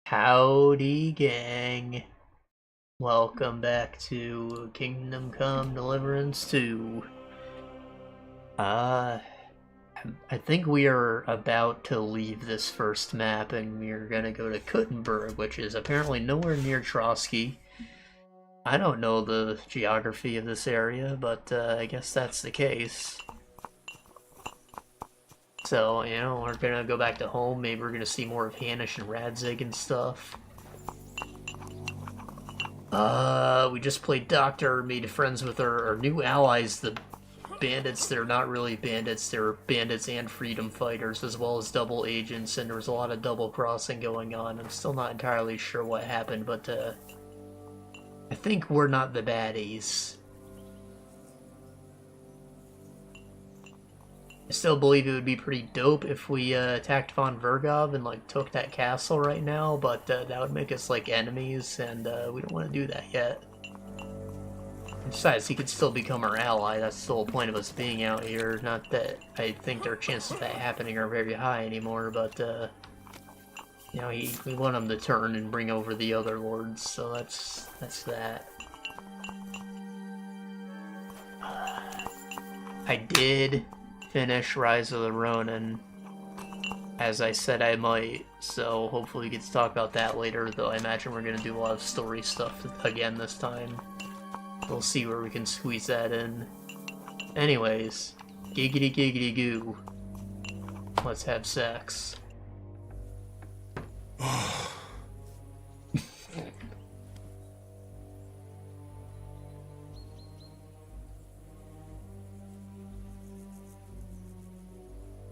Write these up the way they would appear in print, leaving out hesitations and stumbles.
Howdy, gang. Welcome back to Kingdom Come Deliverance 2. I think we are about to leave this first map and we're gonna go to Kuttenberg, which is apparently nowhere near Trotsky. I don't know the geography of this area, but I guess that's the case. So, you know, we're gonna go back to home. Maybe we're gonna see more of Hanish and Radzig and stuff. We just played Doctor, made friends with our new allies, the bandits. They're not really bandits, they're bandits and freedom fighters, as well as double agents, and there was a lot of double crossing going on. I'm still not entirely sure what happened, but I think we're not the baddies. I still believe it would be pretty dope if we attacked von Vergov and like took that castle right now, but that would make us like enemies, and we don't want to do that yet. Besides, he could still become our ally. That's the whole point of us being out here. Not that I think our chances of that happening are very high anymore, but you know, we want him to turn and bring over the other lords, so that's that. I did finish Rise of the Ronin, as I said I might, so hopefully we get to talk about that later, though I imagine we're going to do a lot of story stuff again this time. We'll see where we can squeeze that in. Anyways, giggity giggity goo. Let's have sex.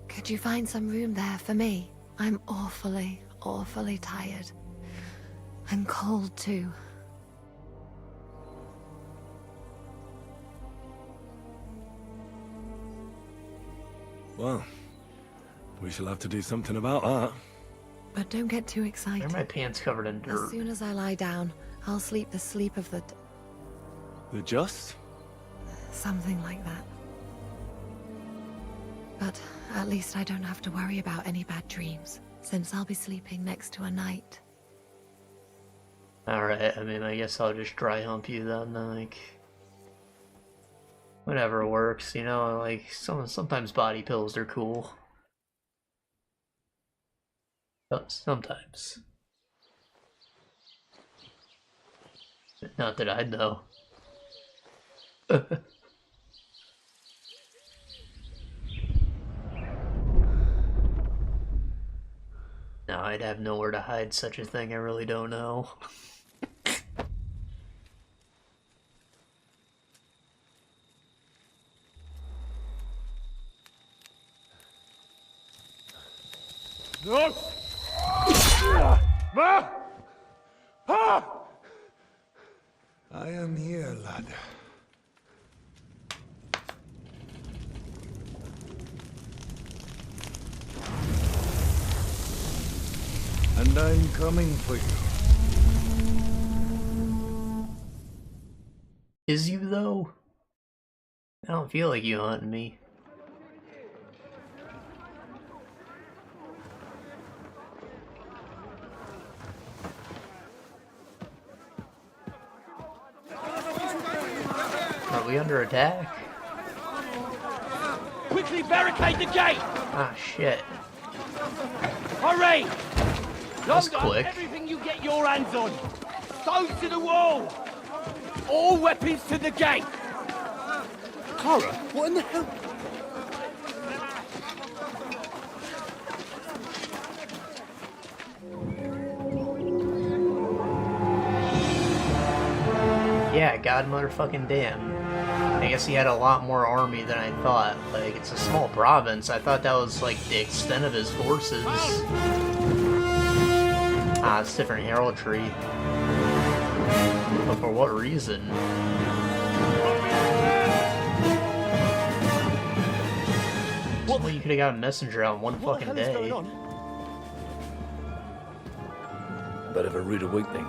Could you find some room there for me? I'm awfully tired. I'm cold too. Well, we shall have to do something about that. But don't get too Why excited. are my pants covered in dirt? As soon as I lie down, I'll sleep the sleep of the... The just? something like that. But at least I don't have to worry about any bad dreams, since I'll be sleeping next to a knight. Alright, I mean, I guess I'll just dry hump you then, like... Whatever works, you know, like, sometimes body pills are cool. Sometimes. Not that I know. No, I'd have nowhere to hide such a thing, I really don't know. No! I am here, lad. And I'm coming for you. Is you, though? I don't feel like you hunting me. Are we under attack? Quickly barricade the gate! Ah, shit. Hurry! That's Load up quick. everything you get your hands on. Stones to the wall. All weapons to the gate. Clara, what in the hell? Yeah, god motherfucking damn. I guess he had a lot more army than I thought. Like, it's a small province. I thought that was, like, the extent of his forces. Ah, it's different heraldry. But for what reason? Well, you could have got a messenger out in one What the fucking hell is day. going on? Bit of a rude awakening.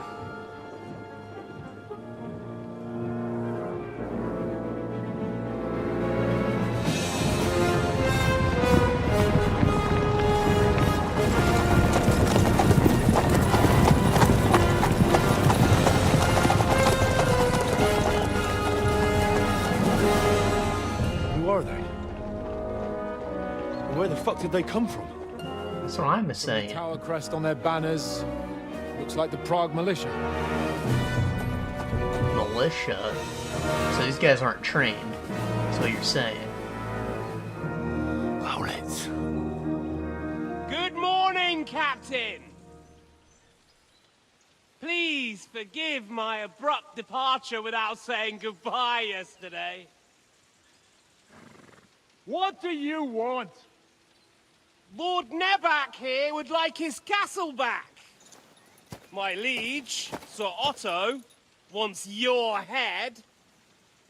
Where the fuck did they come from? That's what I'm The saying. tower crest on their banners. Looks like the Prague militia. Militia? So these guys aren't trained. That's what you're saying. Owlets. Good morning, Captain! Please forgive my abrupt departure without saying goodbye yesterday. What do you want? Lord Nebakov here would like his castle back. My liege, Sir Otto, wants your head.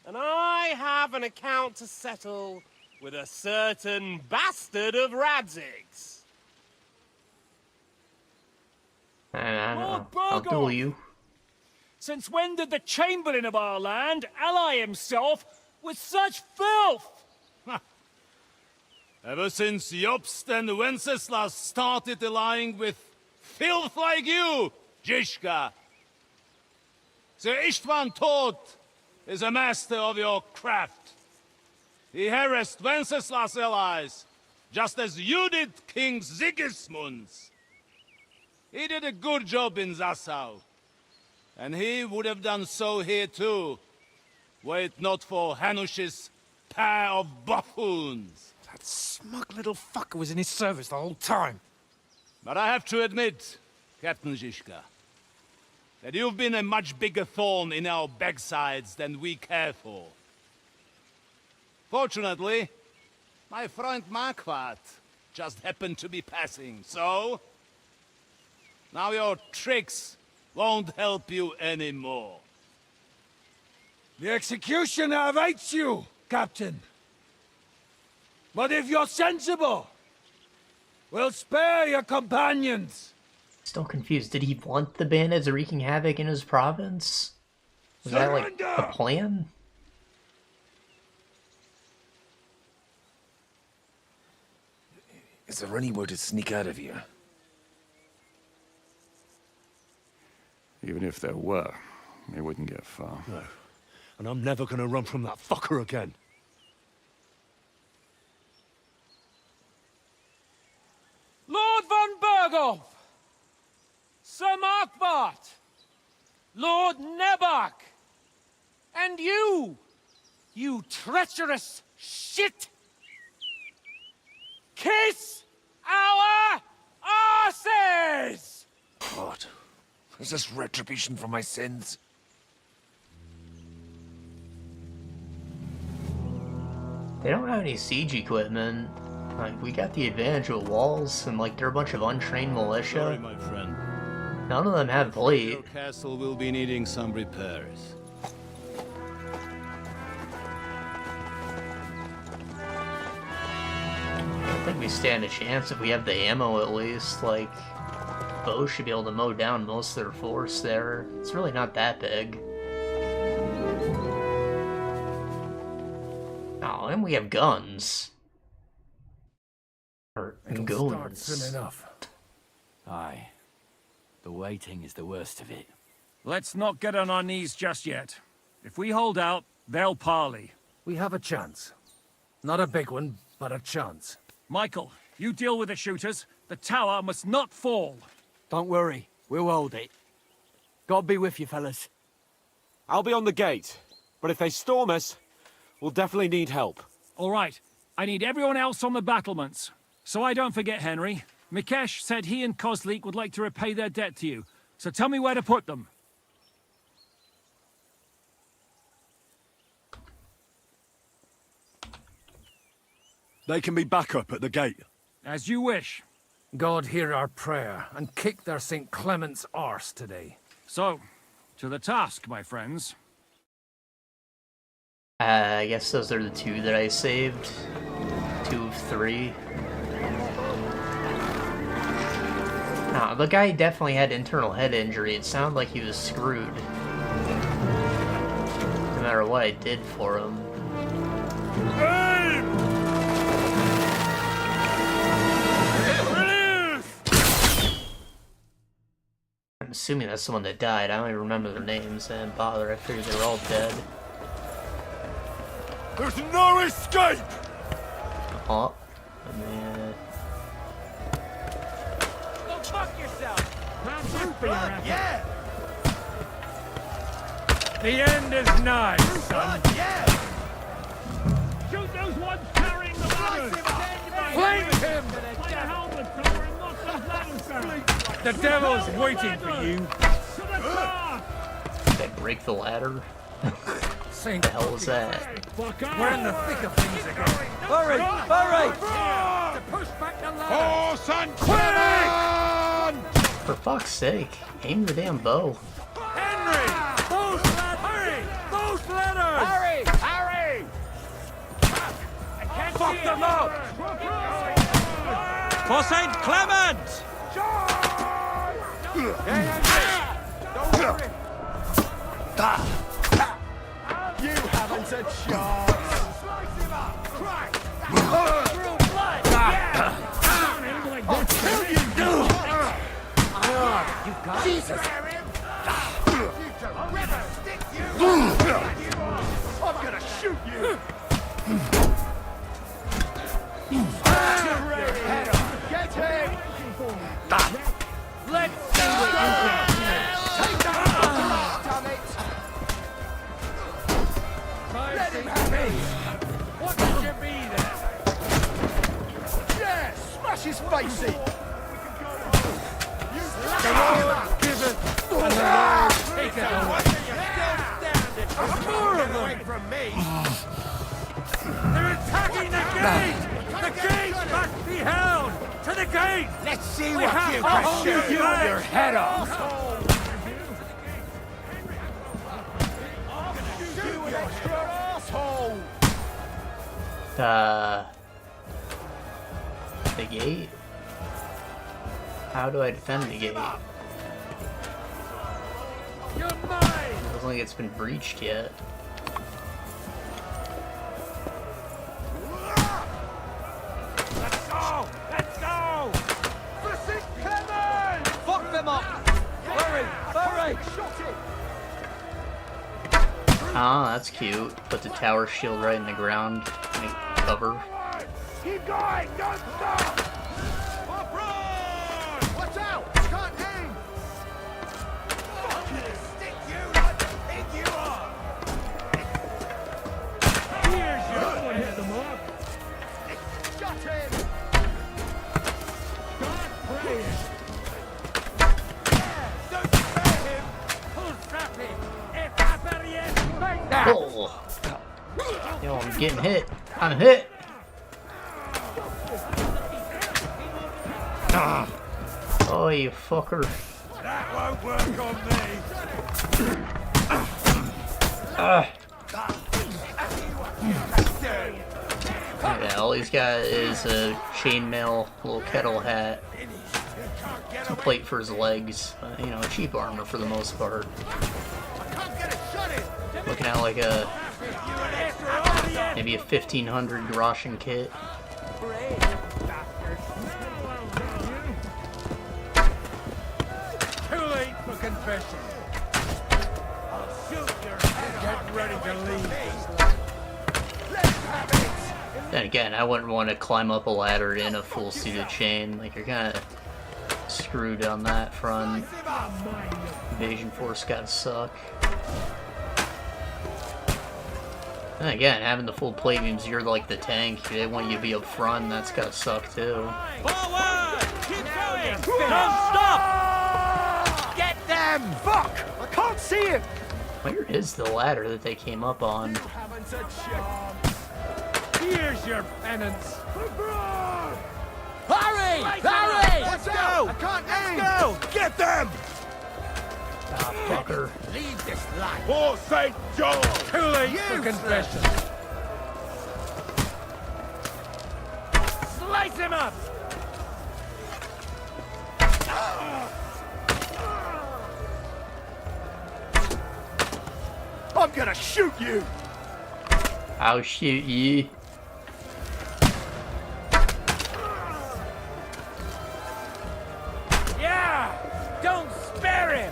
And I have an account to settle with a certain bastard of Radzig's. I don't Lord know. I'll duel Margrave! you. Since when did the Chamberlain of our land ally himself with such filth? Ever since Jobst and Wenceslas started allying with filth like you, Zizka. Sir Istvan Tod is a master of your craft. He harassed Wenceslas' allies, just as you did King Sigismund's. He did a good job in Zassau, and he would have done so here too, were it not for Hanush's pair of buffoons. That smug little fucker was in his service the whole time. But I have to admit, Captain Zizka, that you've been a much bigger thorn in our backsides than we care for. Fortunately, my friend Marquardt just happened to be passing, so... now your tricks won't help you anymore. The executioner awaits you, Captain. But if you're sensible, we'll spare your companions. Still confused. Did he want the bandits wreaking havoc in his province? Was that like a plan? Is there anywhere to sneak out of here? Even if there were, they wouldn't get far. No. And I'm never gonna run from that fucker again. Lord von Berghoff! Sir Marquardt! Lord Nebak! And you! You treacherous shit! Kiss our asses! God, is this retribution for my sins? They don't have any siege equipment. Like, we got the advantage with walls, and like, they're a bunch of untrained militia. Sorry, my friend. None of them have plate. Your castle will be needing some repairs. I think we stand a chance if we have the ammo at least. Like, bows should be able to mow down most of their force there. It's really not that big. Oh, and we have guns. Or goons. enough. Aye. The waiting is the worst of it. Let's not get on our knees just yet. If we hold out, they'll parley. We have a chance. Not a big one, but a chance. Michael, you deal with the shooters. The tower must not fall. Don't worry, we'll hold it. God be with you, fellas. I'll be on the gate, but if they storm us, we'll definitely need help. All right, I need everyone else on the battlements. So I don't forget, Henry. Mikesh said he and Kozlik would like to repay their debt to you. So tell me where to put them. They can be back up at the gate. As you wish. God hear our prayer and kick their St. Clement's arse today. So, to the task, my friends. I guess those are the two that I saved. 2 of 3. Nah, the guy definitely had internal head injury. It sounded like he was screwed. No matter what I did for him. I'm assuming that's the one that died. I don't even remember their names. I didn't bother. I figured they were all dead. There's no escape! Oh, man. The end is nigh, son. Shoot those ones carrying the ladders! Flank him! Play a helmet cover and knock those ladders down! The devil's waiting for you! To the car! They break the ladder? Sink. The hell was that? We're in the thick of things again. Hurry! Hurry! To push back the ladder. Horse and Clement! For fuck's sake, aim the damn bow. Henry! Those ladders! Hurry! Those ladders! Hurry! Hurry! Fuck them up! For St. Clement! You haven't a chance! Jesus! I'm gonna shoot you! Get him! Let's see what you can. Take that! Damn it! Let him have it! What should you be then? Yeah! Smash his face in! The Lord giveth, and the Lord taketh away. More of them! They're attacking the gate! The gate must be held! To the gate! Let's see We what have you to can hold shoot you your your head off! The gate? How do I defend the gate? You're mine! It doesn't like it's been breached yet. Let's go! Let's go! Fuck them up! Hurry! Hurry! Ah, that's cute. Put the tower shield right in the ground. Make cover. Keep going! Don't stop! Watch out! Can't aim! I'm gonna stick you like the pig you are! Here's your one hit the mark. Shut him! Start praying. Don't spare him! Who's trapping? Evaporate! Take that! Oh! Yo, I'm getting hit. I'm hit! Oh, you fucker. That won't work on me. Yeah, all he's got is a chainmail, little kettle hat, some plate for his legs. You know, cheap armor for the most part. Looking at like a maybe a 1500 groschen kit. Too late for confession. I'll shoot your head. Get ready to leave. Then again, I wouldn't want to climb up a ladder in a full suited chain. Like, you're kind of screwed on that front. Invasion force gotta suck. Then again, having the full plate means you're like the tank. They want you to be up front, and that's gotta suck too. Forward! Keep going! Don't stop! Get them! Fuck! I can't see him! Where is the ladder that they came up on? Haven't a chance! Here's your penance. Hurry! Hurry! Let's go! I can't aim! Let's go! Get them! Ah, fucker. Leave this life! For St. John! Too late for confession. Slice him up! I'm gonna shoot you! I'll shoot you. Yeah! Don't spare him!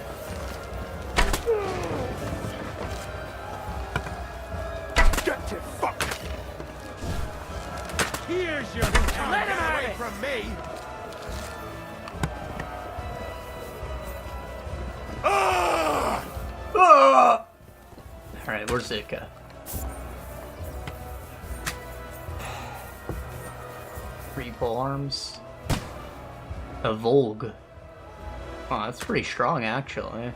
Get to fuck! Here's your... Let him have away it! from me! Where's Zika? Three pole arms. A Volg. Oh, that's pretty strong, actually.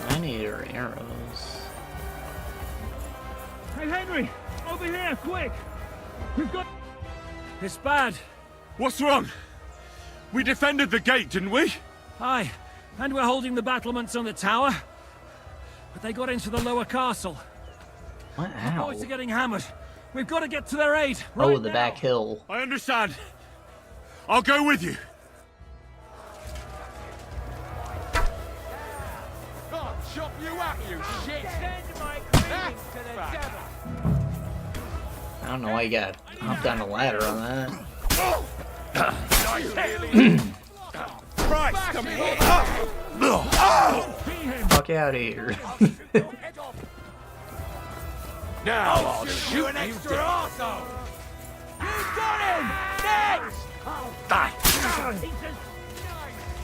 I need your arrows. Hey, Henry! Over here, quick! We've got... It's bad. What's wrong? We defended the gate, didn't we? Aye, and we're holding the battlements on the tower. But they got into the lower castle. What? The How? boys are getting hammered. We've got to get to their aid. Oh, Right the now. back hill. I understand. I'll go with you. God, chop you up, you shit! I don't know why you got hop down the ladder on that. Christ, come here! Fuck out of here. Now I'll shoot an extra arsehole! You got him! Next! Die!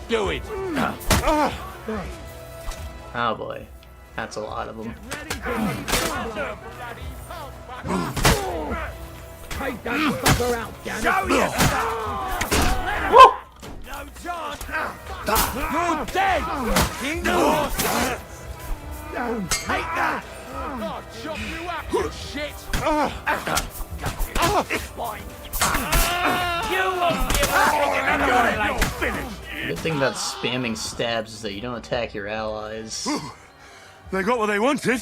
Do it! Oh boy. That's a lot of them. Take that fucker out, damn it! Show you! Woo! No chance! You're dead! King Horse! Take that! I'll chop you up, you shit! You won't give up! You're finished! The good thing about spamming stabs is that you don't attack your allies. They got what they wanted.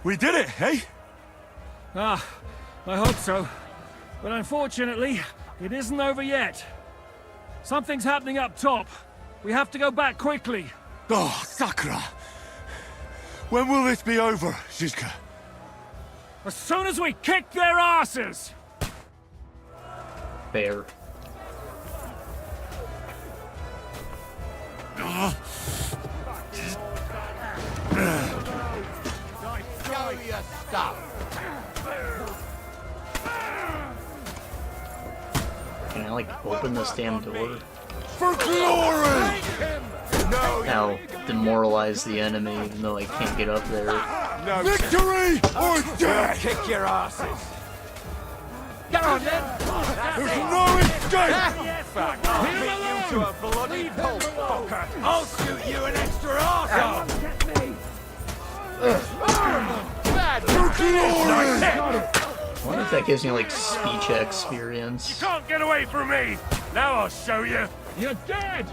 We did it, hey? Ah, I hope so. But unfortunately, it isn't over yet. Something's happening up top. We have to go back quickly. Oh, Sakura. When will this be over, Zizka? As soon as we kick their asses! Fair. Show your stuff! Can I, like, open this damn door? For glory! That'll demoralize the enemy, even though I can't get up there. No. Victory or death! Kick your asses! Get on then! There's no escape! I'll beat you to a bloody pulp, fucker! I'll shoot you an extra arsehole! Bad For glory! I wonder if that gives me, like, speech experience. Can't get away from me! Now I'll show you! You're dead!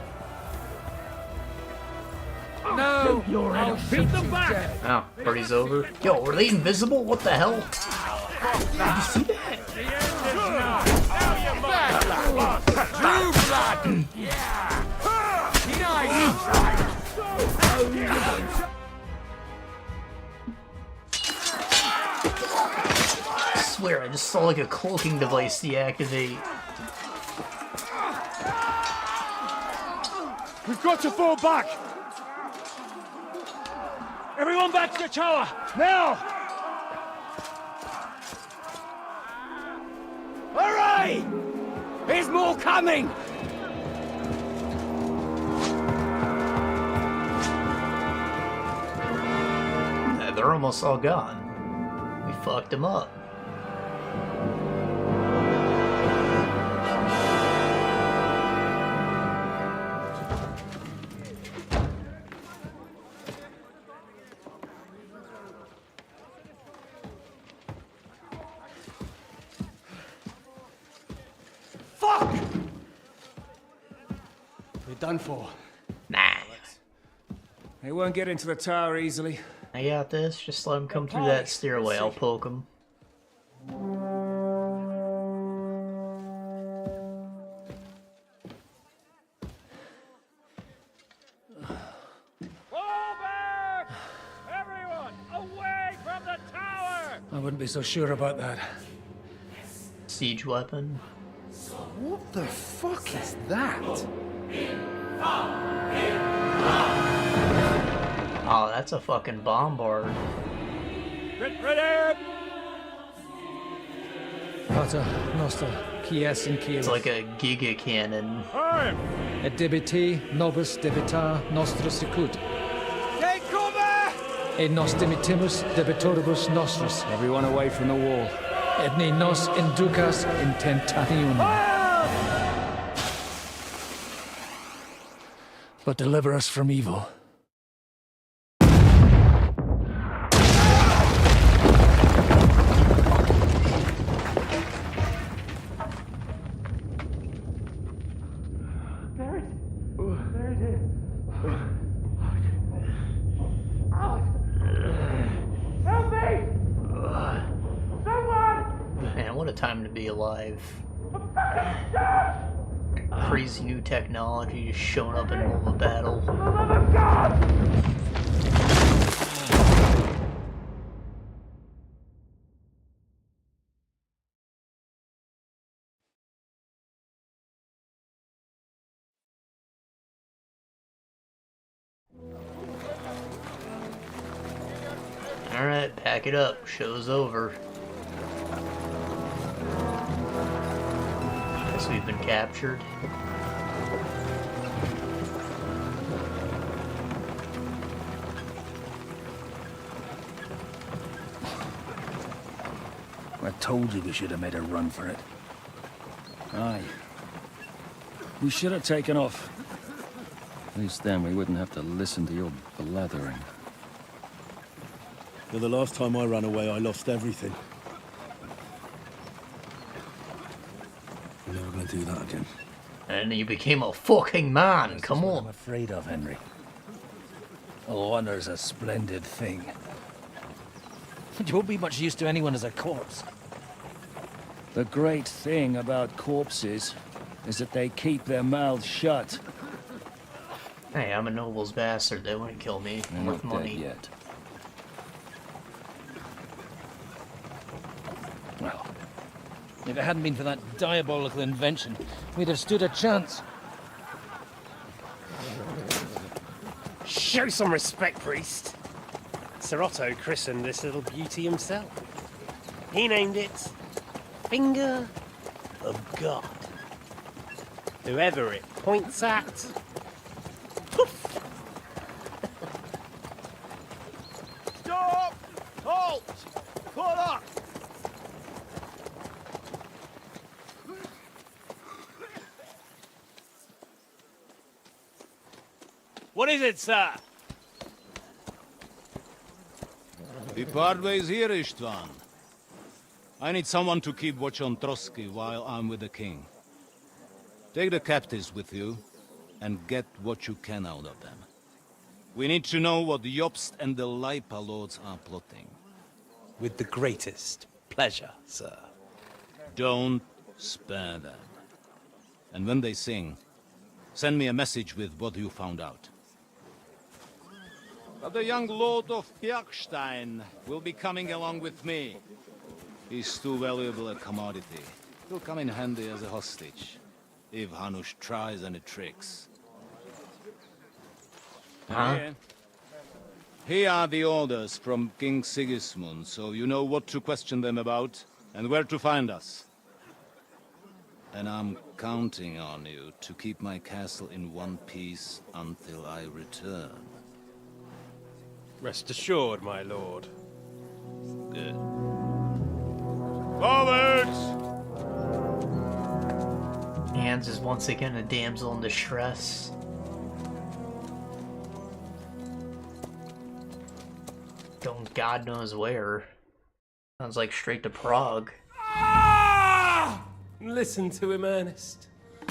No! I'll beat them back! Oh, party's over. Yo, were they invisible? What the hell? Did you see that? True blood! Yeah! Nice! I swear, I just saw like a cloaking device deactivate. We've got to fall back! Everyone back to the tower! Now! Hurray! There's more coming! They're almost all gone. We fucked them up. Fuck! We're done for. Nah. They won't get into the tower easily. I got this. Just let them come through that stairway. I'll poke them. Fall back! Everyone, away from the tower! I wouldn't be so sure about that. Siege weapon. What the fuck is that? Oh, that's a fucking bombard. Get ready! Pater Noster, Kies in Kies. It's like a giga cannon. Et debiti nobis debita nostra sicut. Take cover! Et nos dimitimus debitoribus nostris. Everyone away from the wall. Et ne nos inducas in tentationem. But deliver us from evil. Man, what a time to be alive. Crazy new technology just showing up in the middle of a battle. Alright, pack it up. Show's over. Guess we've been captured. I told you we should have made a run for it. Aye. We should have taken off. At least then we wouldn't have to listen to your blathering. Well, the last time I ran away, I lost everything. We're never gonna do that again. And you became a fucking man, come That's what on. I'm afraid of, Henry. Honor's a splendid thing. You won't be much use to anyone as a corpse. The great thing about corpses is that they keep their mouths shut. Hey, I'm a noble's bastard. They wouldn't kill me. They're Worth not money. dead yet. Well, if it hadn't been for that diabolical invention, we'd have stood a chance. Show some respect, priest. Sir Otto christened this little beauty himself. He named it Finger of God. Whoever it points at, poof! Stop! Halt! Pull up! What is it, sir? The Parway's here, Istvan. I need someone to keep watch on Trotsky while I'm with the king. Take the captives with you, and get what you can out of them. We need to know what the Jobst and the Lipa lords are plotting. With the greatest pleasure, sir. Don't spare them. And when they sing, send me a message with what you found out. But the young lord of Bjergstein will be coming along with me. He's too valuable a commodity. He'll come in handy as a hostage, if Hanush tries any tricks. Huh? Here are the orders from King Sigismund, so you know what to question them about, and where to find us. And I'm counting on you to keep my castle in one piece until I return. Rest assured, my lord. Good. Forwards! Hans is once again a damsel in distress. Going God knows where. Sounds like straight to Prague. Listen to him, Ernest.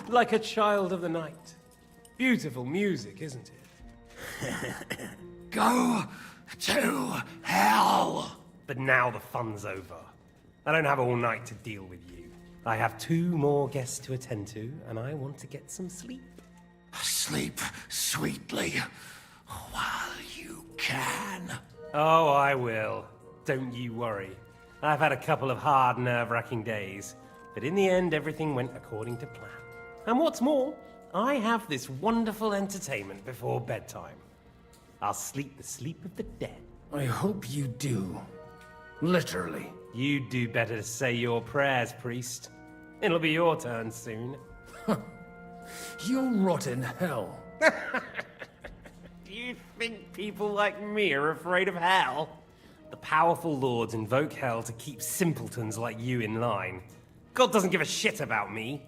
Like a child of the night. Beautiful music, isn't it? Go to hell! But now the fun's over. I don't have all night to deal with you. I have 2 more guests to attend to, and I want to get some sleep. Sleep sweetly while you can. Oh, I will. Don't you worry. I've had a couple of hard, nerve-wracking days, but in the end, everything went according to plan. And what's more, I have this wonderful entertainment before bedtime. I'll sleep the sleep of the dead. I hope you do. Literally. You'd do better to say your prayers, priest. It'll be your turn soon. You'll rot in hell. Do you think people like me are afraid of hell? The powerful lords invoke hell to keep simpletons like you in line. God doesn't give a shit about me,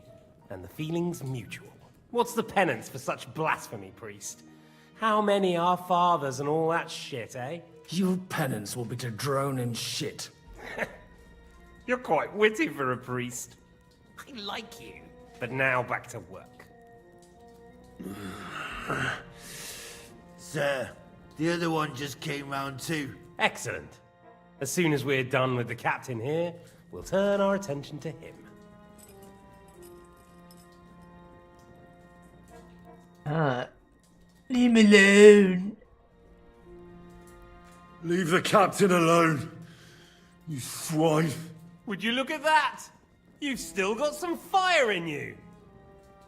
and the feeling's mutual. What's the penance for such blasphemy, priest? How many are fathers and all that shit, eh? Your penance will be to drown in shit. You're quite witty for a priest. I like you. But now back to work. Sir, the other one just came round too. Excellent. As soon as we're done with the captain here, we'll turn our attention to him. Leave me alone. Leave the captain alone, you swine. Would you look at that? You've still got some fire in you.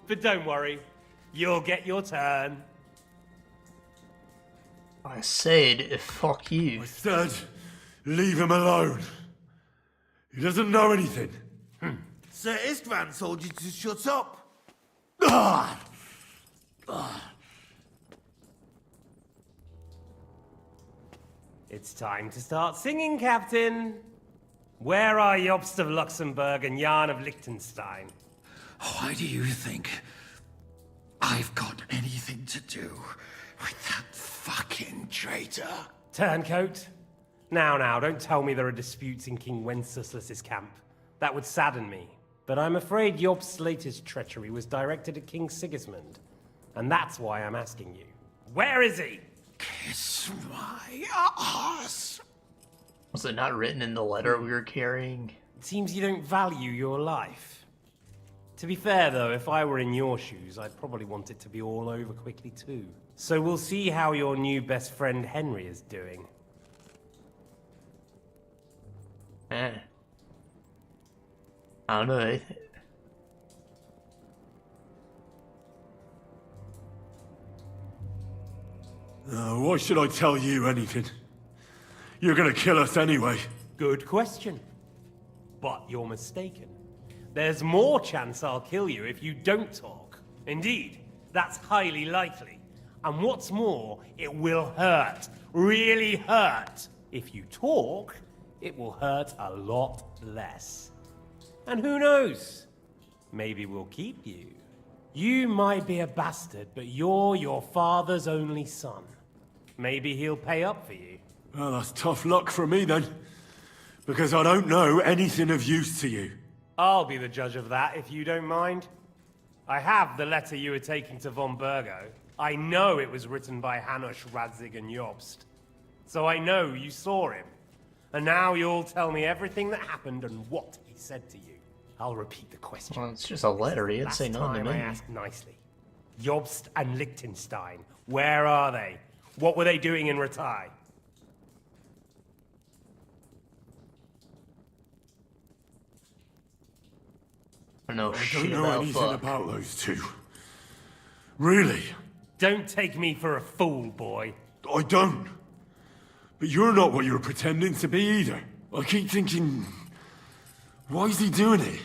But don't worry, you'll get your turn. I said, fuck you. I said, leave him alone. He doesn't know anything. Sir Istvan told you to shut up. It's time to start singing, Captain. Where are Jobst of Luxembourg and Jan of Liechtenstein? Why do you think I've got anything to do with that fucking traitor? Turncoat. Now, don't tell me there are disputes in King Wenceslas's camp. That would sadden me. But I'm afraid Jobst's latest treachery was directed at King Sigismund. And that's why I'm asking you. Where is he? Kiss my ass. Was it not written in the letter we were carrying? It seems you don't value your life. To be fair, though, if I were in your shoes, I'd probably want it to be all over quickly, too. So we'll see how your new best friend Henry is doing. I don't know. Why should I tell you anything? You're gonna kill us anyway. Good question. But you're mistaken. There's more chance I'll kill you if you don't talk. Indeed, that's highly likely. And what's more, it will hurt. Really hurt. If you talk, it will hurt a lot less. And who knows? Maybe we'll keep you. You might be a bastard, but you're your father's only son. Maybe he'll pay up for you. Well, that's tough luck for me then. Because I don't know anything of use to you. I'll be the judge of that, if you don't mind. I have the letter you were taking to von Burgo. I know it was written by Hanush, Radzig, and Jobst. So I know you saw him. And now you'll tell me everything that happened and what he said to you. I'll repeat the question. Well, it's just a letter. He didn't say nothing to I me. asked nicely. Jobst and Liechtenstein, where are they? What were they doing in Ratai? I don't don't know anything about those two. Really? Don't take me for a fool, boy. I don't. But you're not what you're pretending to be either. I keep thinking, why is he doing it?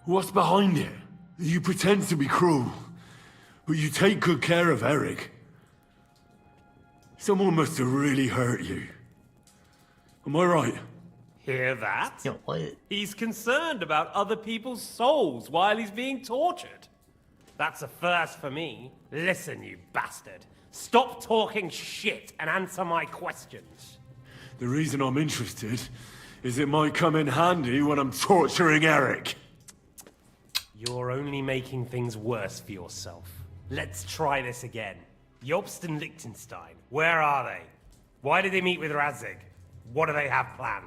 What's behind it? You pretend to be cruel, but you take good care of Eric. Someone must have really hurt you. Am I right? Hear that? You know, what? He's concerned about other people's souls while he's being tortured. That's a first for me. Listen, you bastard. Stop talking shit and answer my questions. The reason I'm interested is it might come in handy when I'm torturing Eric. You're only making things worse for yourself. Let's try this again. Jobst and Liechtenstein, where are they? Why did they meet with Radzig? What do they have planned?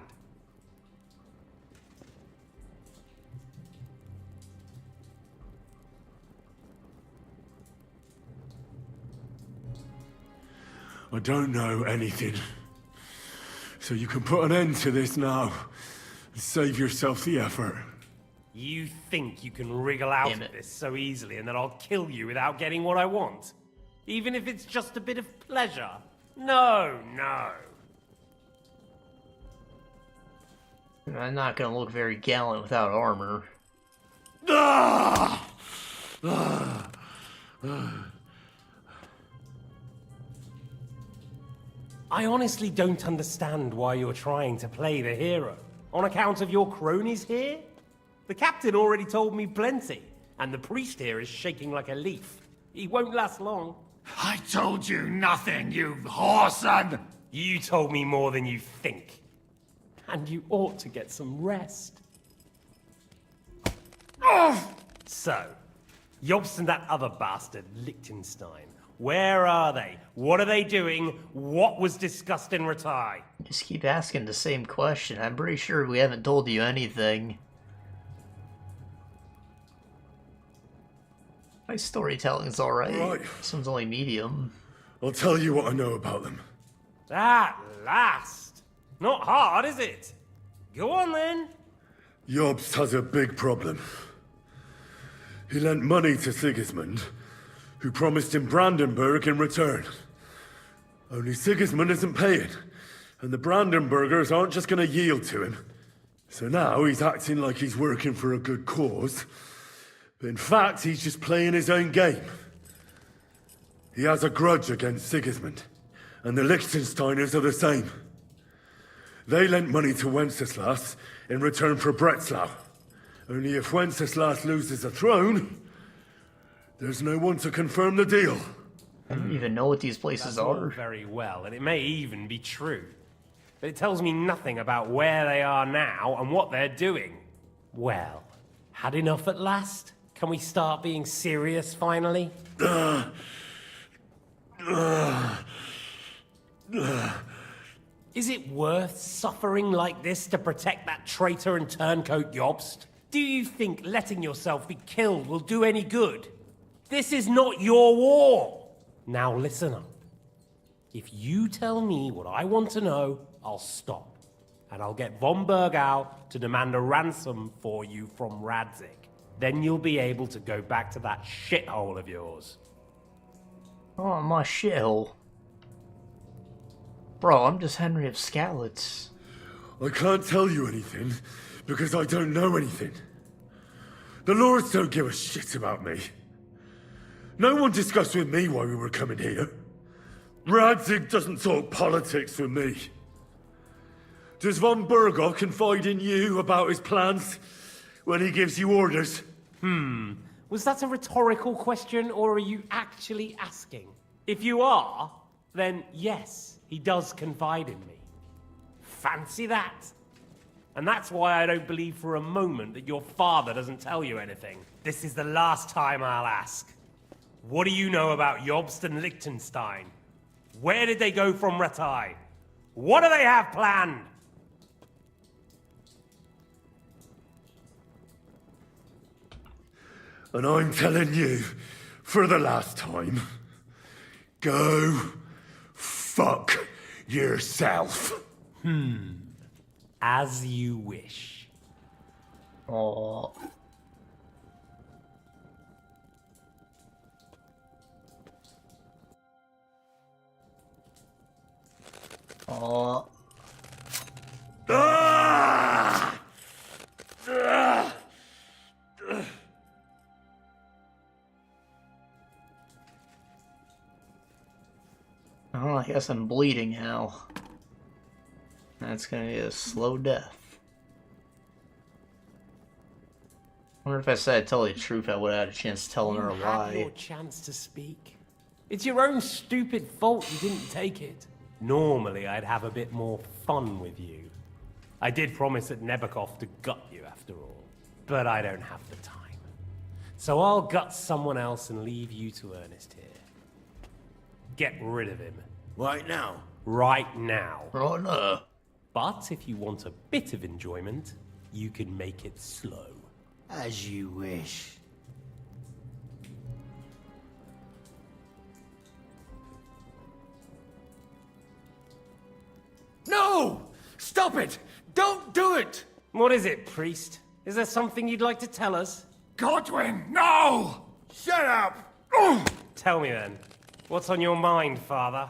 I don't know anything. So you can put an end to this now and save yourself the effort. You think you can wriggle out of this so easily and that I'll kill you without getting what I want? Even if it's just a bit of pleasure? No. I'm not gonna look very gallant without armor. I honestly don't understand why you're trying to play the hero. On account of your cronies here? The captain already told me plenty, and the priest here is shaking like a leaf. He won't last long. I told you nothing, you whoreson! You told me more than you think. And you ought to get some rest. So, Jobst and that other bastard, Liechtenstein. Where are they? What are they doing? What was discussed in Ratai? Just keep asking the same question. I'm pretty sure we haven't told you anything. My storytelling's alright. Right. This one's only medium. I'll tell you what I know about them. At last! Not hard, is it? Go on then. Jobst has a big problem. He lent money to Sigismund, who promised him Brandenburg in return. Only Sigismund isn't paying, and the Brandenburgers aren't just gonna yield to him. So now he's acting like he's working for a good cause, but in fact he's just playing his own game. He has a grudge against Sigismund, and the Liechtensteiners are the same. They lent money to Wenceslas in return for Breslau. Only if Wenceslas loses the throne, there's no one to confirm the deal. I don't even know what these places That's all are. very well, and it may even be true. But it tells me nothing about where they are now and what they're doing. Well, had enough at last? Can we start being serious finally? Is it worth suffering like this to protect that traitor and turncoat Jobst? Do you think letting yourself be killed will do any good? This is not your war! Now listen up. If you tell me what I want to know, I'll stop. And I'll get von Bergau to demand a ransom for you from Radzig. Then you'll be able to go back to that shithole of yours. Oh, my shithole. Bro, I'm just Henry of Skalitz. I can't tell you anything, because I don't know anything. The lords don't give a shit about me. No one discussed with me why we were coming here. Radzig doesn't talk politics with me. Does von Bergau confide in you about his plans when he gives you orders? Was that a rhetorical question, or are you actually asking? If you are, then yes, he does confide in me. Fancy that. And that's why I don't believe for a moment that your father doesn't tell you anything. This is the last time I'll ask. What do you know about Jobst and Liechtenstein? Where did they go from Ratai? What do they have planned? And I'm telling you, for the last time, go fuck yourself. As you wish. Oh. Oh. Ah! Ah! Oh, I guess I'm bleeding now. That's gonna be a slow death. I wonder if I said I'd tell you the truth, I would have had a chance to tell her a You had lie. your chance to speak. It's your own stupid fault you didn't take it. Normally, I'd have a bit more fun with you. I did promise at Nebakov to gut you after all, but I don't have the time. So I'll gut someone else and leave you to Ernest here. Get rid of him. Right now? Right now. Oh no. But if you want a bit of enjoyment, you can make it slow. As you wish. No! Stop it! Don't do it! What is it, priest? Is there something you'd like to tell us? Godwin, no! Shut up! Tell me then. What's on your mind, father?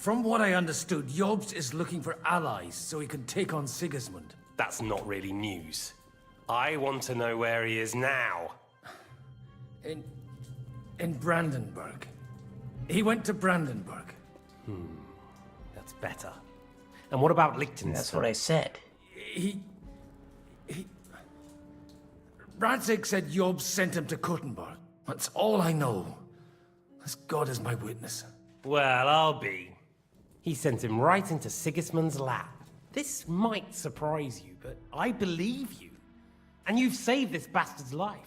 From what I understood, Jobst is looking for allies so he can take on Sigismund. That's not really news. I want to know where he is now. In Brandenburg. He went to Brandenburg. That's better. And what about Liechtenstein? That's what I said. Radzig said Jobst sent him to Kuttenberg. That's all I know. As God is my witness. Well, I'll be. He sent him right into Sigismund's lap. This might surprise you, but I believe you. And you've saved this bastard's life.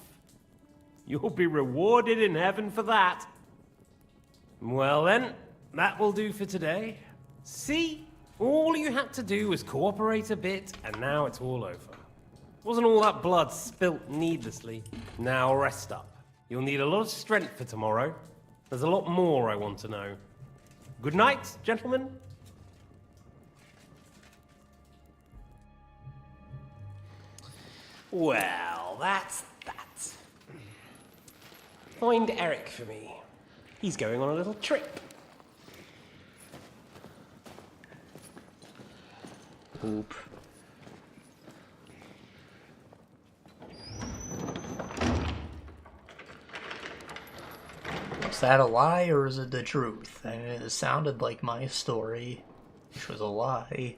You'll be rewarded in heaven for that. Well then, that will do for today. See? All you had to do was cooperate a bit, and now it's all over. Wasn't all that blood spilt needlessly. Now rest up. You'll need a lot of strength for tomorrow. There's a lot more I want to know. Good night, gentlemen. Well, that's that. Find Eric for me. He's going on a little trip. Oop. Is that a lie or is it the truth? I mean, it sounded like my story, which was a lie.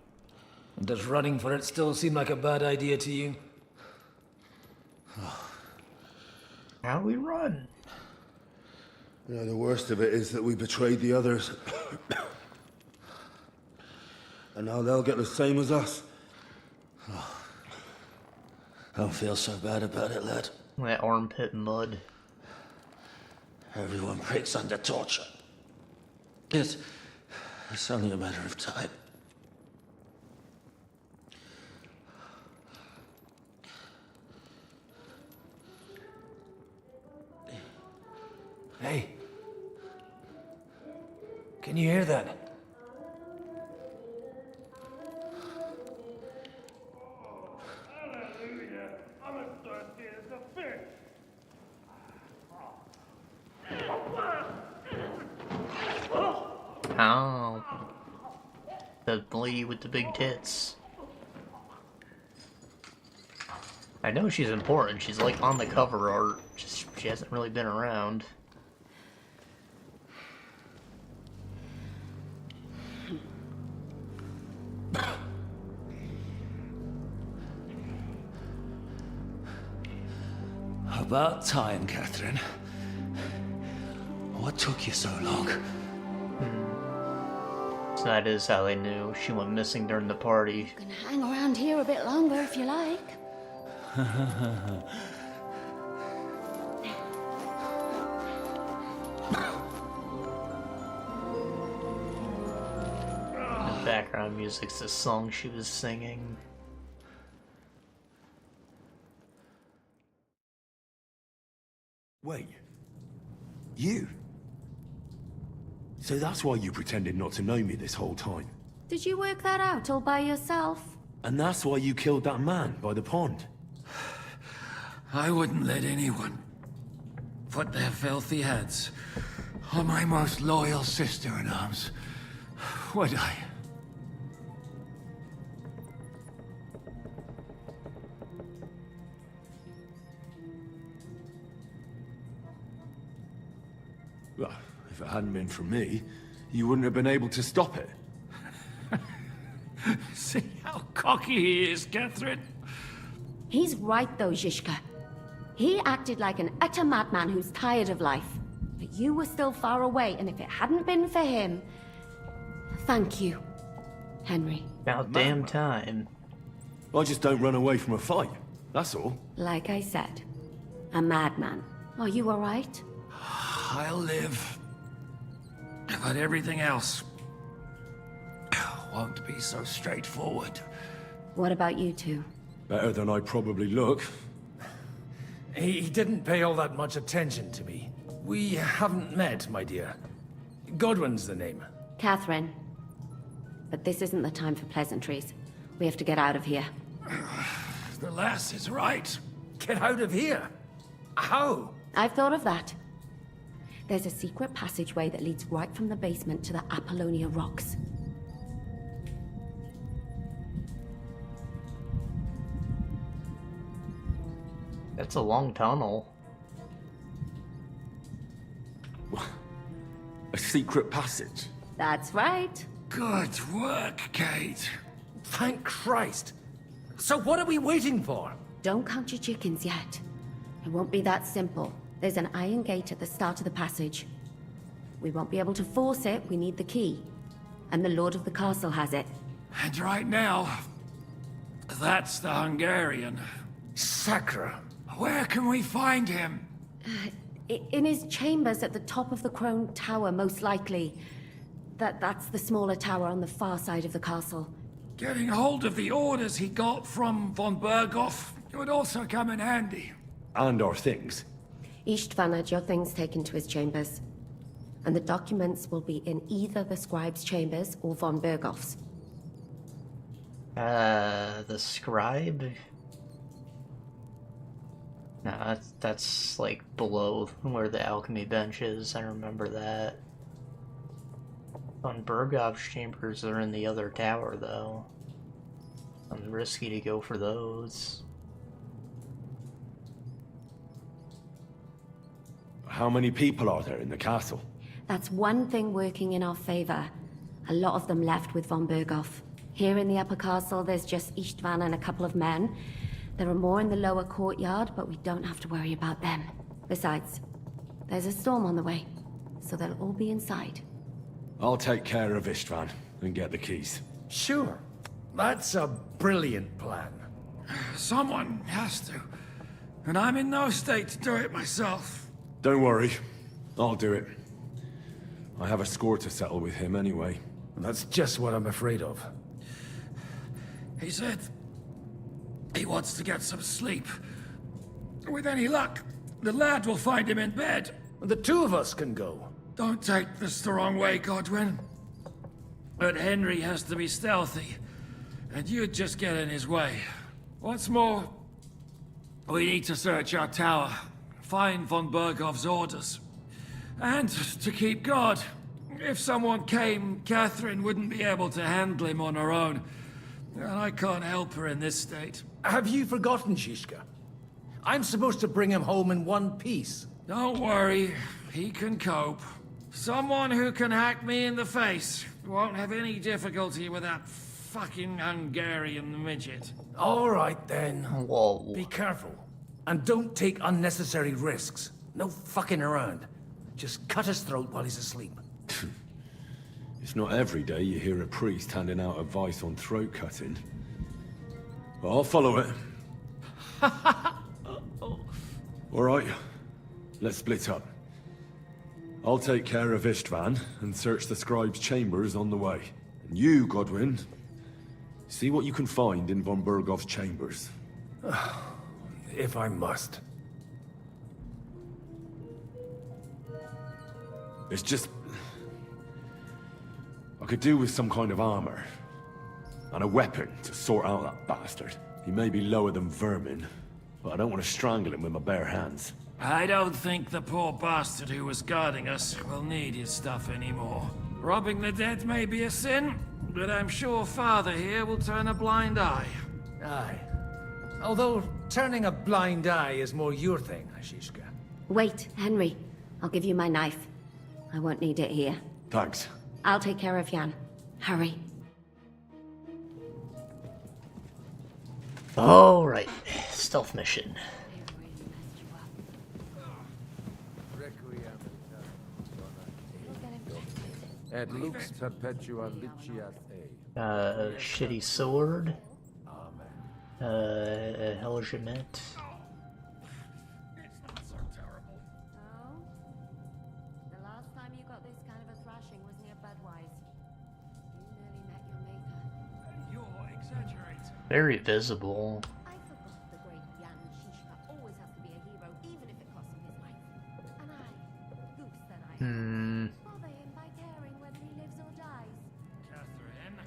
Does running for it still seem like a bad idea to you? How do we run? Yeah, the worst of it is that we betrayed the others. And now they'll get the same as us. Oh. Don't feel so bad about it, lad. That armpit mud. Everyone breaks under torture. It's only a matter of time. Hey. Can you hear that? Oh. The lady with the big tits. I know she's important. She's like on the cover art. Just she hasn't really been around. About time, Catherine. What took you so long? So that is how they knew. She went missing during the party. You can hang around here a bit longer if you like. The background music's the song she was singing. Wait. You? So that's why you pretended not to know me this whole time? Did you work that out all by yourself? And that's why you killed that man by the pond? I wouldn't let anyone put their filthy heads on my most loyal sister-in-arms, would I? Well, if it hadn't been for me, you wouldn't have been able to stop it. See how cocky he is, Catherine? He's right though, Zhishka. He acted like an utter madman who's tired of life. But you were still far away, and if it hadn't been for him... Thank you, Henry. About damn time. I just don't run away from a fight, that's all. Like I said, a madman. Are you alright? I'll live. But everything else won't be so straightforward. What about you two? Better than I probably look. He didn't pay all that much attention to me. We haven't met, my dear. Godwin's the name. Catherine. But this isn't the time for pleasantries. We have to get out of here. The lass is right. Get out of here? How? I've thought of that. There's a secret passageway that leads right from the basement to the Apollonia Rocks. That's a long tunnel. A secret passage? That's right. Good work, Kate. Thank Christ. So what are we waiting for? Don't count your chickens yet. It won't be that simple. There's an iron gate at the start of the passage. We won't be able to force it, we need the key. And the Lord of the Castle has it. And right now, that's the Hungarian. Sacra. Where can we find him? In his chambers at the top of the Crone Tower, most likely. That's the smaller tower on the far side of the castle. Getting hold of the orders he got from von Berghoff would also come in handy. And our things. Istvan had your things taken to his chambers. And the documents will be in either the scribe's chambers or von Berghoff's. The scribe? No, that's like below where the alchemy bench is. I remember that. Von Berghoff's chambers are in the other tower, though. It's risky to go for those. How many people are there in the castle? That's one thing working in our favor. A lot of them left with von Berghoff. Here in the upper castle, there's just Istvan and a couple of men. There are more in the lower courtyard, but we don't have to worry about them. Besides, there's a storm on the way, so they'll all be inside. I'll take care of Istvan and get the keys. Sure. That's a brilliant plan. Someone has to. And I'm in no state to do it myself. Don't worry. I'll do it. I have a score to settle with him anyway. That's just what I'm afraid of. He said he wants to get some sleep. With any luck, the lad will find him in bed. The two of us can go. Don't take this the wrong way, Godwin. But Henry has to be stealthy, and you'd just get in his way. What's more, we need to search our tower, find von Berghoff's orders, and to keep guard. If someone came, Catherine wouldn't be able to handle him on her own, and I can't help her in this state. Have you forgotten, Shishka? I'm supposed to bring him home in one piece. Don't worry, he can cope. Someone who can hack me in the face won't have any difficulty with that fucking Hungarian midget. All right, then. Whoa. Be careful. And don't take unnecessary risks. No fucking around. Just cut his throat while he's asleep. It's not every day you hear a priest handing out advice on throat cutting. But I'll follow it. Alright, let's split up. I'll take care of Istvan and search the scribe's chambers on the way. And you, Godwin, see what you can find in von Berghoff's chambers. If I must. It's just... I could do with some kind of armor. And a weapon to sort out that bastard. He may be lower than vermin, but I don't want to strangle him with my bare hands. I don't think the poor bastard who was guarding us will need his stuff anymore. Robbing the dead may be a sin, but I'm sure Father here will turn a blind eye. Aye. Although, turning a blind eye is more your thing, Shishka. Wait, Henry. I'll give you my knife. I won't need it here. Thanks. I'll take care of Jan. Hurry. Alright, stealth mission. Et lux perpetua liceat e. Shitty sword. Helgemet. The last time you got this kind of a thrashing was near Budweiser. You nearly met your maker. You're exaggerating. Very visible. I forgot the great Jan Shishka always has to be a hero, even if it costs him his life. And I, goose that I am, bother him by caring whether he lives or dies. Catherine?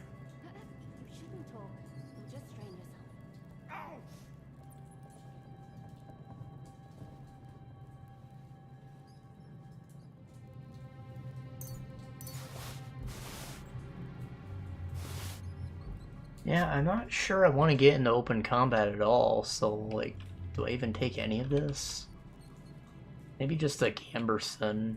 You shouldn't talk. You'll just strain yourself. Yeah, I'm not sure I want to get into open combat at all, so, like, do I even take any of this? Maybe just a Gamberson.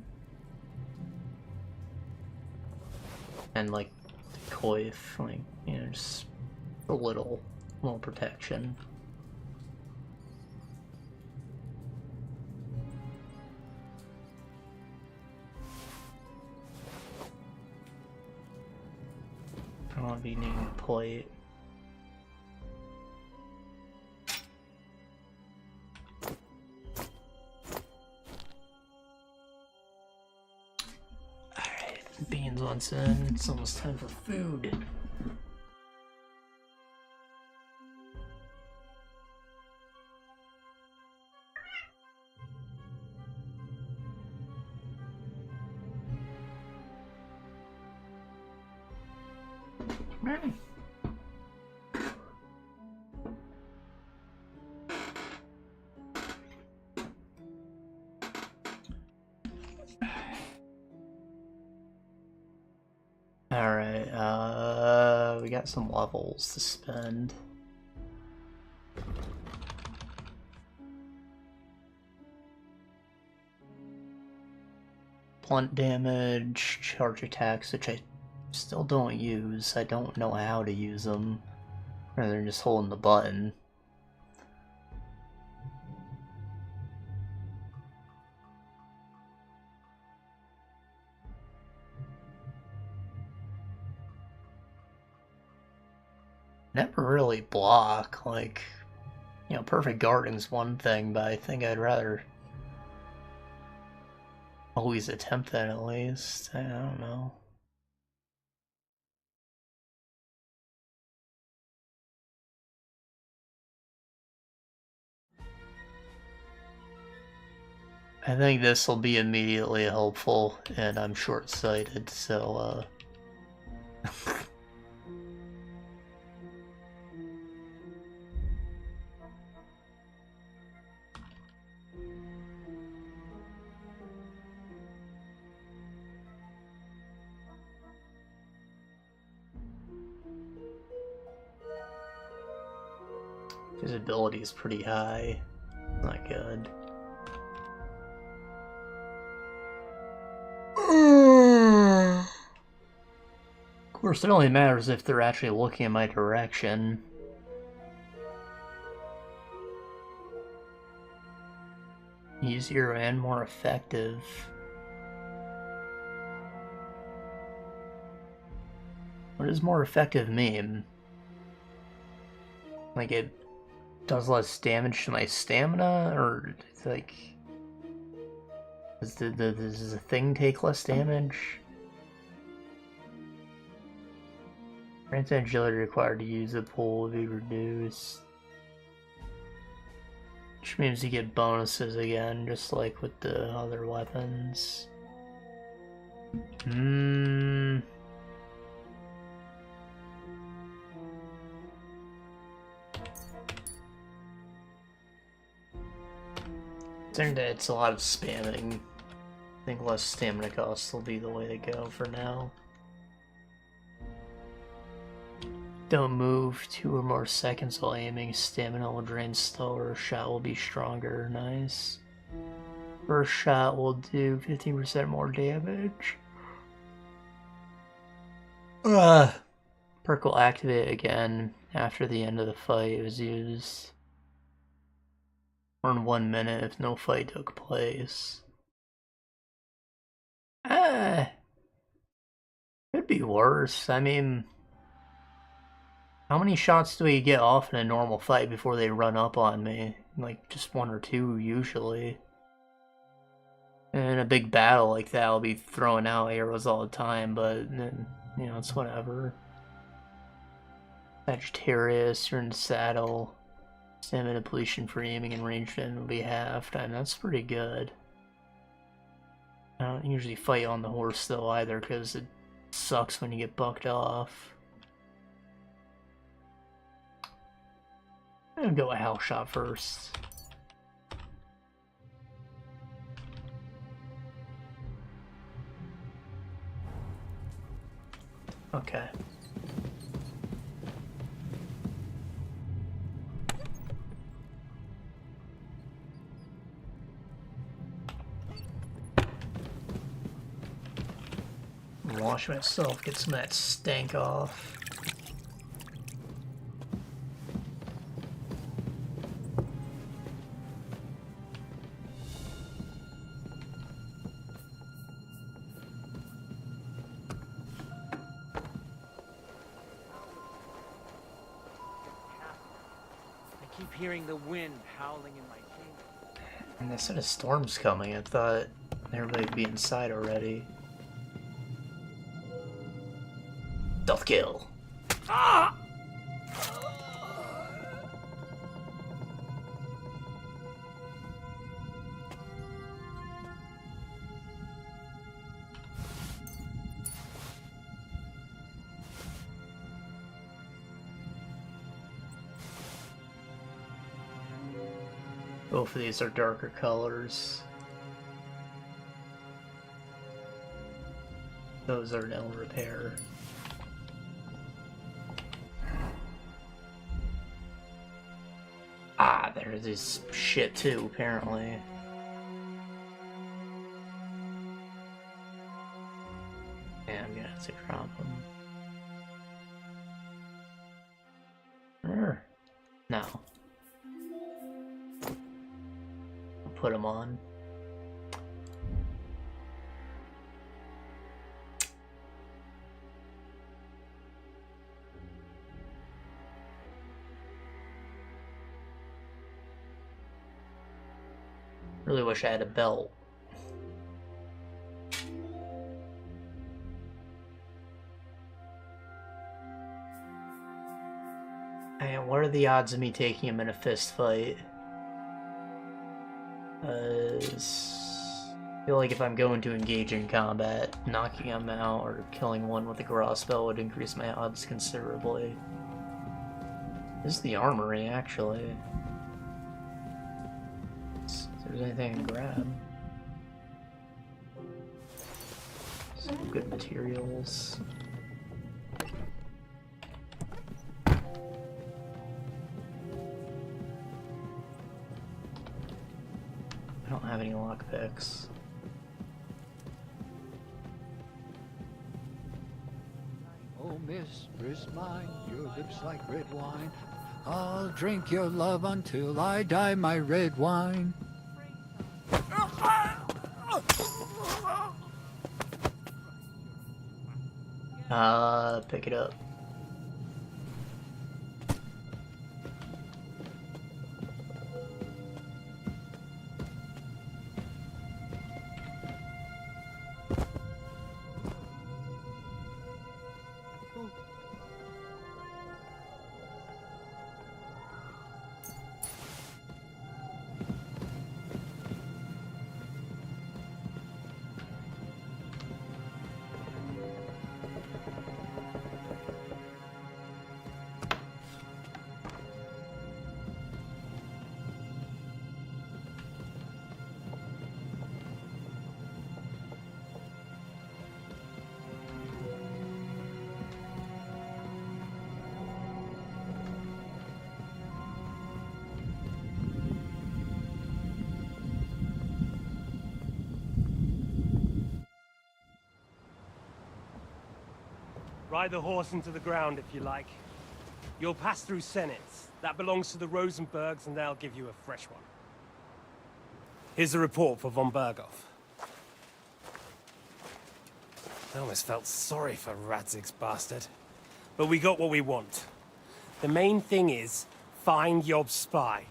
And, like, the Coif, like, you know, just a little protection. I don't want to be needing a plate. Alright, beans once in. It's almost time for food. Right. Alright, we got some levels to spend. Blunt damage, charge attacks, which I still don't use. I don't know how to use them, rather than just holding the button. Never really block, like, you know, perfect guarding's one thing, but I think I'd rather always attempt that at least. I don't know. I think this will be immediately helpful, and I'm short-sighted, so, his ability is pretty high. Not good. Of course, it only matters if they're actually looking in my direction. Easier and more effective. What does more effective mean? Like, it does less damage to my stamina, or like, does the thing take less damage? Grants agility required to use the pole will be reduced. Which means you get bonuses again, just like with the other weapons. Considering that it's a lot of spamming, I think less stamina costs will be the way to go for now. Don't move 2 or more seconds while aiming. Stamina will drain slower. Shot will be stronger. Nice. First shot will do 15% more damage. Perk will activate again after the end of the fight was used. Or in 1 minute if no fight took place. Could be worse. I mean, how many shots do we get off in a normal fight before they run up on me? Like, just 1 or 2 usually. And in a big battle like that, I'll be throwing out arrows all the time, but, you know, it's whatever. Sagittarius, you're in the saddle. Stamina depletion for aiming and ranged in will be halved. I mean, that's pretty good. I don't usually fight on the horse though either, because it sucks when you get bucked off. I'm gonna go a house shot first. Okay. Wash myself, get some of that stank off. I keep hearing the wind howling in my chamber. And they said a storm's coming. I thought everybody would be inside already. Stealth kill. Ah! Both of these are darker colors. Those are no repair. Ah, there's this shit too, apparently. Yeah, I'm gonna have to drop them. No. I'll put them on. Really wish I had a belt. And what are the odds of me taking him in a fist fight? I feel like if I'm going to engage in combat, knocking him out or killing one with a crossbow would increase my odds considerably. This is the armory, actually. If there's anything I can grab. Some good materials. I don't have any lockpicks. Oh, mistress mine, your lips like red wine. I'll drink your love until I die, my red wine. Pick it up. Ride the horse into the ground if you like. You'll pass through Senates. That belongs to the Rosenbergs, and they'll give you a fresh one. Here's a report for von Berghoff. I almost felt sorry for Radzig's bastard. But we got what we want. The main thing is, find Jobst's spy,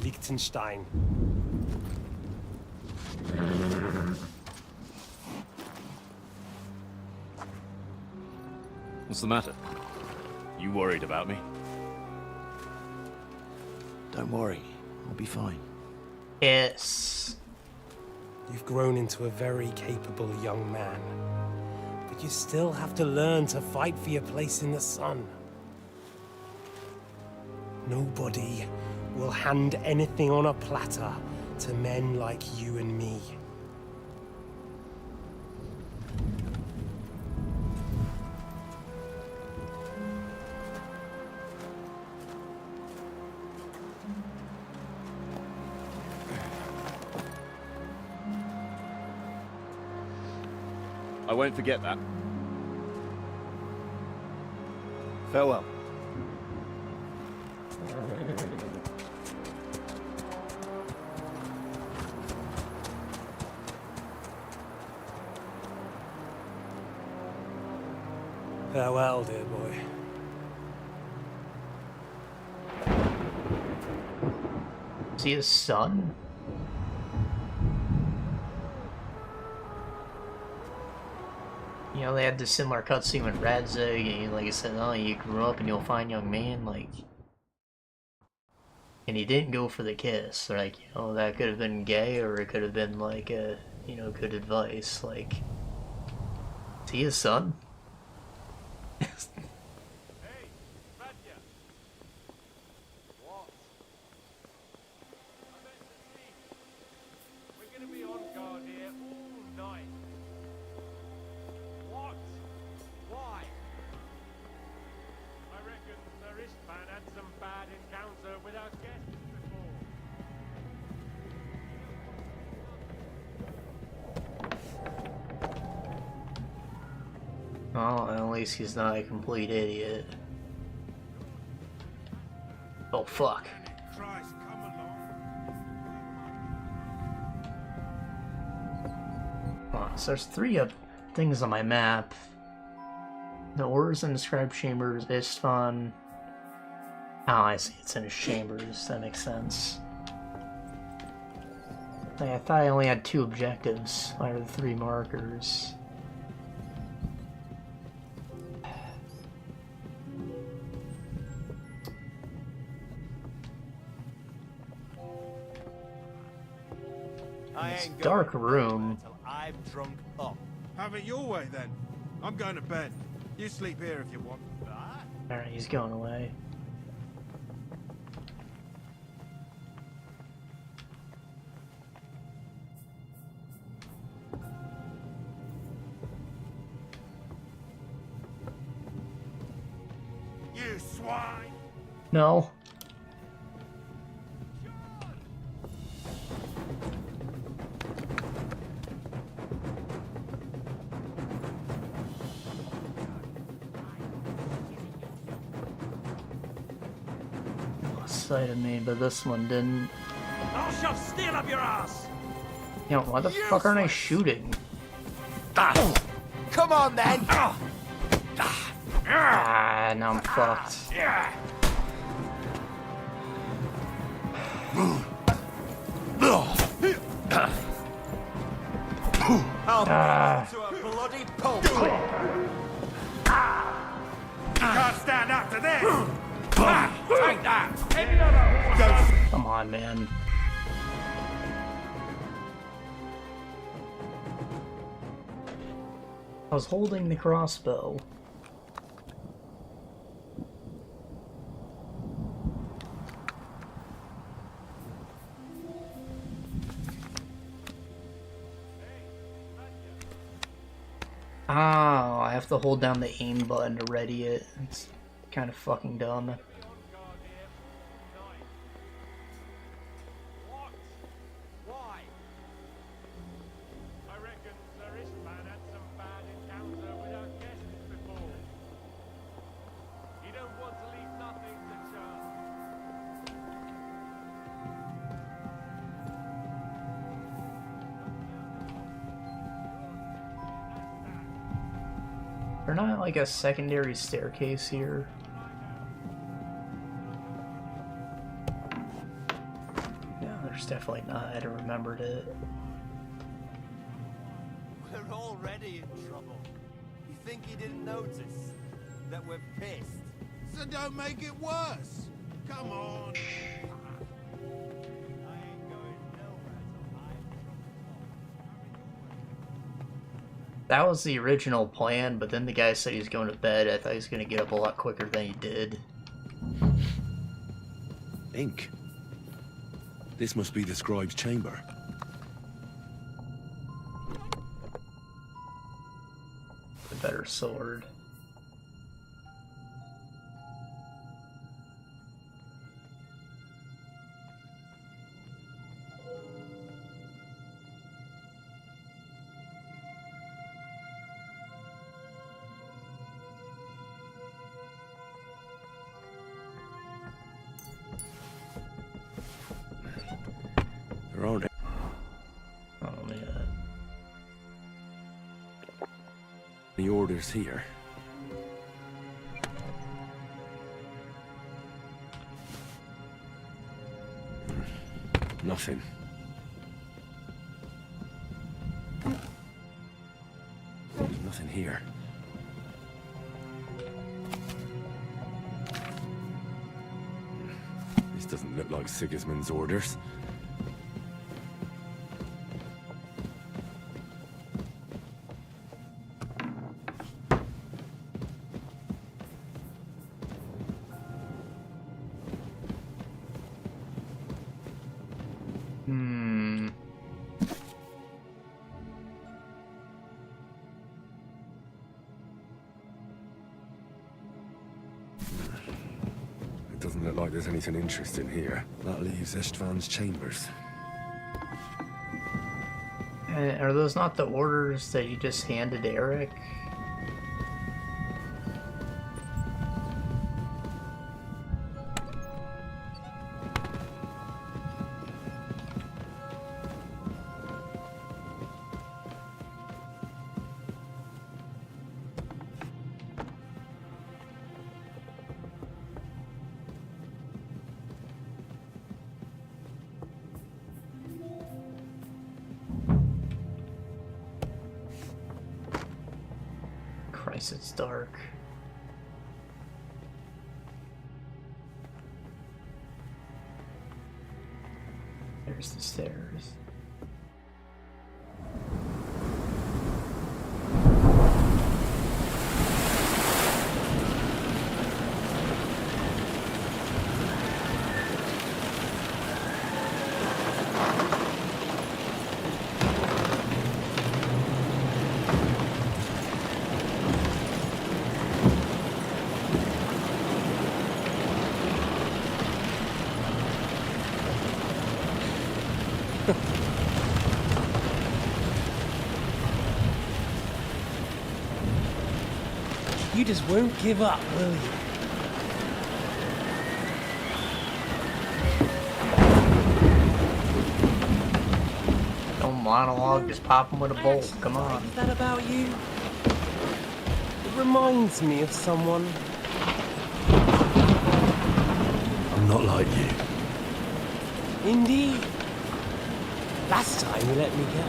Liechtenstein. What's the matter? You worried about me? Don't worry, I'll be fine. Yes. You've grown into a very capable young man. But you still have to learn to fight for your place in the sun. Nobody will hand anything on a platter to men like you and me. I won't forget that. Farewell. Farewell, dear boy. Is he his son? You know, they had this similar cutscene with Radzig, and like I said, oh, you grew up and you'll find young man, like... And he didn't go for the kiss, like, you know, that could have been gay, or it could have been, like, a, you know, good advice, like... Is he his son? Well, at least he's not a complete idiot. Oh, fuck. So there's 3 things on my map. The ores in the scribe chambers, Istvan. Oh, I see, it's in his chambers. That makes sense. I thought I only had 2 objectives out of the 3 markers. It's a dark room. I'm drunk up. Have it your way then. I'm going to bed. You sleep here if you want. Alright, he's going away. You swine! No. Sight of me, but this one didn't. I'll shove steel up your ass! You know, why the fuck aren't I shooting? Come on then! Ah, now I'm fucked. I'll to a bloody pulp! Can't stand after this! Take that! Come on, man. I was holding the crossbow. Oh, I have to hold down the aim button to ready it. It's kind of fucking dumb. There's not like a secondary staircase here. Yeah, there's definitely not. I'd have remembered it. We're already in trouble. You think he didn't notice that we're pissed? So don't make it worse. Come on. That was the original plan, but then the guy said he was going to bed. I thought he was going to get up a lot quicker than he did. Ink. This must be the scribe's chamber. A better sword. The orders here. Nothing. There's nothing here. This doesn't look like Sigismund's orders. Doesn't look like there's anything interesting here. That leaves Istvan's chambers. Are those not the orders that you just handed Eric? Christ, it's dark. There's the stairs. You just won't give up, will you? Don't monologue, just pop him with a bolt. Come on. Is that about you? It reminds me of someone. I'm not like you. Indeed. Last time you let me go.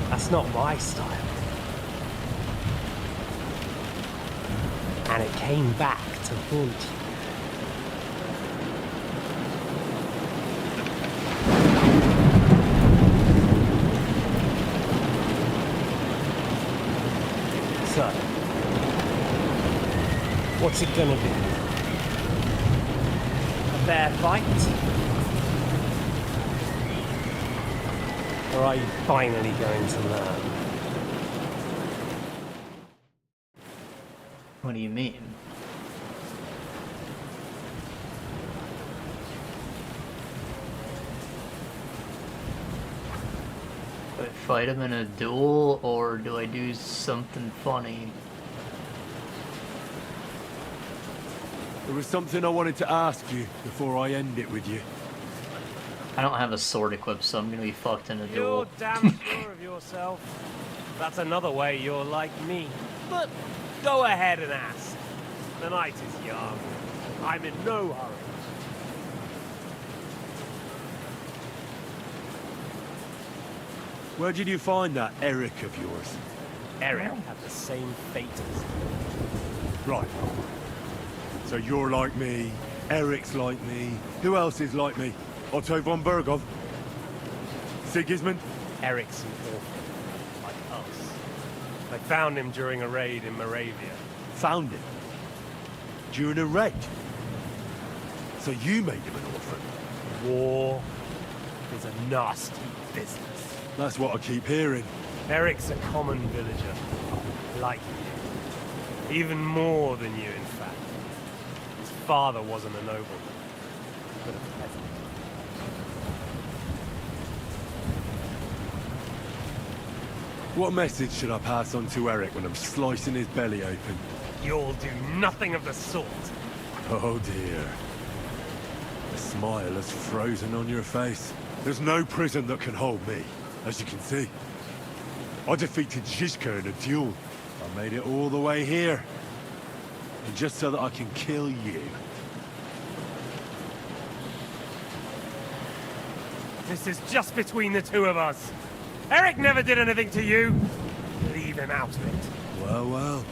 That's not my style. And it came back to haunt you. So, what's it gonna be? A fair fight? Or are you finally going to learn? What do you mean? Do I fight him in a duel, or do I do something funny? There was something I wanted to ask you before I end it with you. I don't have a sword equipped, so I'm gonna be fucked in a duel. You're damn sure of yourself. That's another way you're like me. But go ahead and ask. The night is young. I'm in no hurry. Where did you find that Eric of yours? Eric had the same fate as you. Right. So you're like me, Eric's like me. Who else is like me? Otto von Bergov? Sigismund? Eric's an orphan, like us. I found him during a raid in Moravia. Found him? During a raid? So you made him an orphan? War is a nasty business. That's what I keep hearing. Eric's a common villager, like you. Even more than you, in fact. His father wasn't a nobleman, but a peasant. What message should I pass on to Eric when I'm slicing his belly open? You'll do nothing of the sort. Oh dear. The smile has frozen on your face. There's no prison that can hold me, as you can see. I defeated Zizka in a duel. I made it all the way here. And just so that I can kill you. This is just between the two of us. Eric never did anything to you. Leave him out of it. Well.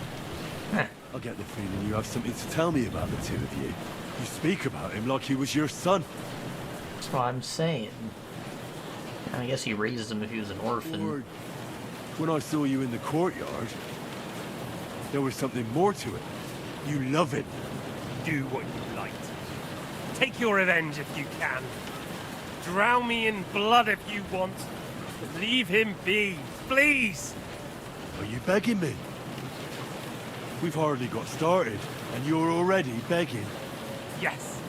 I get the feeling you have something to tell me about the two of you. You speak about him like he was your son. That's what I'm saying. I guess he raised him if he was an orphan. Or when I saw you in the courtyard, there was something more to it. You love it. Do what you like. Take your revenge if you can. Drown me in blood if you want. But leave him be, please. Are you begging me? We've hardly got started, and you're already begging. Yes.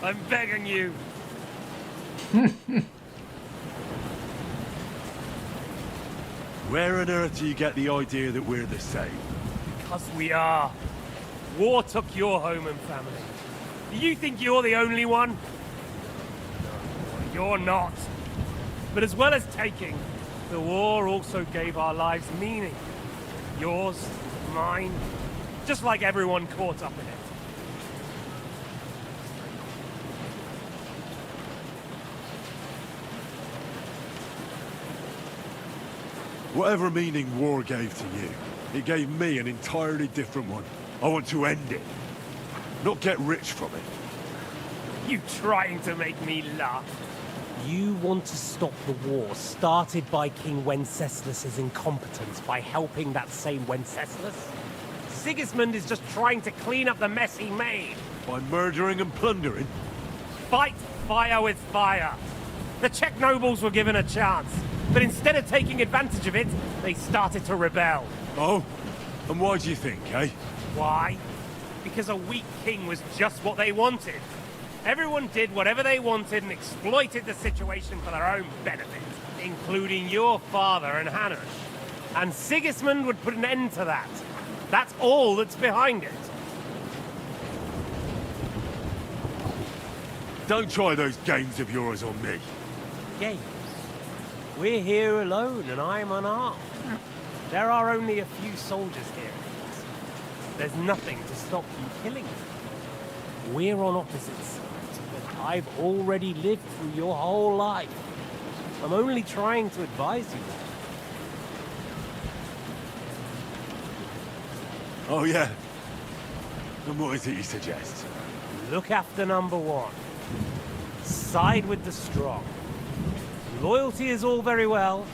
I'm begging you. Where on earth do you get the idea that we're the same? Because we are. War took your home and family. Do you think you're the only one? No, you're not. But as well as taking, the war also gave our lives meaning. Yours, mine, just like everyone caught up in it. Whatever meaning war gave to you, it gave me an entirely different one. I want to end it, not get rich from it. You trying to make me laugh? You want to stop the war started by King Wenceslas's incompetence by helping that same Wenceslas? Sigismund is just trying to clean up the mess he made. By murdering and plundering? Fight fire with fire. The Czech nobles were given a chance, but instead of taking advantage of it, they started to rebel. Oh? And why do you think, eh? Why? Because a weak king was just what they wanted. Everyone did whatever they wanted and exploited the situation for their own benefit, including your father and Hanush. And Sigismund would put an end to that. That's all that's behind it. Don't try those games of yours on me. Games? We're here alone and I'm unarmed. There are only a few soldiers here. There's nothing to stop you killing them. We're on opposite sides, but I've already lived through your whole life. I'm only trying to advise you. Oh, yeah? And what is it you suggest? Look after number one. Side with the strong. Loyalty is all very well,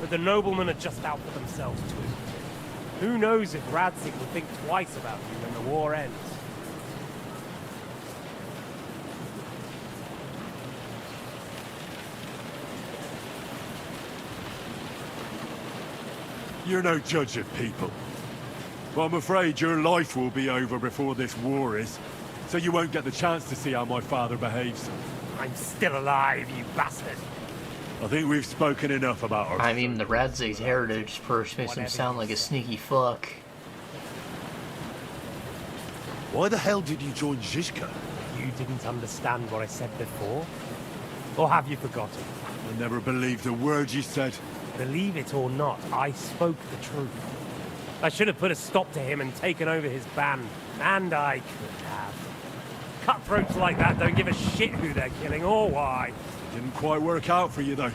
but the noblemen are just out for themselves too. Who knows if Radzig will think twice about you when the war ends. You're no judge of people. But I'm afraid your life will be over before this war is, so you won't get the chance to see how my father behaves. I'm still alive, you bastard. I think we've spoken enough about our... I mean, the Radzig's heritage first makes him sound like a sneaky fuck. Why the hell did you join Zizka? You didn't understand what I said before? Or have you forgotten? I never believed a word you said. Believe it or not, I spoke the truth. I should have put a stop to him and taken over his band. And I could have. Cutthroats like that don't give a shit who they're killing or why. Didn't quite work out for you, though.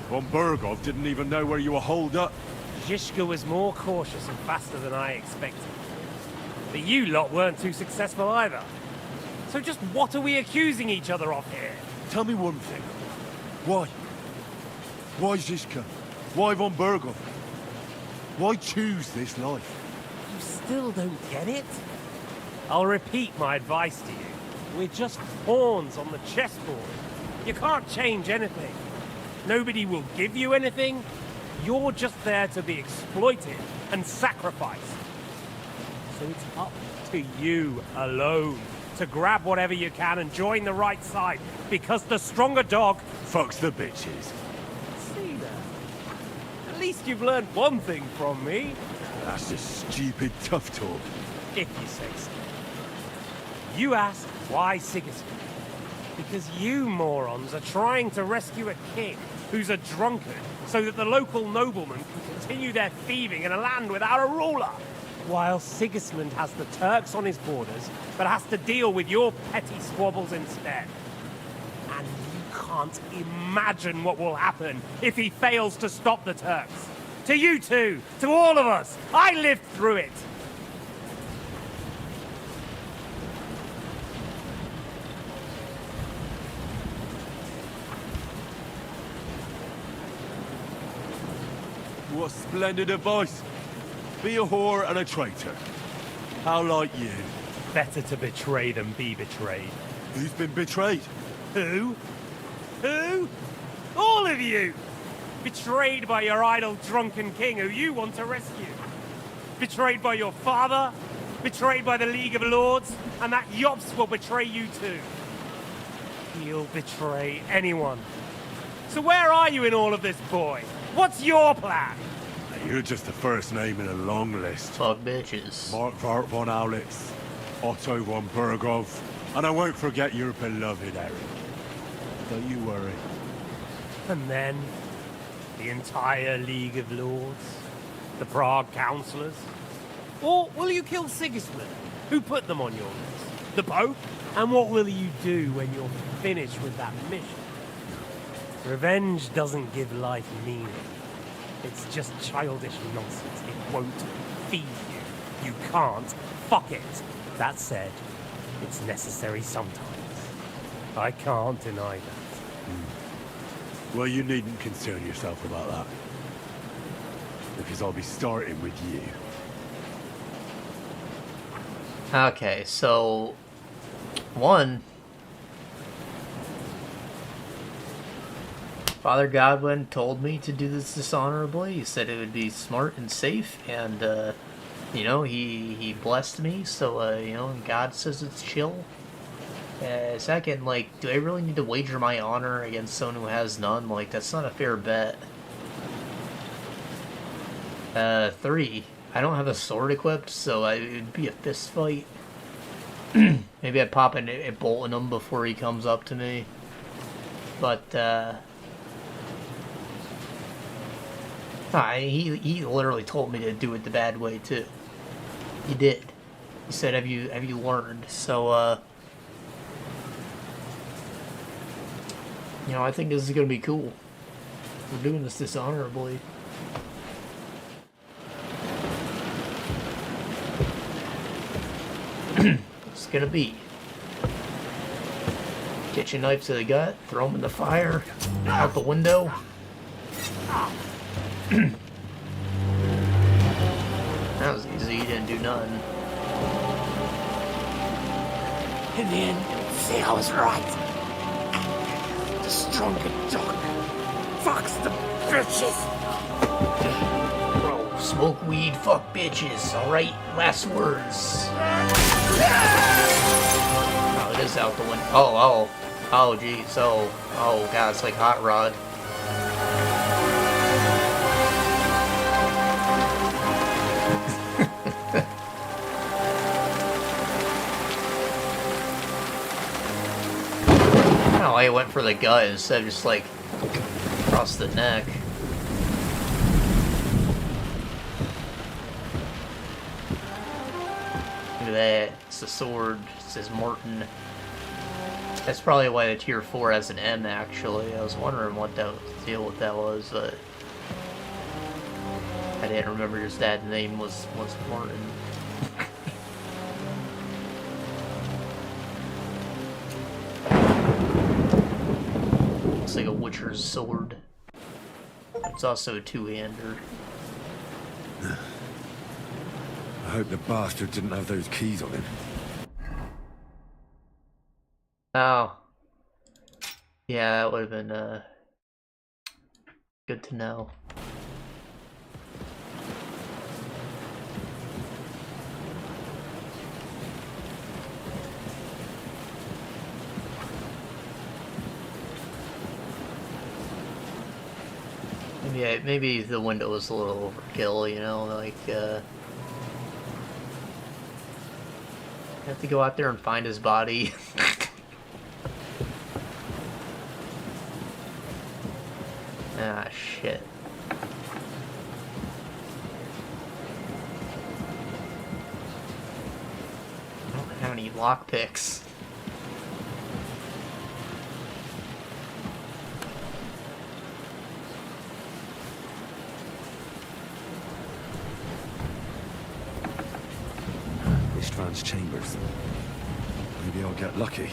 Von Burgov didn't even know where you were holed up. Zizka was more cautious and faster than I expected. But you lot weren't too successful either. So just what are we accusing each other of here? Tell me one thing. Why? Why Zizka? Why Von Burgov? Why choose this life? You still don't get it? I'll repeat my advice to you. We're just pawns on the chessboard. You can't change anything. Nobody will give you anything. You're just there to be exploited and sacrificed. So it's up to you alone to grab whatever you can and join the right side, because the stronger dog fucks the bitches. See that? At least you've learned one thing from me. That's just stupid tough talk. If you say so. You ask why Sigismund? Because you morons are trying to rescue a king who's a drunkard so that the local nobleman can continue their thieving in a land without a ruler. While Sigismund has the Turks on his borders, but has to deal with your petty squabbles instead. And you can't imagine what will happen if he fails to stop the Turks. To you two, to all of us, I lived through it. What splendid advice. Be a whore and a traitor. How like you? Better to betray than be betrayed. Who's been betrayed? Who? Who? All of you! Betrayed by your idle drunken king who you want to rescue. Betrayed by your father. Betrayed by the League of Lords. And that Jobst will betray you too. He'll betray anyone. So where are you in all of this, boy? What's your plan? You're just the first name in a long list. Fuck bitches. Margrave von Aulitz, Otto von Margrave, and I won't forget your beloved Eric. Don't you worry. And then, the entire League of Lords? The Prague Councillors? Or will you kill Sigismund? Who put them on your list? The Pope? And what will you do when you're finished with that mission? Revenge doesn't give life meaning. It's just childish nonsense. It won't feed you. You can't fuck it. That said, it's necessary sometimes. I can't deny that. Well, you needn't concern yourself about that. Because I'll be starting with you. Okay, so... One... Father Godwin told me to do this dishonorably. He said it would be smart and safe, and, you know, he blessed me, so, you know, God says it's chill. Second, like, do I really need to wager my honor against someone who has none? Like, that's not a fair bet. 3, I don't have a sword equipped, so it would be a fist fight. Maybe I'd pop a bolt in him before he comes up to me. But, he literally told me to do it the bad way too. He did. He said, "Have you learned?" So, you know, I think this is gonna be cool. We're doing this dishonorably. It's gonna be kitchen knife to the gut, throw him in the fire, out the window. That was easy, he didn't do nothing. In the end, see, I was right. The stronger dog fucks the bitches. Bro, smoke weed, fuck bitches, alright? Last words. Oh, it is out the window. Oh, geez, oh, god, it's like Hot Rod. I went for the gut instead of just like across the neck. Look at that. It's a sword. It says Martin. That's probably why the tier 4 has an M actually. I was wondering what the deal with that was, but I didn't remember his dad's name was Martin. It's like a Witcher's sword. It's also a two-hander. I hope the bastard didn't have those keys on him. Oh. Yeah, that would have been, good to know. Yeah, maybe the window was a little overkill, you know, like, have to go out there and find his body. Ah, shit. any lockpicks. István's chambers. Maybe I'll get lucky.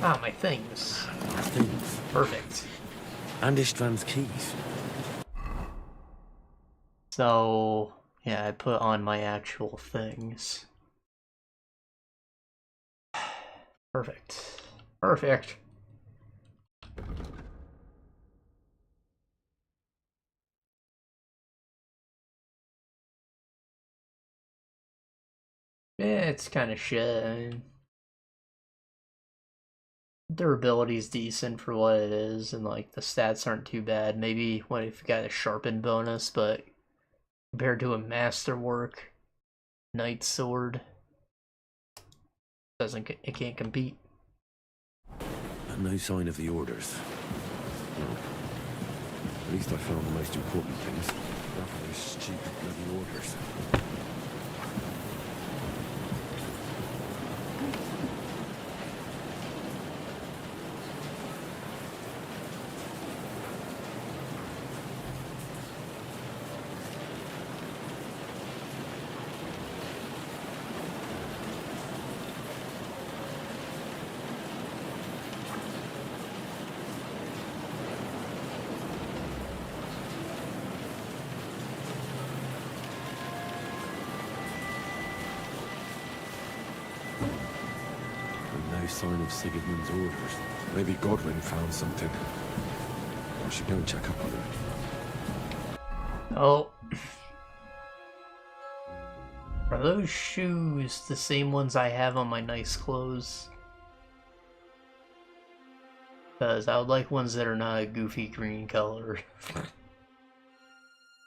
Ah, my things. Things. Perfect. And István's keys. So, yeah, I put on my actual things. Perfect. Perfect. Yeah, it's kind of shit. I mean, durability's decent for what it is, and like the stats aren't too bad. Maybe what if you got a sharpen bonus, but compared to a masterwork knight sword, it can't compete. And no sign of the orders. Well, at least I found the most important things. Rather those stupid bloody orders. No sign of Sigurdmund's orders. Maybe Godwin found something. I should go and check up on him. Oh. Are those shoes the same ones I have on my nice clothes? Because I would like ones that are not a goofy green color.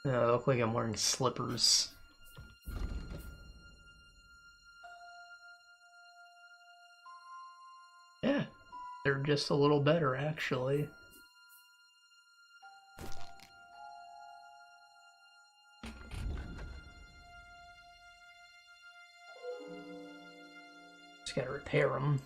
No, I look like I'm wearing slippers. Yeah, they're just a little better, actually. Just gotta repair them.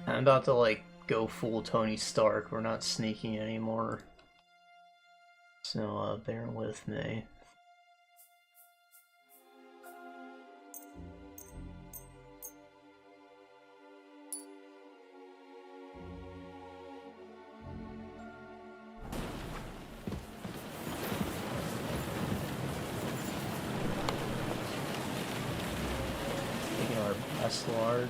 I'm about to, like, go full Tony Stark. We're not sneaking anymore. So, bear with me. Taking our best lard.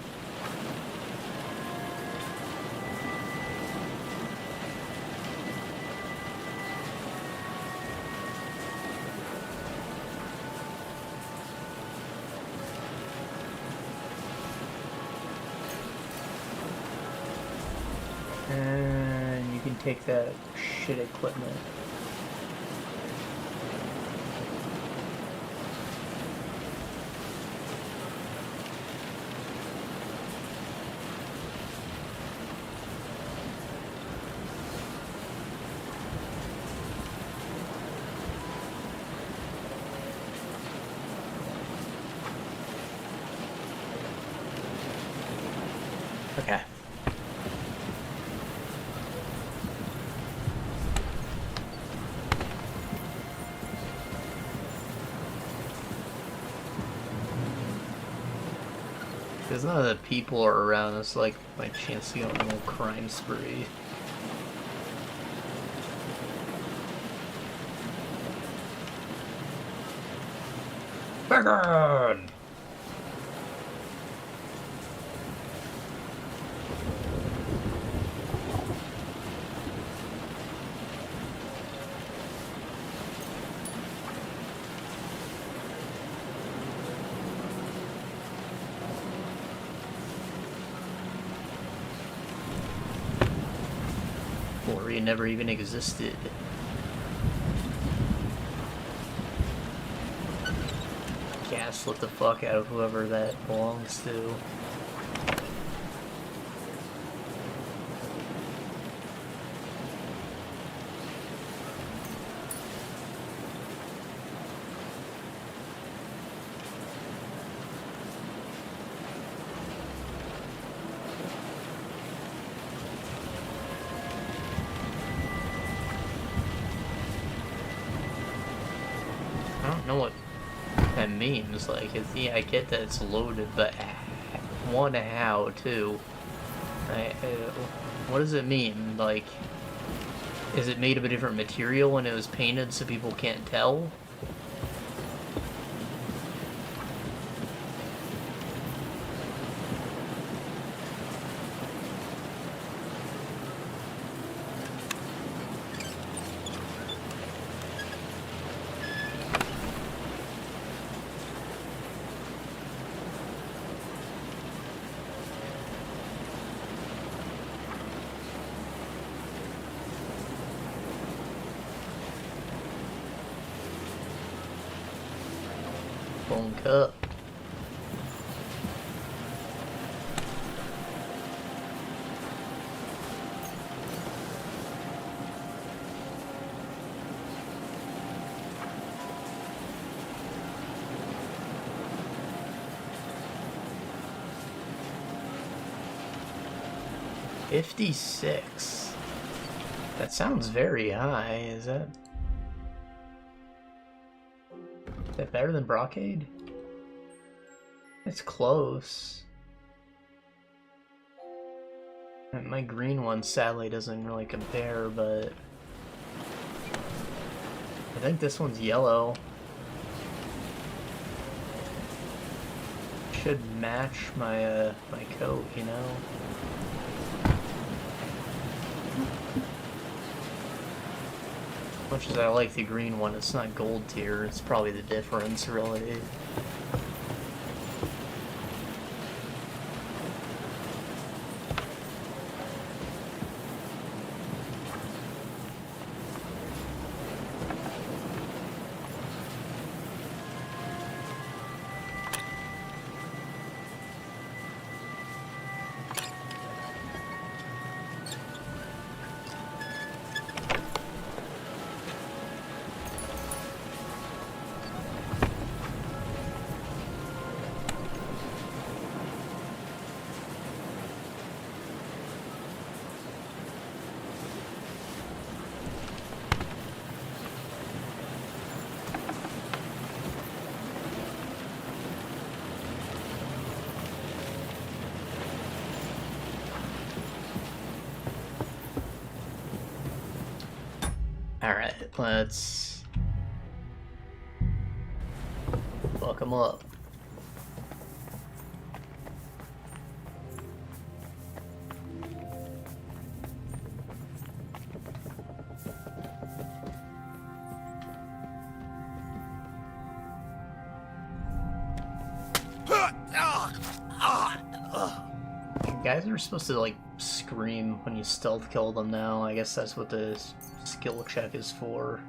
And you can take that shit equipment. Okay. Because none of the people are around, it's like my chance to go on a little crime spree. Begone! Or never even existed. Gaslit the fuck out of whoever that belongs to. I don't know what that means. Like, yeah, I get that it's loaded, but one, how, two? What does it mean? Like, is it made of a different material when it was painted so people can't tell? Bone cup. $56. That sounds very high. Is that better than Brocade? It's close. My green one sadly doesn't really compare, but I think this one's yellow. Should match my my coat, you know. Much as I like the green one, it's not gold tier. It's probably the difference, really. Alright, let's fuck them up. Guys are supposed to, like, scream when you stealth kill them now. I guess that's what the skill check is for.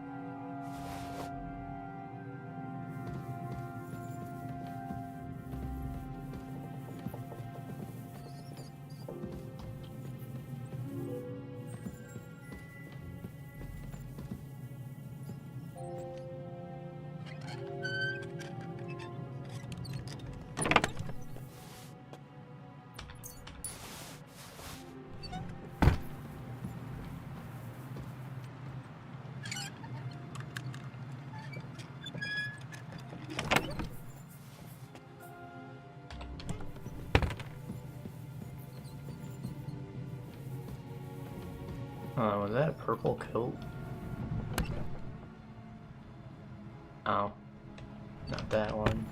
Was that a purple coat? Oh. Not that one.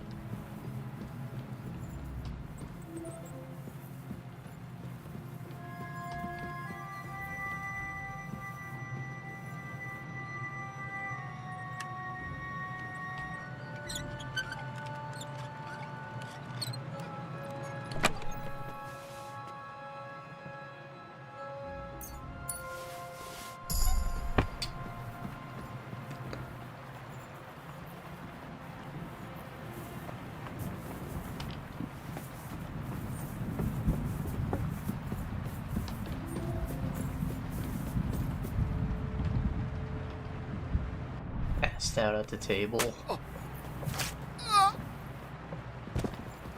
Passed out at the table.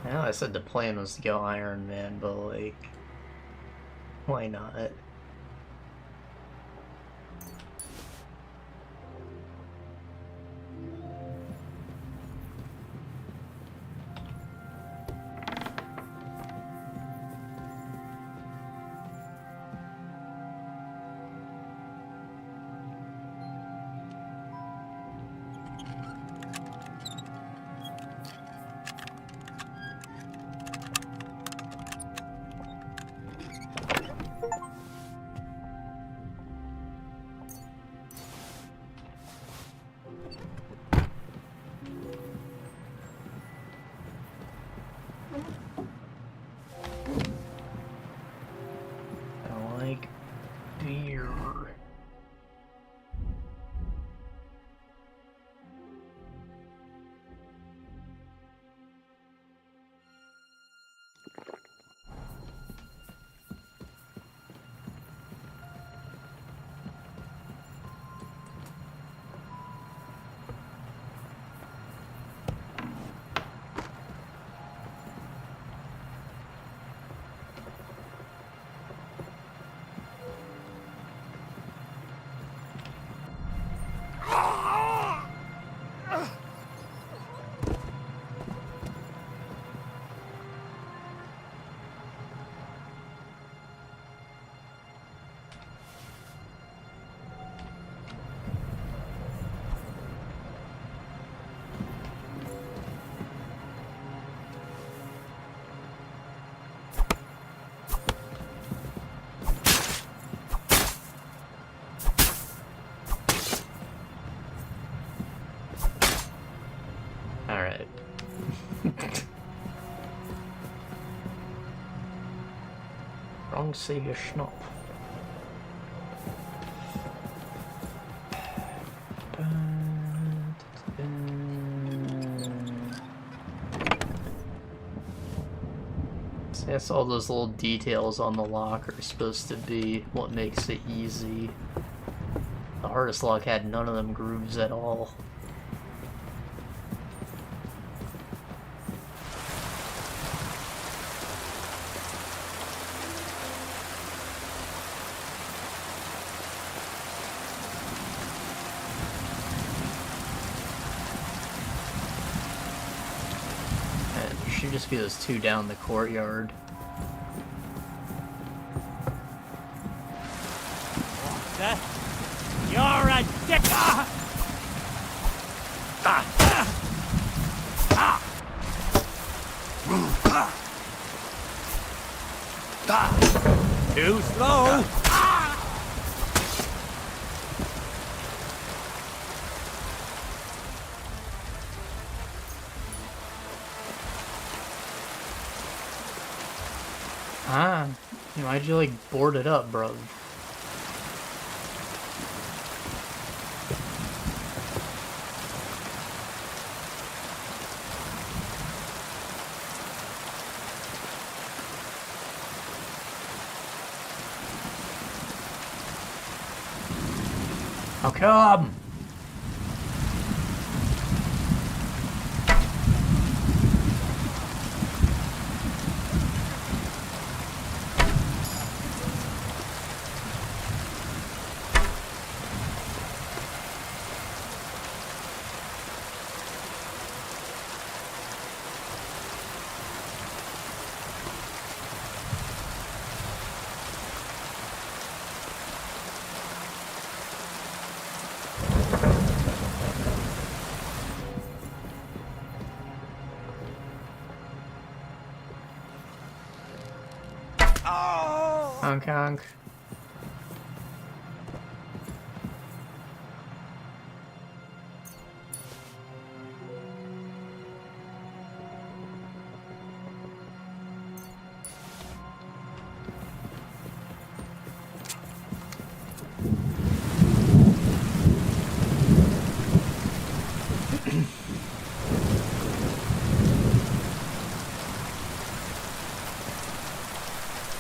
I know I said the plan was to go Iron Man, but like, why not? I like beer. Alright. Wrong Sega Schnopp. So that's all those little details on the lock are supposed to be what makes it easy. The hardest lock had none of them grooves at all. Should just be those two down the courtyard. You're a dick! Too slow! Ah, why'd you like board it up, bro? How come? Honk honk.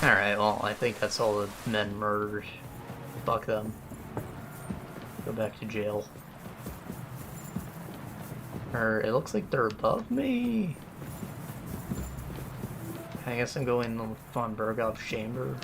Alright, well, I think that's all the men murdered. Fuck them. Go back to jail. Or, it looks like they're above me. I guess I'm going on Bergov's chambers.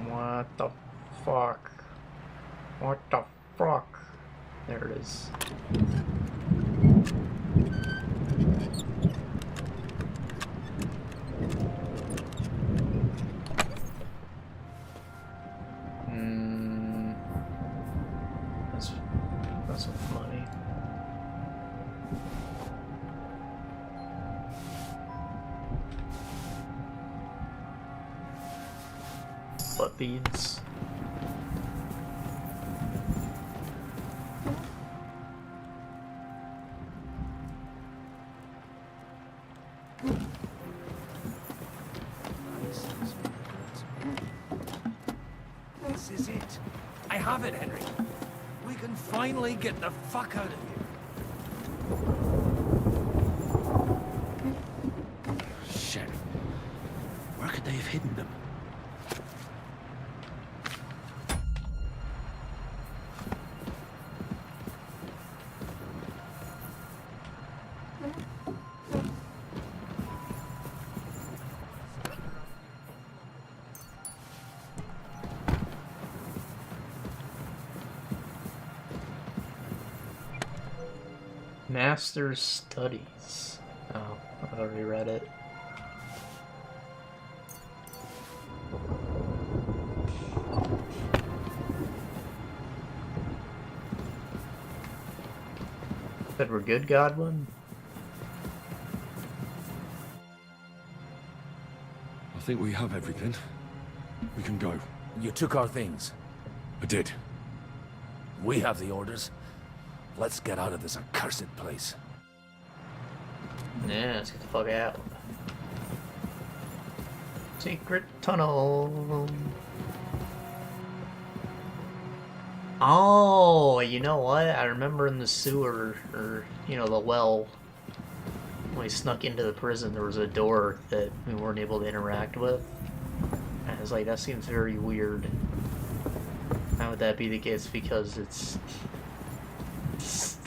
What the fuck? What the fuck? There it is. That's with money. Butt beads. This is it. I have it, Henry. We can finally get the fuck out of here. Shit. Where could they have hidden them? Master's Studies. Oh, I've already read it. Said we're good, Godwin? I think we have everything. We can go. You took our things. I did. We have the orders. Let's get out of this accursed place. Yeah, let's get the fuck out. Secret tunnel. Oh, you know what? I remember in the sewer, or, you know, the well, when we snuck into the prison, there was a door that we weren't able to interact with. And I was like, that seems very weird. How would that be the case? Because it's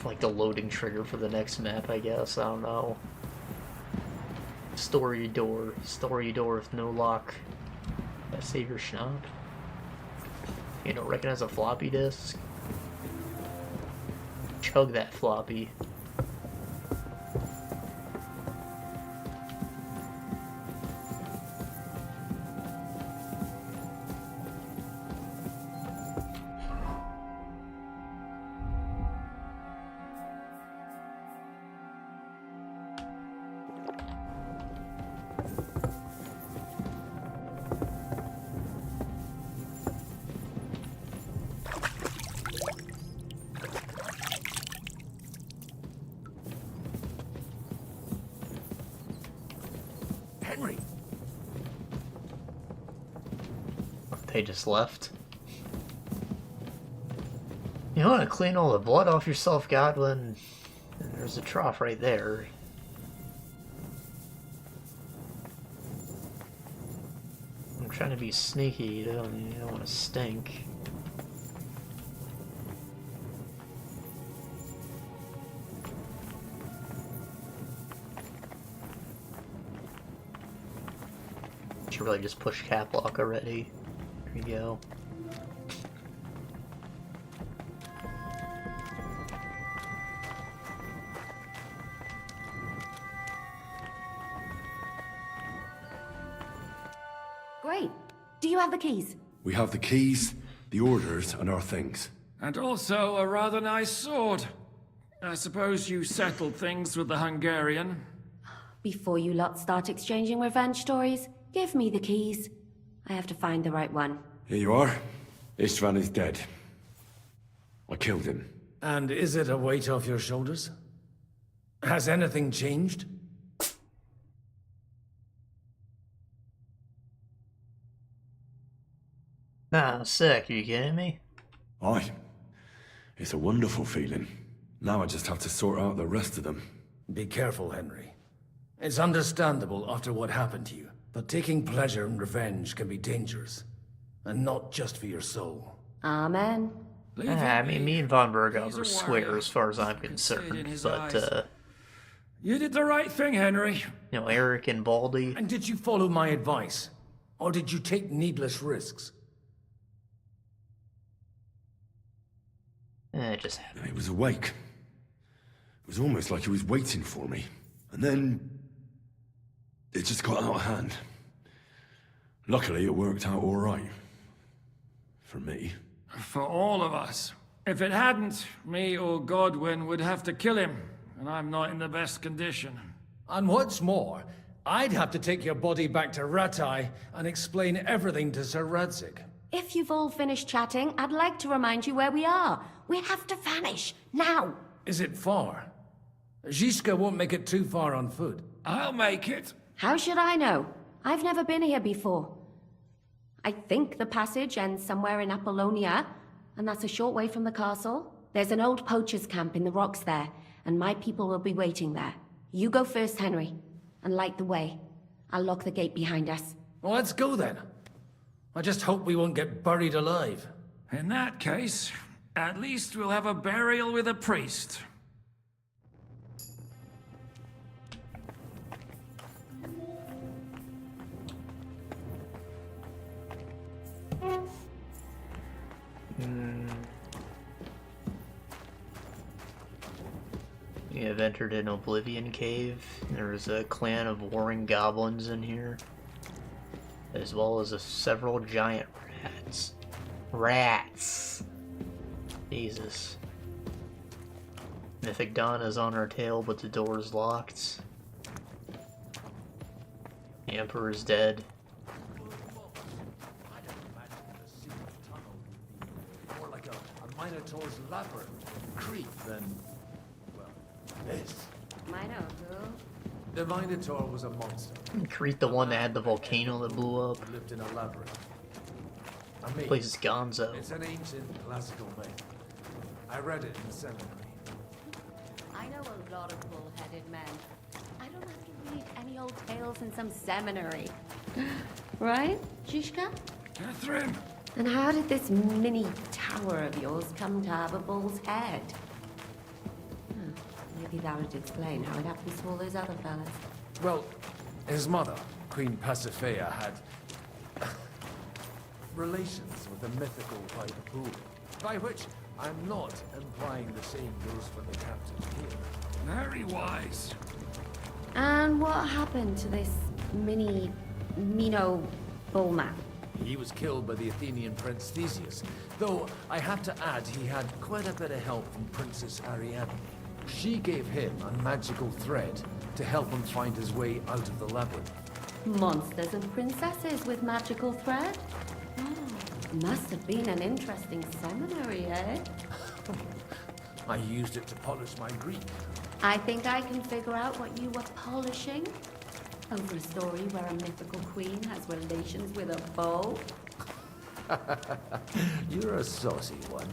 like the loading trigger for the next map, I guess. I don't know. Story door with no lock. Save your schnob. You don't recognize a floppy disk? Chug that floppy. Henry! They just left. You want to clean all the blood off yourself, Godwin? And there's a trough right there. I'm trying to be sneaky, you don't want to stink. should really just push cap lock already. There you go. Great. Do you have the keys? We have the keys, the orders, and our things. And also a rather nice sword. I suppose you settled things with the Hungarian. Before you lot start exchanging revenge stories, give me the keys. I have to find the right one. Here you are. Istvan is dead. I killed him. And is it a weight off your shoulders? Has anything changed? Nah, sick. Are you kidding me? Aye. It's a wonderful feeling. Now I just have to sort out the rest of them. Be careful, Henry. It's understandable after what happened to you, but taking pleasure in revenge can be dangerous. And not just for your soul. Amen. I mean, me and Von Berghoff are square as far as I'm concerned, but, You did the right thing, Henry. you know, Eric and Baldy... And did you follow my advice? Or did you take needless risks? It just happened. He was awake. It was almost like he was waiting for me. And then... it just got out of hand. Luckily, it worked out all right. For me. For all of us. If it hadn't, me or Godwin would have to kill him, and I'm not in the best condition. And what's more, I'd have to take your body back to Ratai and explain everything to Sir Radzig. If you've all finished chatting, I'd like to remind you where we are. We have to vanish, now! Is it far? Zizka won't make it too far on foot. I'll make it. How should I know? I've never been here before. I think the passage ends somewhere in Apollonia, and that's a short way from the castle. There's an old poacher's camp in the rocks there, and my people will be waiting there. You go first, Henry, and light the way. I'll lock the gate behind us. Well, let's go then. I just hope we won't get buried alive. In that case, at least we'll have a burial with a priest. We have entered an Oblivion Cave. There's a clan of warring goblins in here, as well as several giant rats. Rats! Jesus. Mythic Dawn is on our tail, but the door is locked. The Emperor is dead. More like a Minotaur's labyrinth, creep than, well, this. Minotaur? The Minotaur was a monster. Treat the one that had the volcano that blew up. Lived in a labyrinth. This place is Gonzo. It's an ancient classical myth. I read it in the seminary. I know a lot of bull-headed men. I don't have to read any old tales in some seminary. Right, Zizka? Catherine! And how did this mini tower of yours come to have a bull's head? Maybe that would explain how it happens to all those other fellas. Well, his mother, Queen Pasiphae, had relations with a mythical white bull. By which, I'm not implying the same goes for the captain here. Very wise. And what happened to this Mino bullman? He was killed by the Athenian Prince Theseus, though I have to add he had quite a bit of help from Princess Ariadne. She gave him a magical thread to help him find his way out of the labyrinth. Monsters and princesses with magical thread? Must have been an interesting seminary, eh? I used it to polish my Greek. I think I can figure out what you were polishing. Over a story where a mythical queen has relations with a bow? You're a saucy one.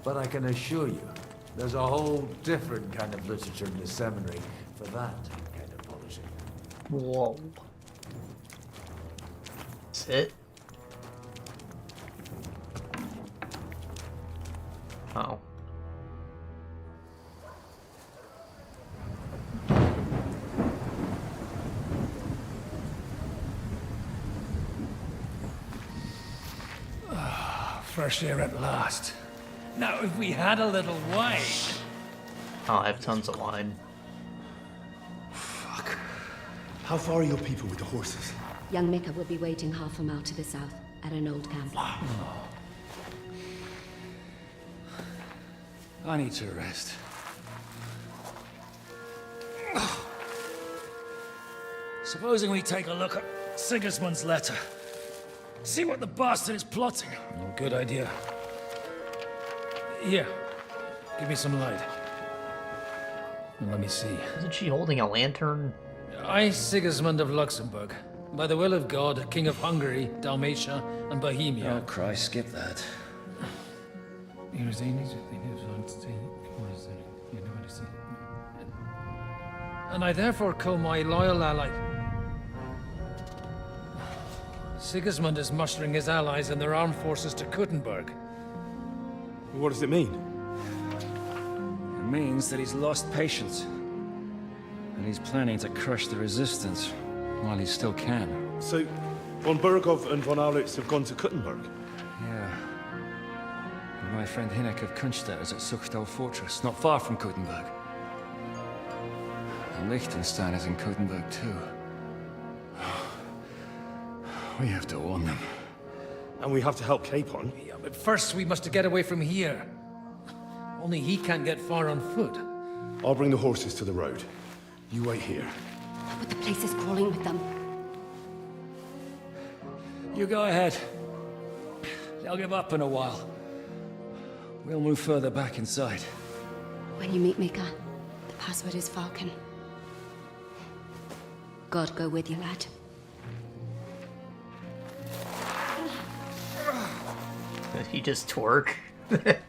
But I can assure you, there's a whole different kind of literature in the seminary for that kind of polishing. Whoa. That's it? Oh. Fresh air at last. Now, if we had a little wine. Oh, I have tons of wine. Fuck. How far are your people with the horses? Young Mika will be waiting half a mile to the south, at an old camp. I need to rest. Supposing we take a look at Sigismund's letter. See what the bastard is plotting. Oh, good idea. Here, give me some light. And let me see. Isn't she holding a lantern? I, Sigismund of Luxembourg, by the will of God, King of Hungary, Dalmatia, and Bohemia. Oh, Christ, skip that. And I therefore call my loyal ally. Sigismund is mustering his allies and their armed forces to Kuttenberg. What does it mean? It means that he's lost patience. And he's planning to crush the resistance while he still can. So, von Burgov and von Aulitz have gone to Kuttenberg? Yeah. And my friend Hinek of Kunstadt is at Suchdol Fortress, not far from Kuttenberg. And Liechtenstein is in Kuttenberg too. We have to warn them. And we have to help Capon? Yeah, but first we must get away from here. Only he can't get far on foot. I'll bring the horses to the road. You wait here. But the place is crawling with them. You go ahead. They'll give up in a while. We'll move further back inside. When you meet Mika, the password is Falcon. God go with you, lad. Did he just twerk? Just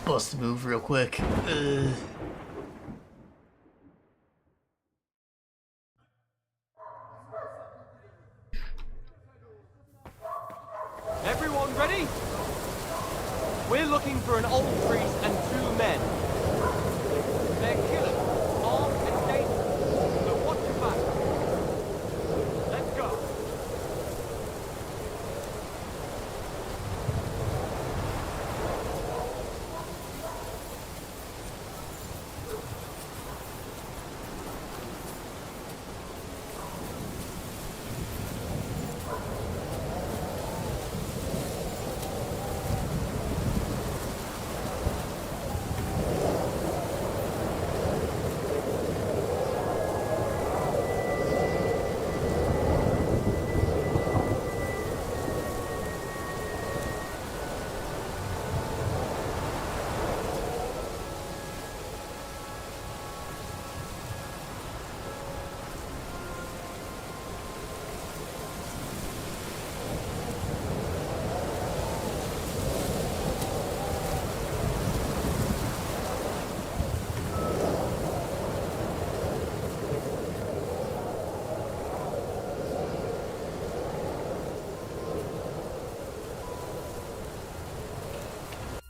bust a move real quick. Everyone ready? We're looking for an old priest and 2 men. They're killers, armed and dangerous, so watch your back. Let's go.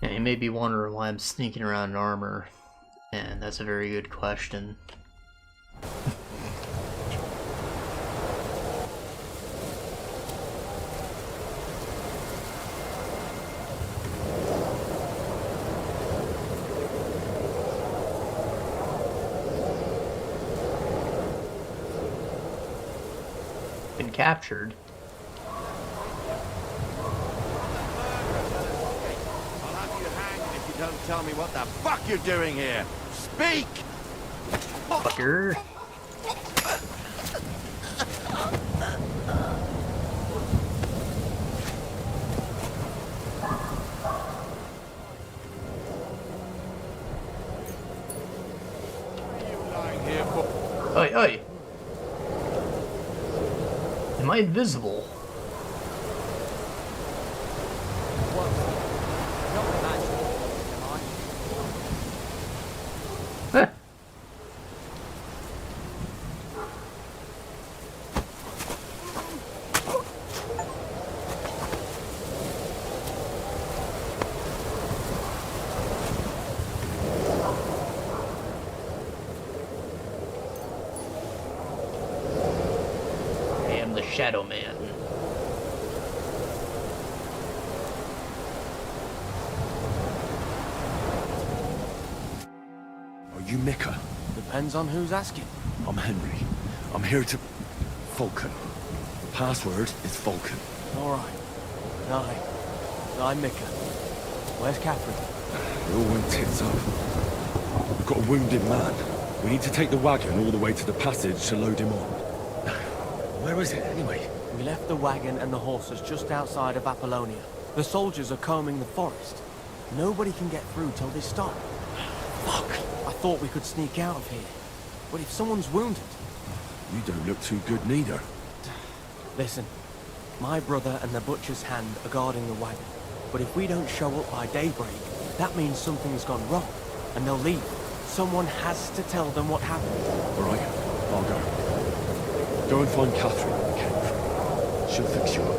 Yeah, you may be wondering why I'm sneaking around in armor, and that's a very good question. Been captured. Don't tell me what the fuck you're doing here! Speak! Fucker. Oi, oi! Am I invisible? Shadow Man. Are you Mika? Depends on who's asking. I'm Henry. I'm here to... Falcon. The password is Falcon. Alright. I'm Mika. Where's Catherine? It all went tits up. We've got a wounded man. We need to take the wagon all the way to the passage to load him on. Where is it, anyway? We left the wagon and the horses just outside of Apollonia. The soldiers are combing the forest. Nobody can get through till they stop. Fuck! I thought we could sneak out of here. But if someone's wounded... You don't look too good neither. Listen, my brother and the butcher's hand are guarding the wagon. But if we don't show up by daybreak, that means something's gone wrong. And they'll leave. Someone has to tell them what happened. All right, I'll go. Go and find Catherine in the cave. She'll fix you up.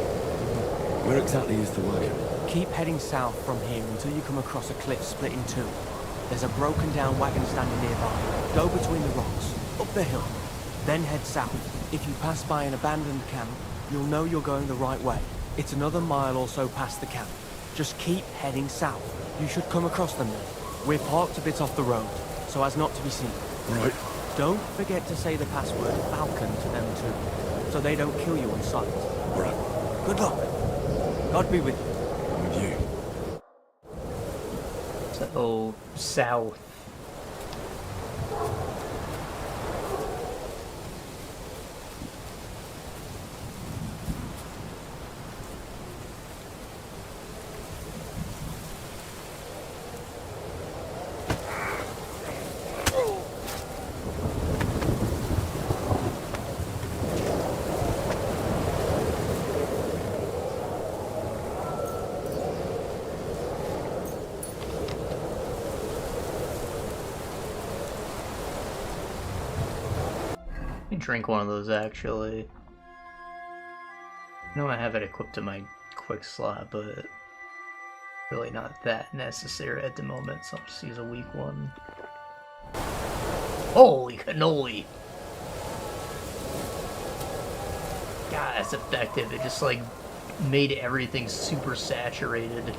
Where exactly is the wagon? Keep heading south from here until you come across a cliff split in two. There's a broken down wagon standing nearby. Go between the rocks, up the hill, then head south. If you pass by an abandoned camp, you'll know you're going the right way. It's another mile or so past the camp. Just keep heading south. You should come across them then. We're parked a bit off the road, so as not to be seen. Right. Don't forget to say the password Falcon to them too, so they don't kill you on sight. Right. Good luck. God be with you. With you. So, south. Drink one of those actually. I know I have it equipped to my quick slot, but really not that necessary at the moment, so I'll just use a weak one. Holy cannoli! God, that's effective. It just like made everything super saturated.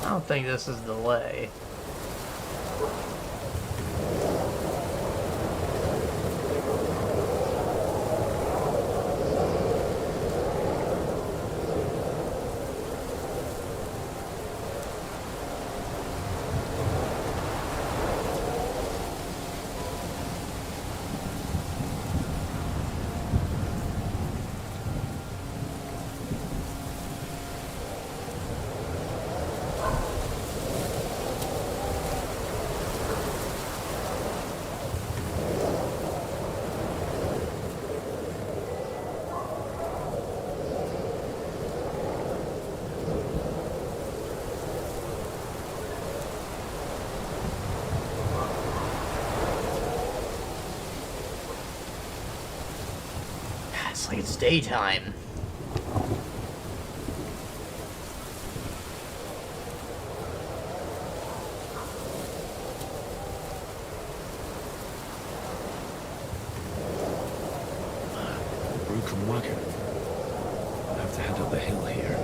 I don't think this is delay. It's like it's daytime. Broken wagon. I'll have to head up the hill here.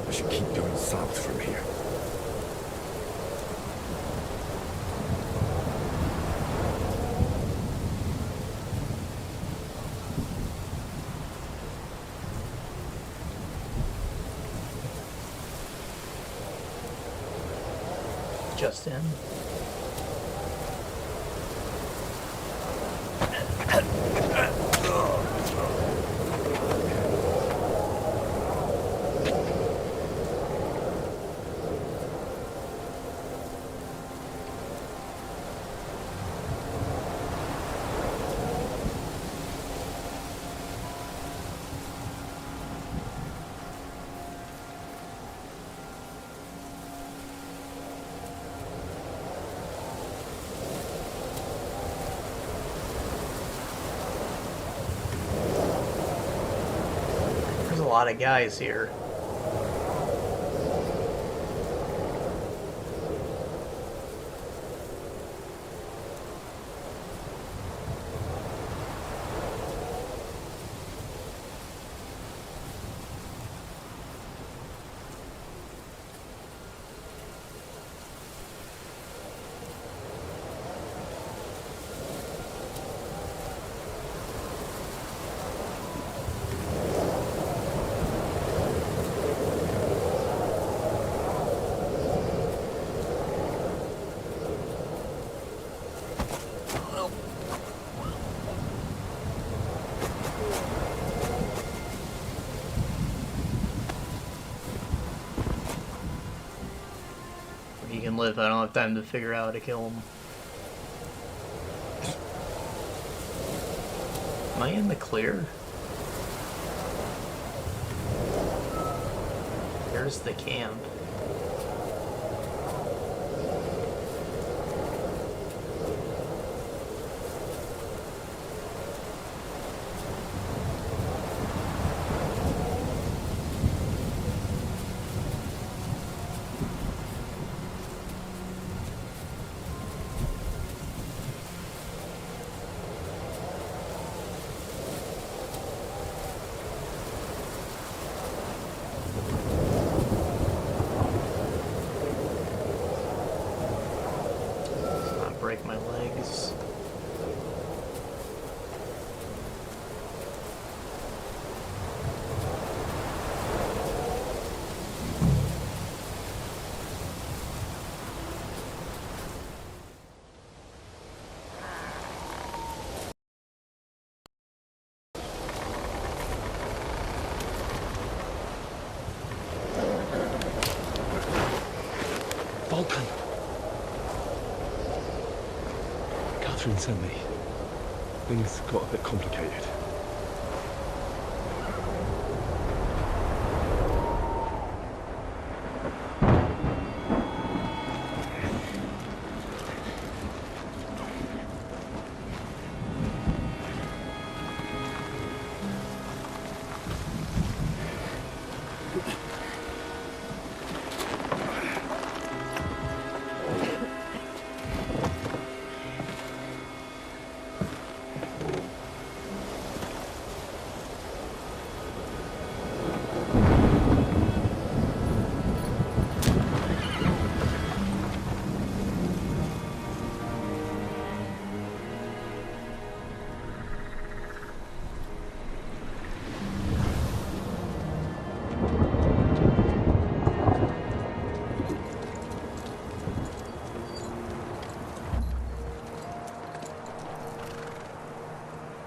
I should keep going south from here. just in. A lot of guys here. Live. I don't have time to figure out how to kill him. Am I in the clear? There's the camp. Break my legs. Vulcan. Catherine sent me. Things got a bit complicated.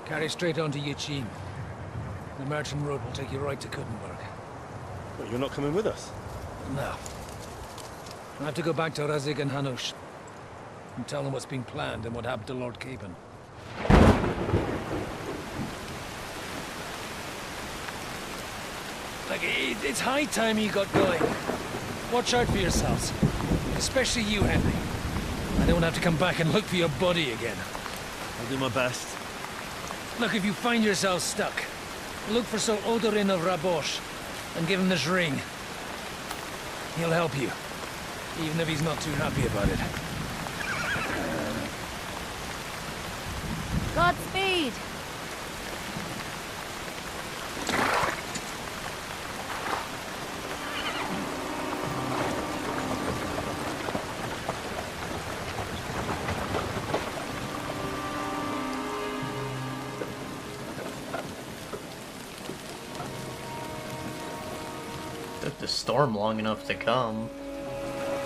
Carry straight on to Yuchin. The merchant road will take you right to Kuttenberg. But you're not coming with us? No. I have to go back to Razik and Hanush and tell them what's been planned and what happened to Lord Capen. Like, it's high time you got going. Watch out for yourselves. Especially you, Henry. I don't have to come back and look for your body again. I'll do my best. Look, if you find yourself stuck, look for Sir Odorin of Rabosh and give him this ring. He'll help you, even if he's not too happy about it. Godspeed! Took the storm long enough to come.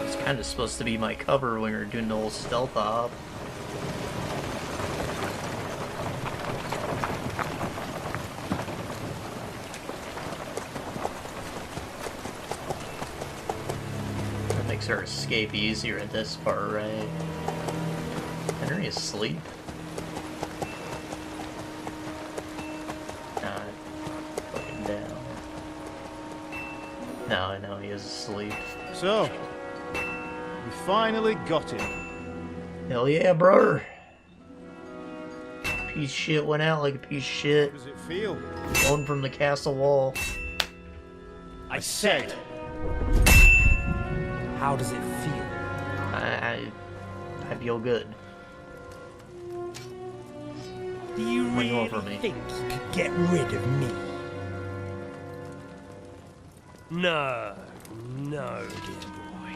It's kind of supposed to be my cover when we're doing the whole stealth op. That makes our escape easier at this part, right? Henry asleep? Nah, fucking down. No, I know he is asleep. So, we finally got him. Hell yeah, brother. Piece of shit went out like a piece of shit. How does it feel? Blown from the castle wall. I said, how does it feel? I feel good. Do you What do you want really from me? think you could get rid of me? No, no, dear boy.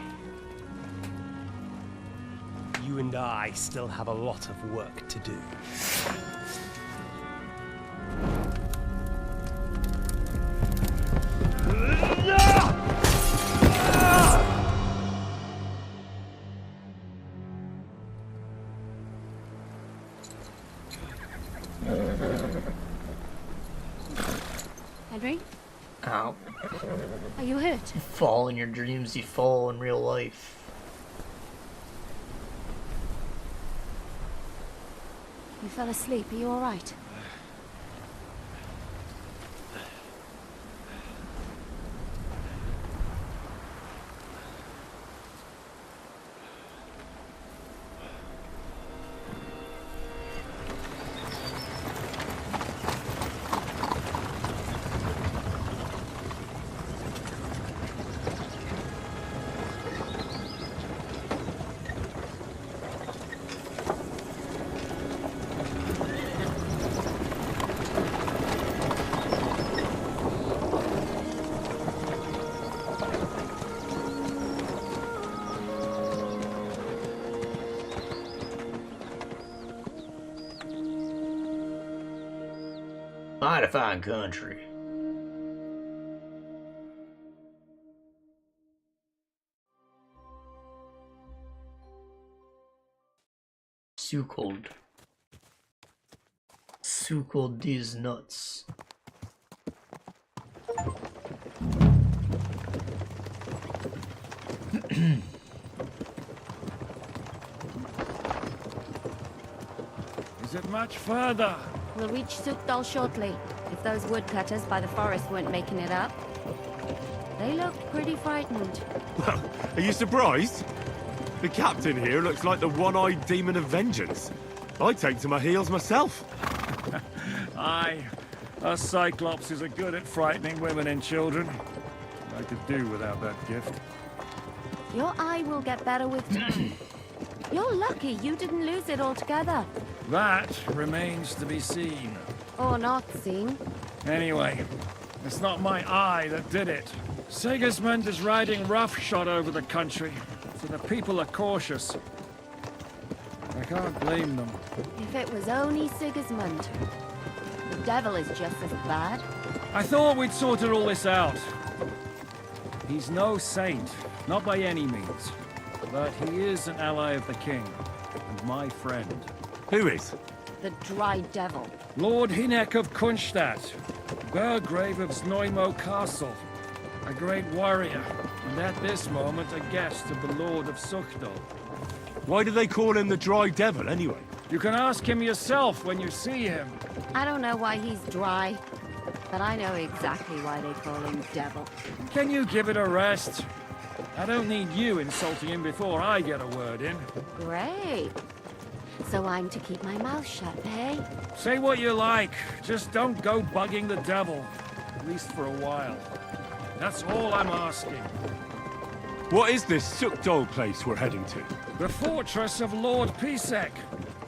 You and I still have a lot of work to do. Henry, Ow. are you hurt? You fall in your dreams, you fall in real life. You fell asleep. Are you all right? Mighty fine country. Suckled. Suckled these nuts. Is it much further? We'll reach Suchdol shortly, if those woodcutters by the forest weren't making it up. They looked pretty frightened. Well, are you surprised? The captain here looks like the one-eyed demon of vengeance. I'd take to my heels myself. Aye, us Cyclopses are good at frightening women and children. I could do without that gift. Your eye will get better with time. You're lucky you didn't lose it altogether. That remains to be seen. Or not seen. Anyway, it's not my eye that did it. Sigismund is riding roughshod over the country, so the people are cautious. I can't blame them. If it was only Sigismund. The devil is just as bad. I thought we'd sorted all this out. He's no saint, not by any means. But he is an ally of the king, and my friend. Who is? The dry devil. Lord Hinek of Kunstadt, Margrave of Znojmo Castle, a great warrior, and at this moment a guest of the Lord of Suchdol. Why do they call him the Dry Devil, anyway? You can ask him yourself when you see him. I don't know why he's dry, but I know exactly why they call him devil. Can you give it a rest? I don't need you insulting him before I get a word in. Great. So I'm to keep my mouth shut, eh? Say what you like, just don't go bugging the devil. At least for a while. That's all I'm asking. What is this Suchdol place we're heading to? The fortress of Lord Pisek,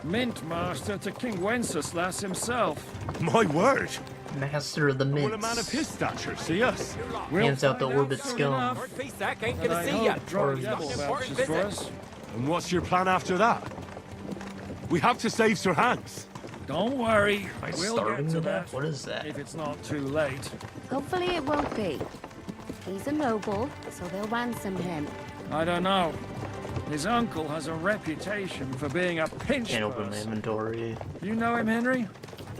Mint Master to King Wenceslas himself. My word! Master of the Mints. Will a man of his stature see us? Hands out the orbit scum. Pisek ain't gonna see ya. For us. And what's your plan after that? We have to save Sir Hans. Don't worry, we'll starving get to to that. death? What is that? If it's not too late. Hopefully it won't be. He's a noble, so they'll ransom him. I don't know. His uncle has a reputation for being a pinch Can't open my purse. inventory. You know him, Henry?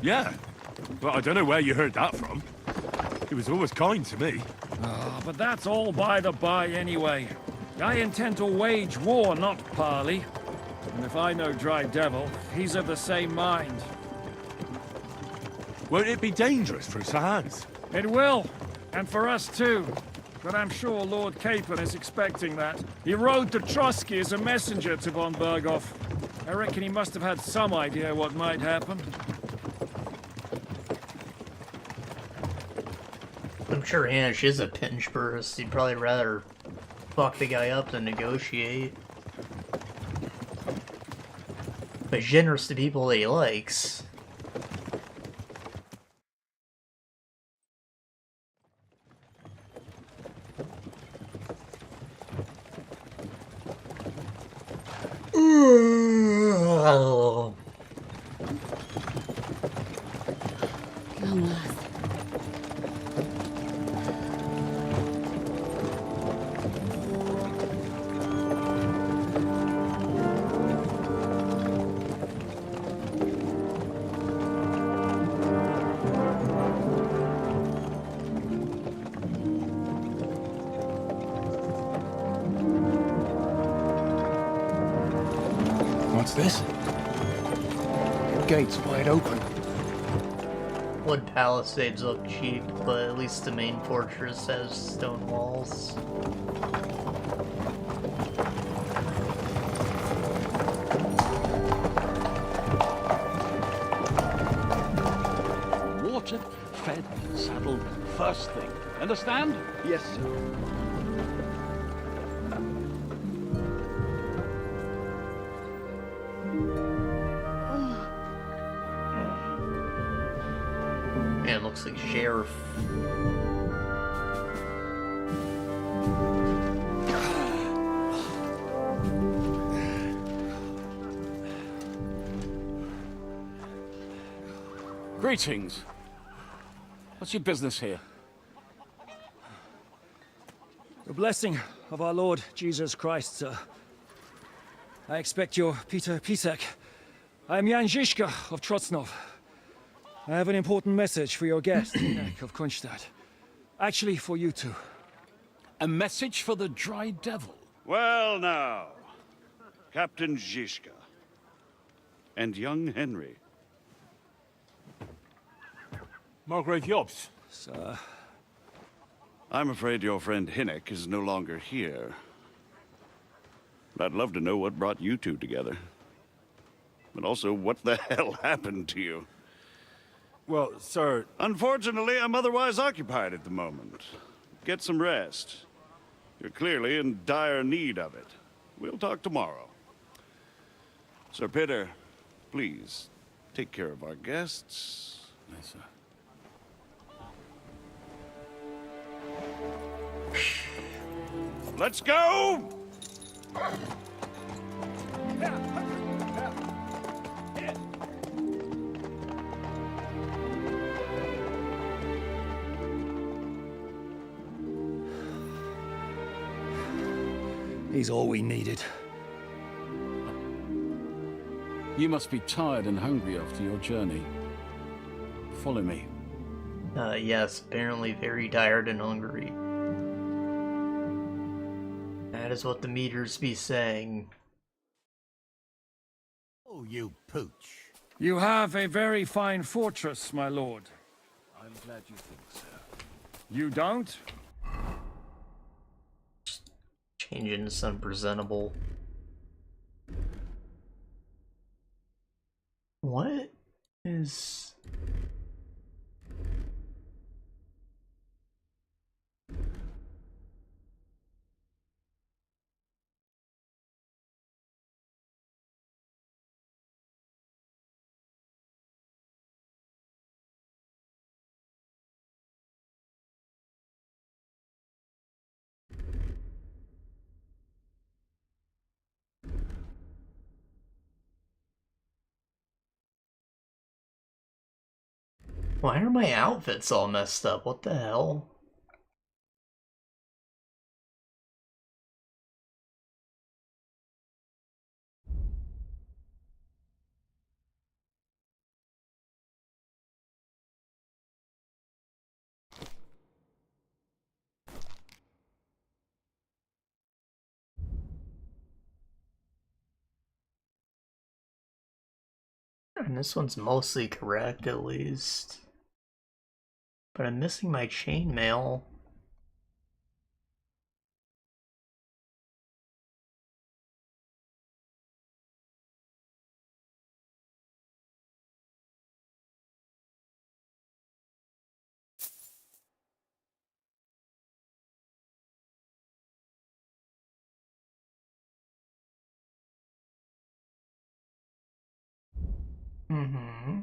Yeah. Well, I don't know where you heard that from. He was always kind to me. Oh, but that's all by the by anyway. I intend to wage war, not parley. And if I know Dry Devil, he's of the same mind. Won't it be dangerous for his hands? It will, and for us too. But I'm sure Lord Capon is expecting that. He rode to Trotsky as a messenger to von Berghoff. I reckon he must have had some idea what might happen. I'm sure Hanish is a pinch purse. He'd probably rather fuck the guy up than negotiate. But generous to people that he likes. Come, lass. What's this? Gates wide open. Wood palisades look cheap, but at least the main fortress has stone walls. Watered, fed, saddled, first thing. Understand? Yes, sir. Man, looks like sheriff. Greetings. What's your business here? The blessing of our Lord Jesus Christ, sir. I expect you're Peter Pisek. I am Jan Žižka of Trocnov. I have an important message for your guest, Nebakov of Kunstadt. Actually, for you two. A message for the Dry Devil? Well now, Captain Žižka and young Henry. Margrave Jobst. Sir. I'm afraid your friend Hinnek is no longer here. But I'd love to know what brought you two together. But also, what the hell happened to you? Well, sir... Unfortunately, I'm otherwise occupied at the moment. Get some rest. You're clearly in dire need of it. We'll talk tomorrow. Sir Peter, please, take care of our guests. Yes, sir. Let's go! He's all we needed. You must be tired and hungry after your journey. Follow me. Yes, apparently very tired and hungry. That is what the meters be saying. Oh, you pooch. You have a very fine fortress, my lord. I'm glad you think so. You don't? Change into some presentable. What is... Why are my outfits all messed up? What the hell? And this one's mostly correct, at least. But I'm missing my chainmail. Mm-hmm.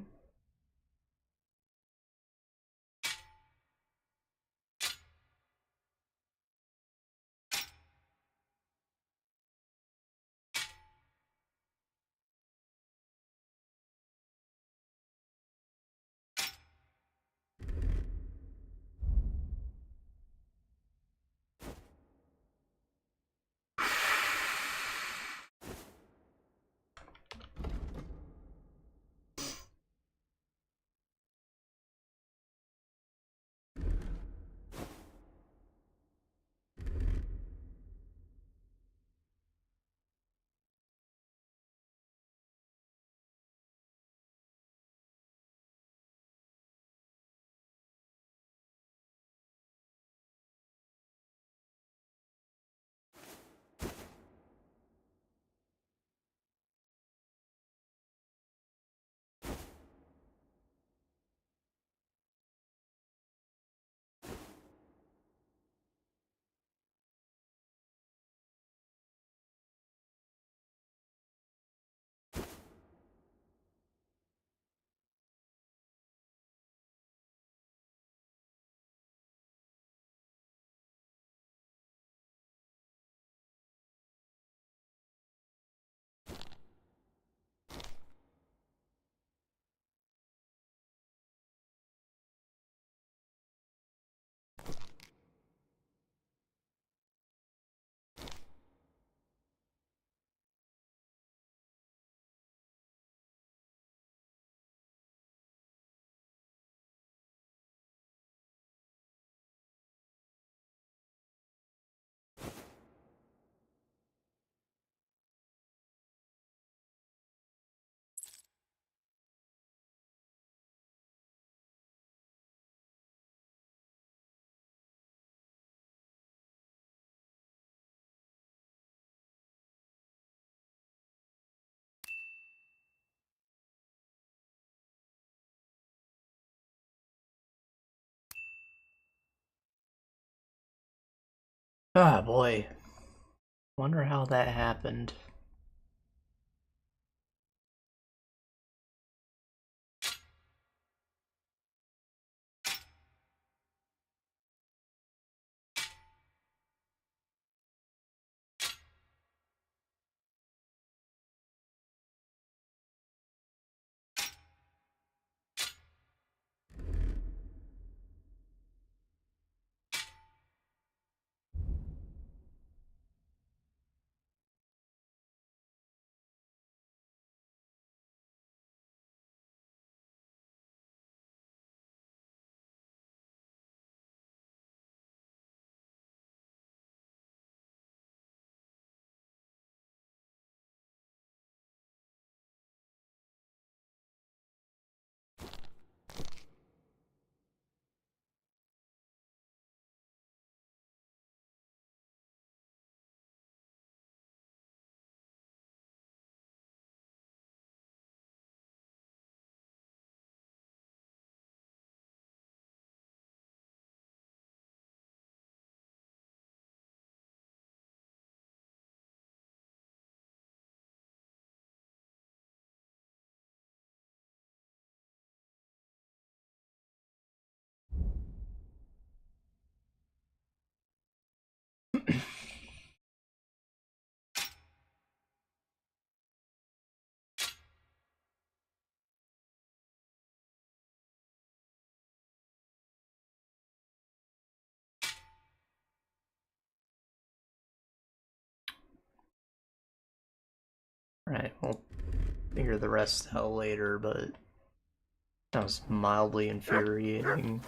Ah, boy. Wonder how that happened. Right, we'll figure the rest out later, but that was mildly infuriating.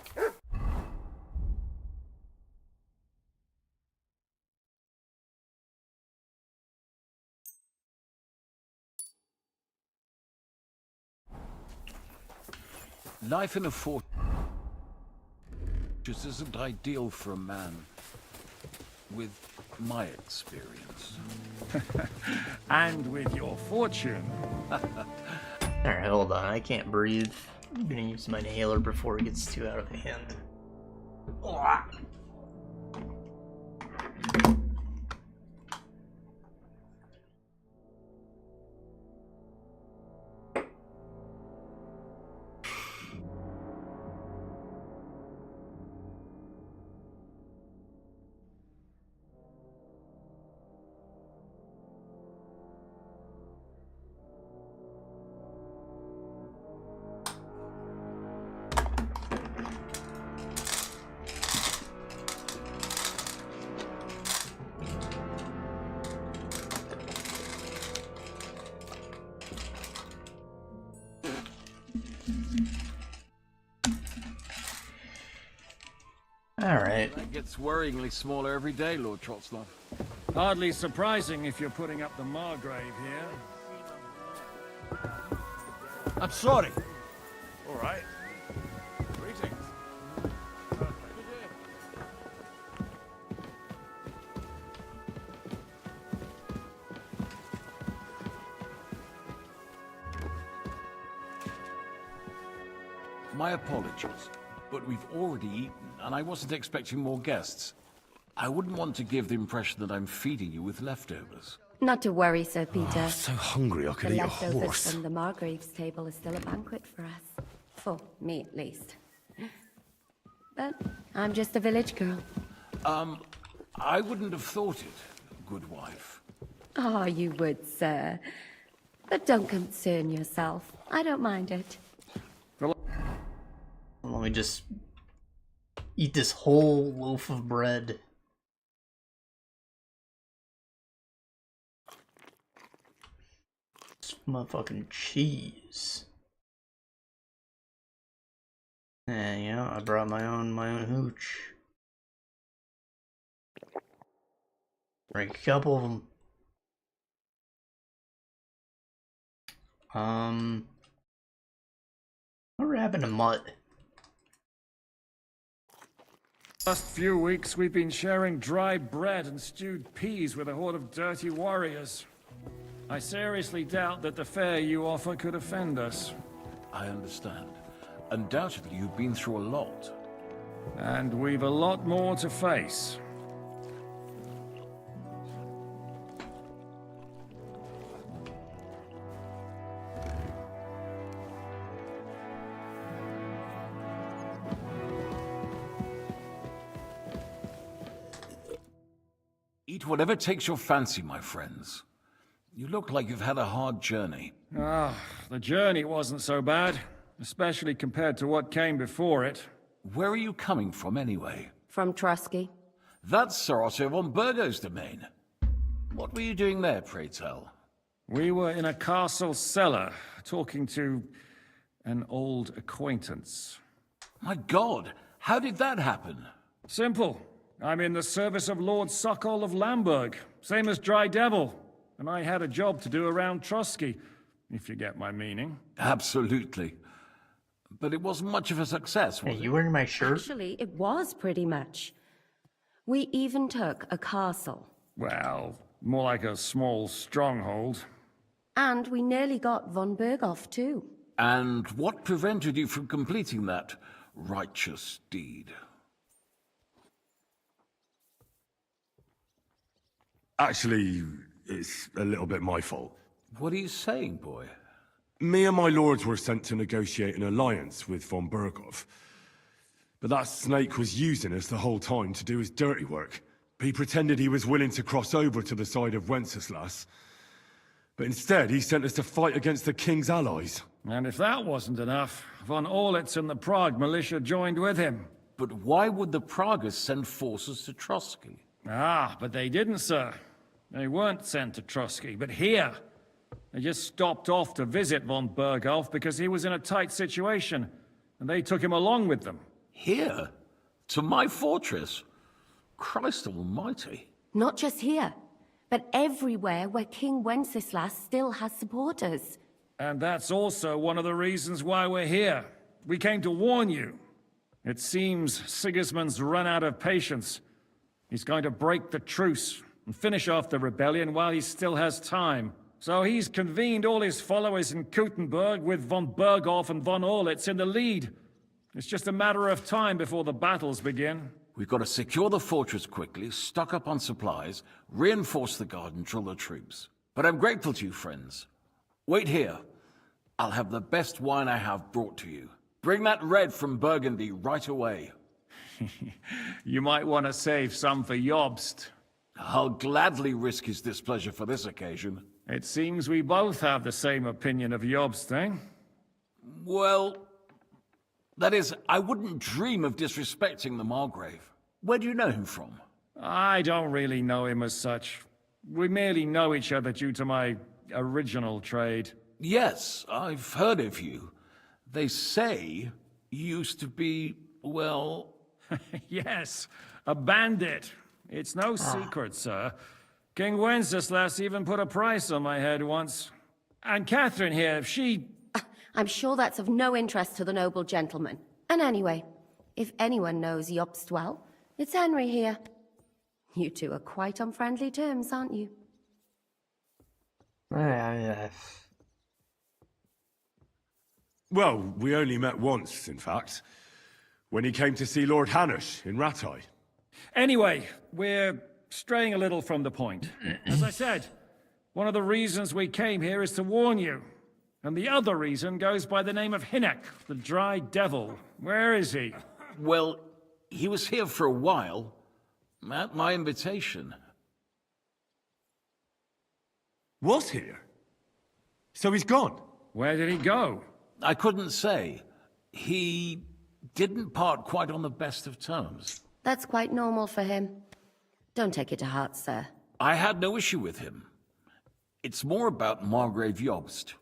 Life in a fortress isn't ideal for a man with my experience. And with your fortune. Alright, hold on. I can't breathe. I'm gonna use my inhaler before it gets too out of hand. Alright. That gets worryingly smaller every day, Lord Trotslov. Hardly surprising if you're putting up the Margrave here. I'm sorry. All right. Greetings. My apologies, but we've already eaten, and I wasn't expecting more guests. I wouldn't want to give the impression that I'm feeding you with leftovers. Not to worry, Sir Peter. So hungry I could The eat a leftovers horse. from the Margrave's table is still a banquet for us. For me, at least. But I'm just a village girl. I wouldn't have thought it, good wife. Oh, you would, sir. But don't concern yourself. I don't mind it. Let me just eat this whole loaf of bread. It's motherfucking cheese. Yeah, I brought my own hooch. Drink a couple of them. What happened to Mutt? Last few weeks we've been sharing dry bread and stewed peas with a horde of dirty warriors. I seriously doubt that the fare you offer could offend us. I understand. Undoubtedly, you've been through a lot. And we've a lot more to face. Eat whatever takes your fancy, my friends. You look like you've had a hard journey. Ah, the journey wasn't so bad, especially compared to what came before it. Where are you coming from, anyway? From Trusky. That's Sir Otto von Burgo's domain. What were you doing there, pray tell? We were in a castle cellar, talking to an old acquaintance. My God, how did that happen? Simple. I'm in the service of Lord Suchdol of Lamberg, same as Dry Devil, and I had a job to do around Trusky, if you get my meaning. Absolutely. But it wasn't much of a success, was it? You wearing my shirt? Actually, it was pretty much. We even took a castle. Well, more like a small stronghold. And we nearly got von Berghoff, too. And what prevented you from completing that righteous deed? Actually, it's a little bit my fault. What are you saying, boy? Me and my lords were sent to negotiate an alliance with von Berghoff. But that snake was using us the whole time to do his dirty work. He pretended he was willing to cross over to the side of Wenceslas. But instead, he sent us to fight against the king's allies. And if that wasn't enough, von Orlitz and the Prague militia joined with him. But why would the Praguers send forces to Trusky? Ah, but they didn't, sir. They weren't sent to Trusky, but here. They just stopped off to visit von Berghoff because he was in a tight situation, and they took him along with them. Here? To my fortress? Christ almighty. Not just here, but everywhere where King Wenceslas still has supporters. And that's also one of the reasons why we're here. we came to warn you. It seems Sigismund's run out of patience. He's going to break the truce and finish off the rebellion while he still has time. So he's convened all his followers in Kuttenberg with von Berghoff and von Orlitz in the lead. It's just a matter of time before the battles begin. We've got to secure the fortress quickly, stock up on supplies, reinforce the guard and drill the troops. But I'm grateful to you, friends. Wait here. I'll have the best wine I have brought to you. Bring that red from Burgundy right away. You might want to save some for Jobst. I'll gladly risk his displeasure for this occasion. It seems we both have the same opinion of Jobst, eh? Well, that is, I wouldn't dream of disrespecting the Margrave. Where do you know him from? I don't really know him as such. We merely know each other due to my original trade. Yes, I've heard of you. They say you used to be, well... Yes, a bandit. It's no secret, sir. King Wenceslas even put a price on my head once. And Catherine here, she... I'm sure that's of no interest to the noble gentleman. And anyway, if anyone knows Jobst well, it's Henry here. You two are quite on friendly terms, aren't you? Well, we only met once, in fact. When he came to see Lord Hanush in Rattay. Anyway, we're straying a little from the point. As I said, one of the reasons we came here is to warn you. And the other reason goes by the name of Hinek, the Dry Devil. Where is he? Well, he was here for a while, at my invitation. Was here? So he's gone? Where did he go? I couldn't say. He didn't part quite on the best of terms. That's quite normal for him. Don't take it to heart, sir. I had no issue with him. It's more about Margrave Jobst.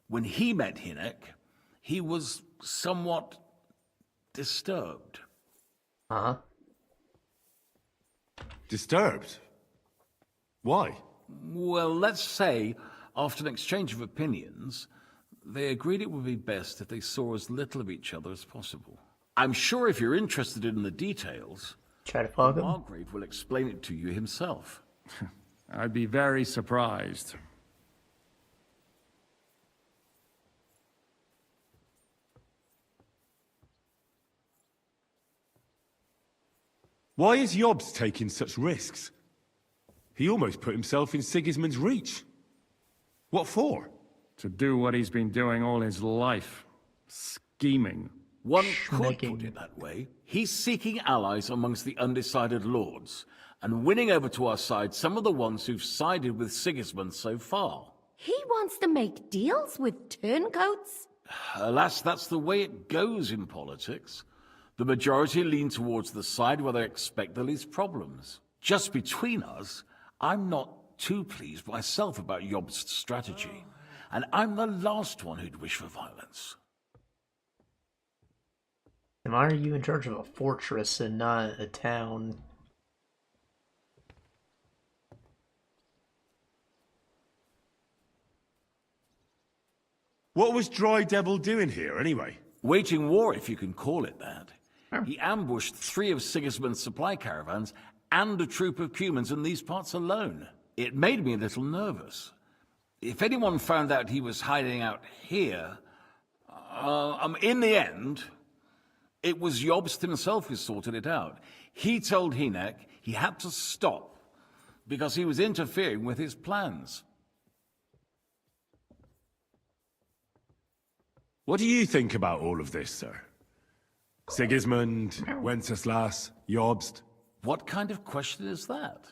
When he met Hinek, he was somewhat disturbed. Uh-huh. Disturbed? Why? Well, let's say, after an exchange of opinions, they agreed it would be best if they saw as little of each other as possible. I'm sure if you're interested in the details, try to fog him. Margrave will explain it to you himself. I'd be very surprised. Why is Jobst taking such risks? He almost put himself in Sigismund's reach. What for? To do what he's been doing all his life. Scheming. One could put it that way. He's seeking allies amongst the undecided lords, and winning over to our side some of the ones who've sided with Sigismund so far. He wants to make deals with turncoats? Alas, that's the way it goes in politics. The majority lean towards the side where they expect the least problems. Just between us, I'm not too pleased myself about Jobst's strategy, and I'm the last one who'd wish for violence. And why are you in charge of a fortress and not a town? What was Dry Devil doing here, anyway? Waging war, if you can call it that. He ambushed 3 of Sigismund's supply caravans and a troop of Cumans in these parts alone. It made me a little nervous. If anyone found out he was hiding out here, in the end, it was Jobst himself who sorted it out. He told Hinek he had to stop because he was interfering with his plans. What do you think about all of this, sir? Sigismund, Wenceslas, Jobst? What kind of question is that?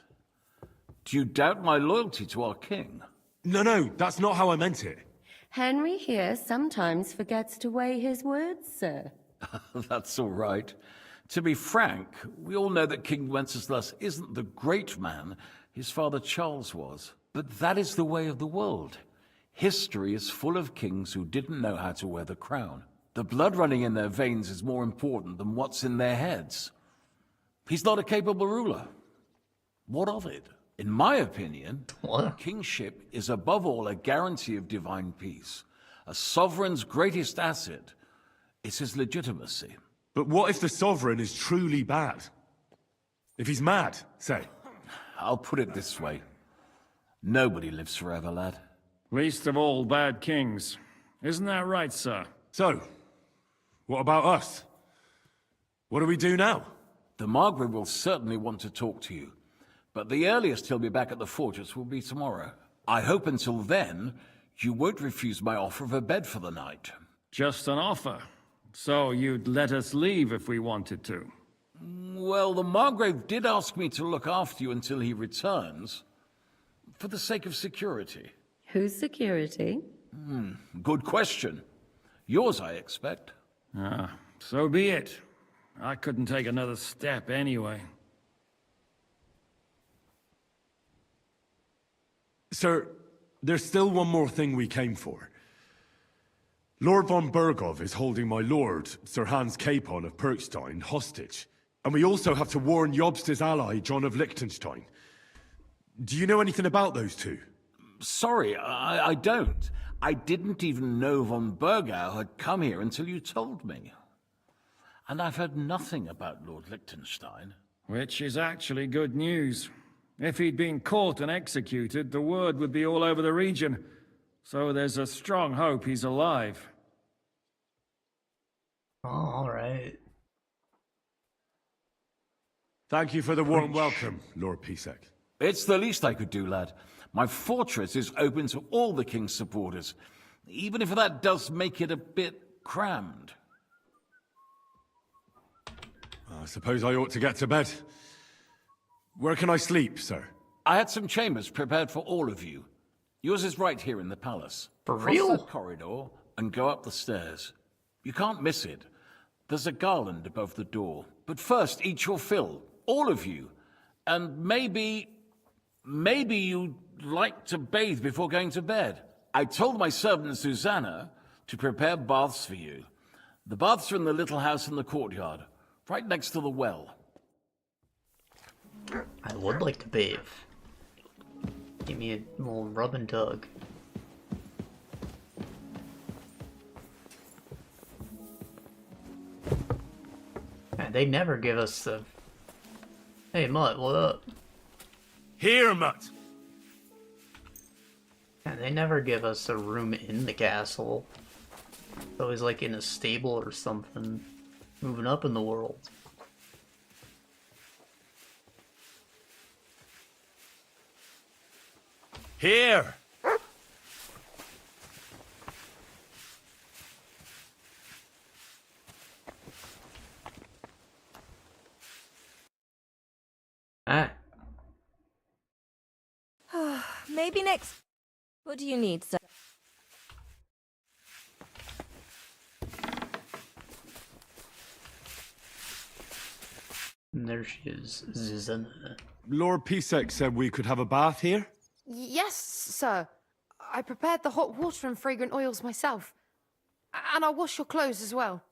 Do you doubt my loyalty to our king? No, that's not how I meant it. Henry here sometimes forgets to weigh his words, sir. That's all right. To be frank, we all know that King Wenceslas isn't the great man his father Charles was. But that is the way of the world. History is full of kings who didn't know how to wear the crown. The blood running in their veins is more important than what's in their heads. He's not a capable ruler. What of it? In my opinion, kingship is above all a guarantee of divine peace. A sovereign's greatest asset It's his legitimacy. But what if the Sovereign is truly bad? If he's mad, say. I'll put it this way. Nobody lives forever, lad. Least of all bad kings. Isn't that right, sir? So, what about us? What do we do now? The Margrave will certainly want to talk to you, but the earliest he'll be back at the fortress will be tomorrow. I hope until then, you won't refuse my offer of a bed for the night. Just an offer. So you'd let us leave if we wanted to? Well, the Margrave did ask me to look after you until he returns, for the sake of security. Whose security? Good question. Yours, I expect. Ah, so be it. I couldn't take another step anyway. Sir, there's still one more thing we came for. Lord von Bergov is holding my lord, Sir Hans Capon of Perkstein, hostage. And we also have to warn Jobst's ally, John of Liechtenstein. Do you know anything about those two? Sorry, I don't. I didn't even know von Bergau had come here until you told me. And I've heard nothing about Lord Liechtenstein. Which is actually good news. If he'd been caught and executed, the word would be all over the region. So there's a strong hope he's alive. Oh, alright. Thank you for the warm welcome, Lord Pisek. It's the least I could do, lad. My fortress is open to all the king's supporters, even if that does make it a bit crammed. I suppose I ought to get to bed. Where can I sleep, sir? I had some chambers prepared for all of you. Yours is right here in the palace. For Cross real? the corridor and go up the stairs. You can't miss it. There's a garland above the door. But first, eat your fill. All of you. And maybe you'd like to bathe before going to bed. I told my servant Susanna to prepare baths for you. The baths are in the little house in the courtyard, right next to the well. I would like to bathe. Give me a little rub and tug. Man, they never give us the... Hey, Mutt, what up? Here, Mutt! Man, they never give us a room in the castle. It's always like in a stable or something. Moving up in the world. Here! Ah. Maybe next... What do you need, sir? And there she is, Susanna. Lord Pisek said we could have a bath here? Yes, sir. I prepared the hot water and fragrant oils myself. And I'll wash your clothes as well.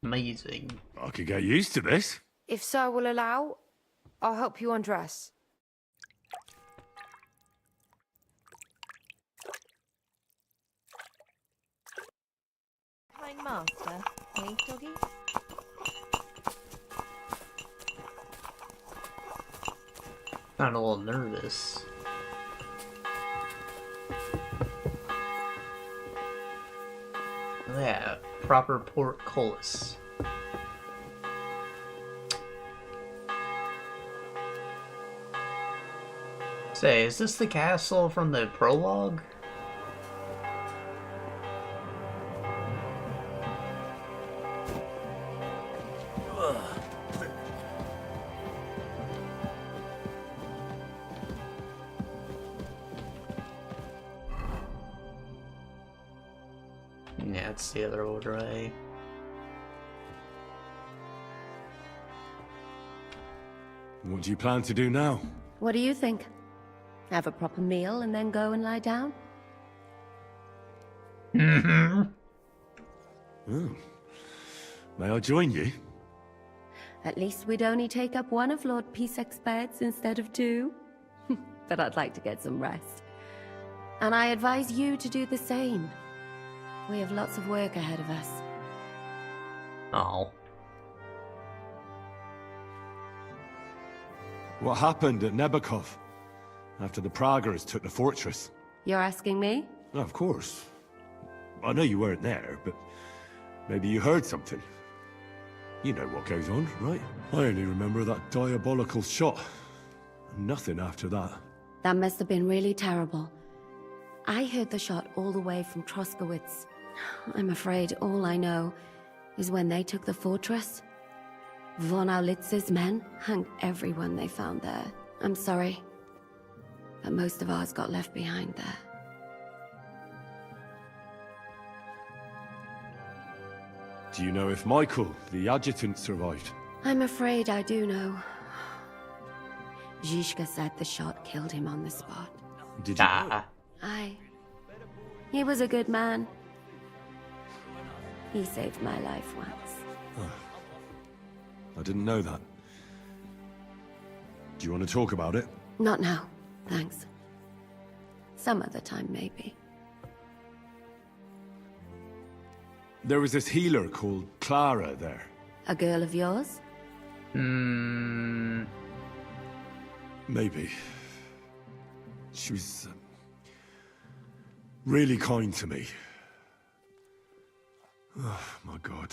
Amazing. I could get used to this. If sir will allow, I'll help you undress. Kind master, eh, doggy? Sound a little nervous. Yeah, proper portcullis. Say, is this the castle from the prologue? Yeah, it's the other order, eh? What do you plan to do now? What do you think? Have a proper meal and then go and lie down? Mm-hmm. Oh. May I join you? At least we'd only take up one of Lord Pisek's beds instead of two. But I'd like to get some rest. And I advise you to do the same. We have lots of work ahead of us. Oh. What happened at Nebakov after the Praggers took the fortress? You're asking me? Oh, of course. I know you weren't there, but maybe you heard something. You know what goes on, right? I only remember that diabolical shot. Nothing after that. That must have been really terrible. I heard the shot all the way from Troskowitz. I'm afraid all I know is when they took the fortress, von Aulitz's men hanged everyone they found there. I'm sorry, but most of ours got left behind there. Do you know if Michael, the adjutant, survived? I'm afraid I do know. Zhishka said the shot killed him on the spot. Did you know? Aye. He was a good man. He saved my life once. I didn't know that. Do you want to talk about it? Not now, thanks. Some other time, maybe. There was this healer called Clara there. A girl of yours? Maybe. She was really kind to me. Oh, my God.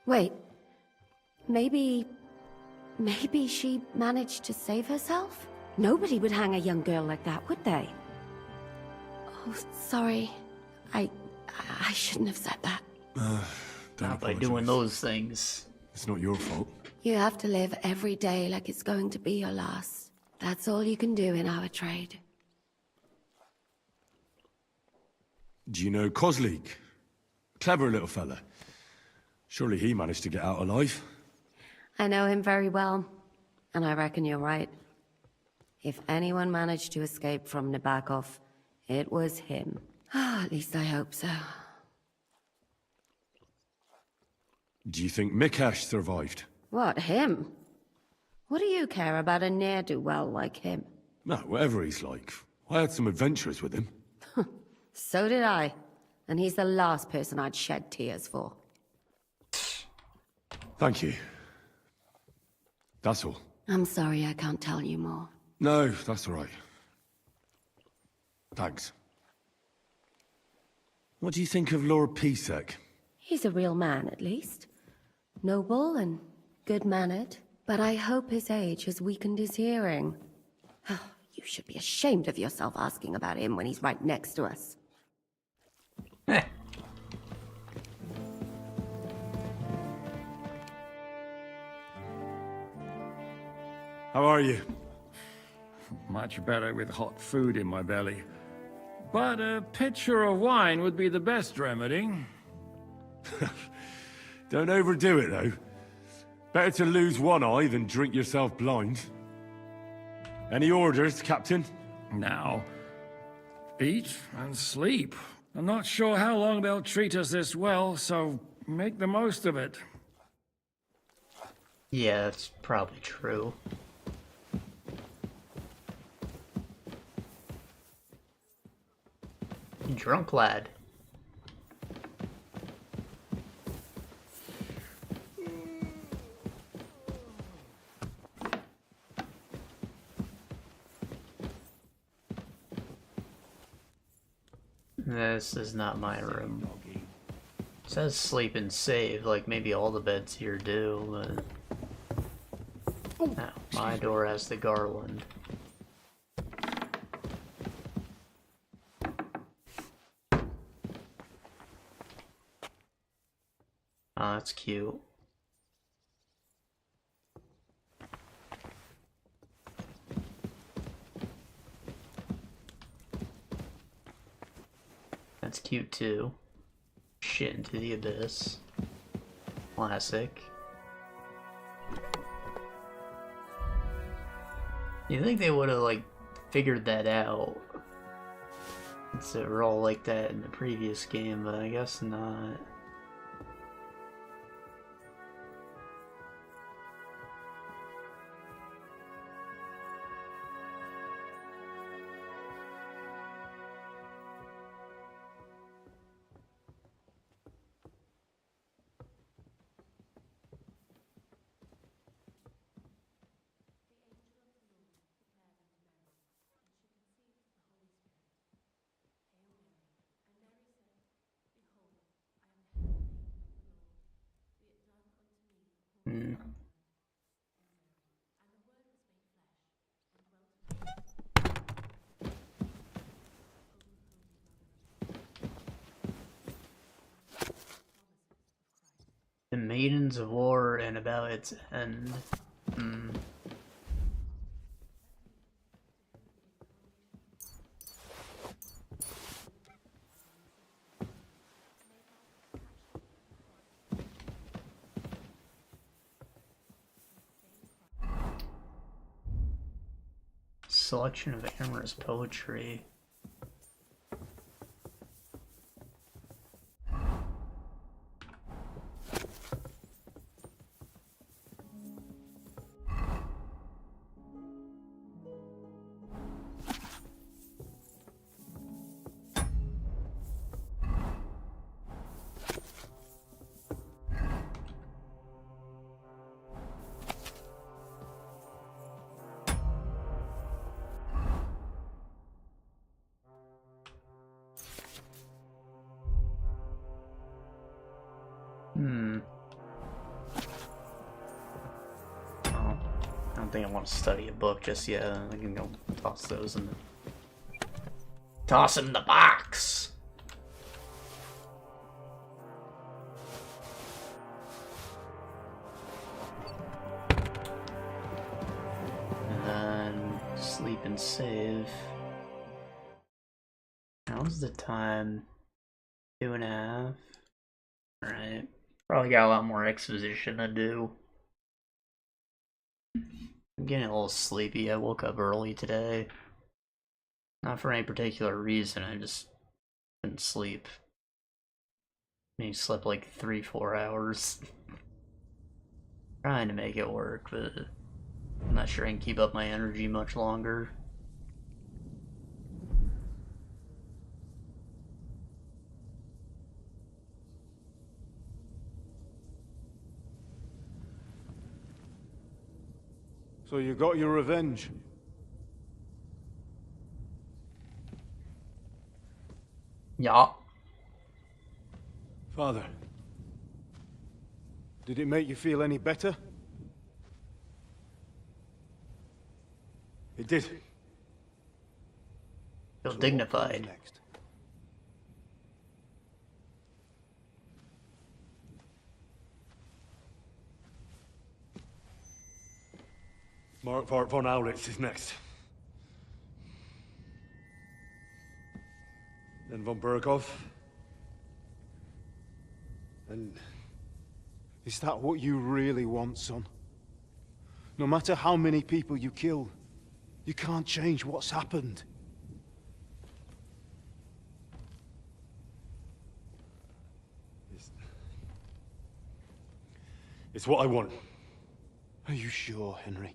Wait. Maybe she managed to save herself? Nobody would hang a young girl like that, would they? Oh, sorry. I shouldn't have said that. Not by doing those things. It's not your fault. You have to live every day like it's going to be your last. That's all you can do in our trade. Do you know Kozlik? Clever little fella. Surely he managed to get out alive. I know him very well, and I reckon you're right. If anyone managed to escape from Nebakov, it was him. At least I hope so. Do you think Mikesh survived? What, him? What do you care about a ne'er-do-well like him? No, whatever he's like. I had some adventures with him. So did I. And he's the last person I'd shed tears for. Thank you. That's all. I'm sorry I can't tell you more. No, that's all right. Thanks. What do you think of Lord Pisek? He's a real man, at least. Noble and good-mannered. But I hope his age has weakened his hearing. You should be ashamed of yourself asking about him when he's right next to us. How are you? Much better with hot food in my belly. But a pitcher of wine would be the best remedy. Don't overdo it, though. Better to lose one eye than drink yourself blind. Any orders, Captain? Now, eat and sleep. I'm not sure how long they'll treat us this well, so make the most of it. Yeah, that's probably true. You drunk lad. This is not my room. It says sleep and save, like maybe all the beds here do, but... No, my door has the garland. Oh, that's cute. That's cute too. Shit into the abyss. Classic. You think they would have like figured that out? Since they were all like that in the previous game, but I guess not. Hmm. The Maidens of War and about its end. Hmm. Selection of amorous poetry. Hmm. Oh, I don't think I want to study a book just yet. I can go toss those in the... Toss in the box! And then sleep and save. How's the time? 2.5. Alright. Probably got a lot more exposition to do. I'm getting a little sleepy. I woke up early today. Not for any particular reason, I just couldn't sleep. Maybe slept like 3-4 hours. Trying to make it work, but I'm not sure I can keep up my energy much longer. So you got your revenge? Yeah. Father, did it make you feel any better? It did. Feel dignified. What comes next? Mark von Aulitz is next. Then von Berghoff. And is that what you really want, son? No matter how many people you kill, you can't change what's happened. It's what I want. Are you sure, Henry?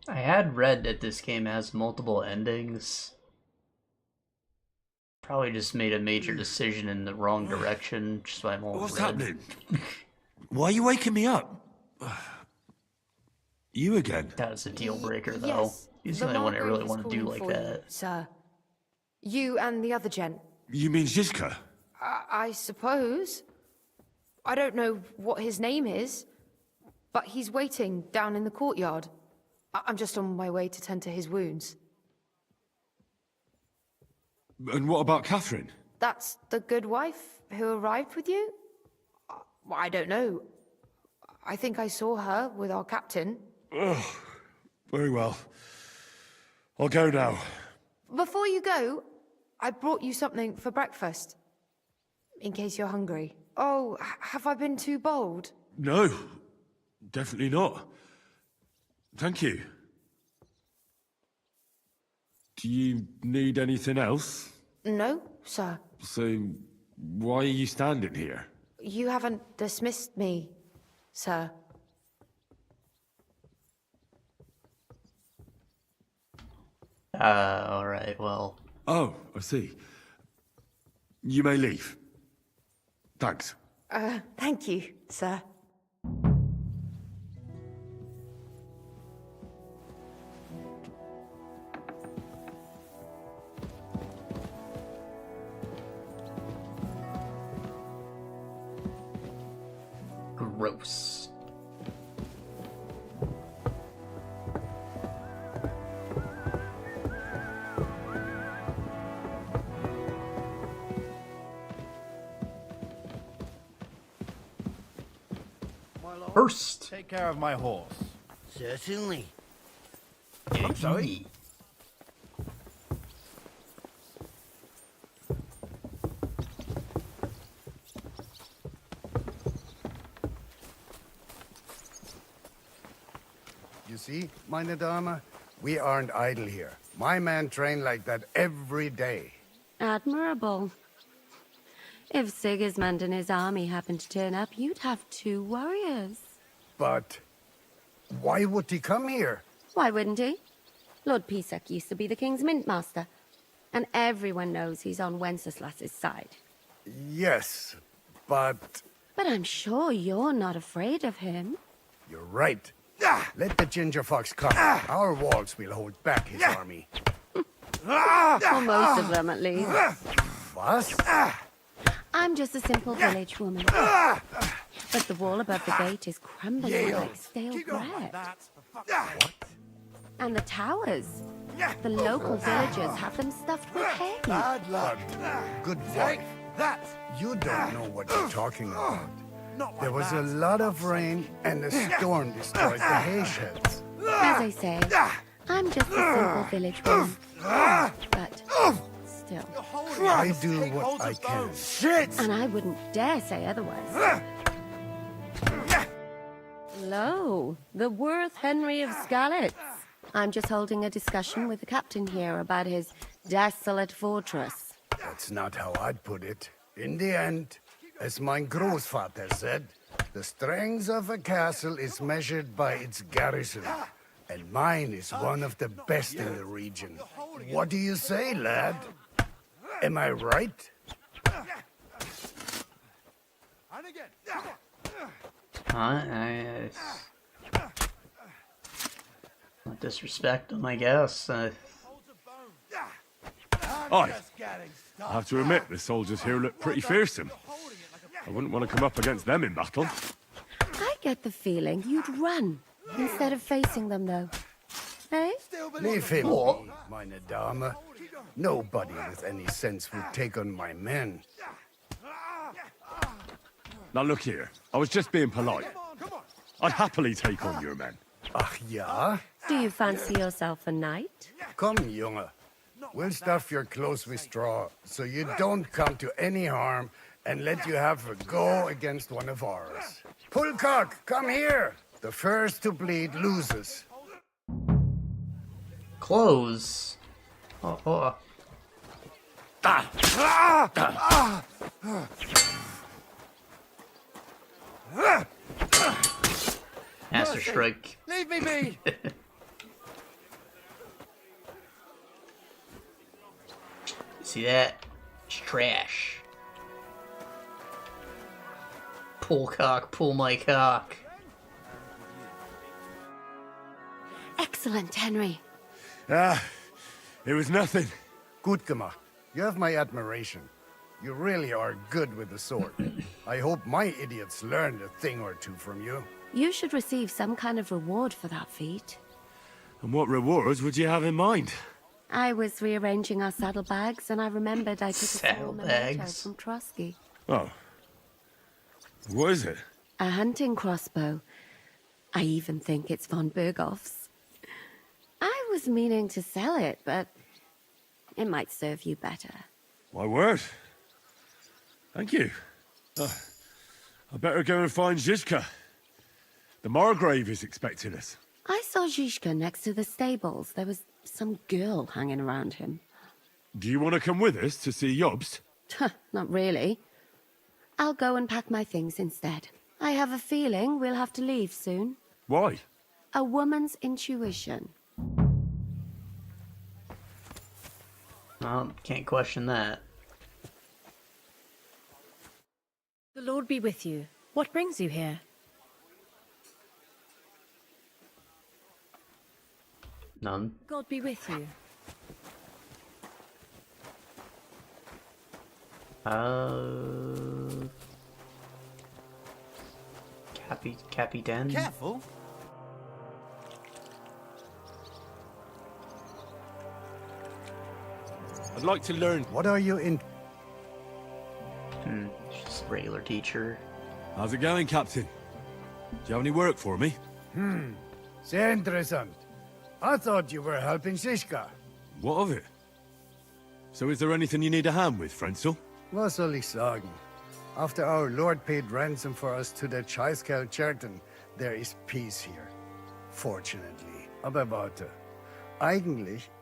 I had read that this game has multiple endings. Probably just made a major decision in the wrong direction, which is why I'm all What's red. happening? Why are you waking me up? You again? That was a deal breaker, though. Yes, He's the the only one I Margrave really is want to do calling like for you, that. sir. You and the other gent. You mean Zizka? I suppose. I don't know what his name is, but he's waiting down in the courtyard. I'm just on my way to tend to his wounds. And what about Catherine? That's the good wife who arrived with you? I don't know. I think I saw her with our captain. Oh, very well. I'll go now. Before you go, I brought you something for breakfast. In case you're hungry. Oh, have I been too bold? No, definitely not. Thank you. Do you need anything else? No, sir. So, why are you standing here? You haven't dismissed me, sir. Alright, well. Oh, I see. You may leave. Thanks. Thank you, sir. Gross. First. Take care of my horse. Certainly. I'm sorry. You see, meine Dame, we aren't idle here. My men train like that every day. Admirable. If Sigismund and his army happened to turn up, you'd have 2 warriors. But why would he come here? Why wouldn't he? Lord Pisak used to be the king's mintmaster, and everyone knows he's on Wenceslas's side. Yes, but... But I'm sure you're not afraid of him. You're right. Let the ginger fox come. Our walls will hold back his army. Or most of them, at least. What? I'm just a simple village woman. But the wall above the gate is crumbling like stale bread. What? And the towers. The local villagers have them stuffed with hay. Bad luck. Good wife. You don't know what you're talking about. There was a lot of rain, and the storm destroyed the hay sheds. As I say, I'm just a simple village woman. But still. I do what I can. And I wouldn't dare say otherwise. Lo, the worth Henry of Skalitz. I'm just holding a discussion with the captain here about his desolate fortress. That's not how I'd put it. In the end, as my Großvater said, the strength of a castle is measured by its garrison. And mine is one of the best in the region. What do you say, lad? Am I right? Not disrespect him, I guess. I have to admit, the soldiers here look pretty fearsome. I wouldn't want to come up against them in battle. I get the feeling you'd run instead of facing them, though. Eh? Leave him, meine Dame. Nobody with any sense would take on my men. Now look here, I was just being polite. I'd happily take on your men. Ach ja? Do you fancy yourself a knight? Come, Junge. We'll stuff your clothes with straw, so you don't come to any harm, and let you have a go against one of ours. Pulcock, come here! The first to bleed loses. Clothes? Oh. Master Strike. Leave me be! See that? It's trash. Pull cock, pull my cock. Excellent, Henry. It was nothing. Gut gemacht. You have my admiration. You really are good with the sword. I hope my idiots learned a thing or two from you. You should receive some kind of reward for that feat. And what rewards would you have in mind? I was rearranging our saddlebags, and I remembered I took a small memento from Trotsky. Oh. What is it? A hunting crossbow. I even think it's von Bergoff's. I was meaning to sell it, but it might serve you better. My word. Thank you. I better go and find Zizka. The Margrave is expecting us. I saw Zizka next to the stables. There was some girl hanging around him. Do you want to come with us to see Jobst? Not really. I'll go and pack my things instead. I have a feeling we'll have to leave soon. Why? A woman's intuition. Well, can't question that. The Lord be with you. What brings you here? None. God be with you. Capitan. Careful. I'd like to learn. What are you in? Just a regular teacher. How's it going, Captain? Do you have any work for me? Sehr interessant. I thought you were helping Shishka. What of it? So is there anything you need a hand with, Frenzel? Was soll ich sagen? After our Lord paid ransom for us to the Chaiskel Cherton, there is peace here. Fortunately. Aber warte.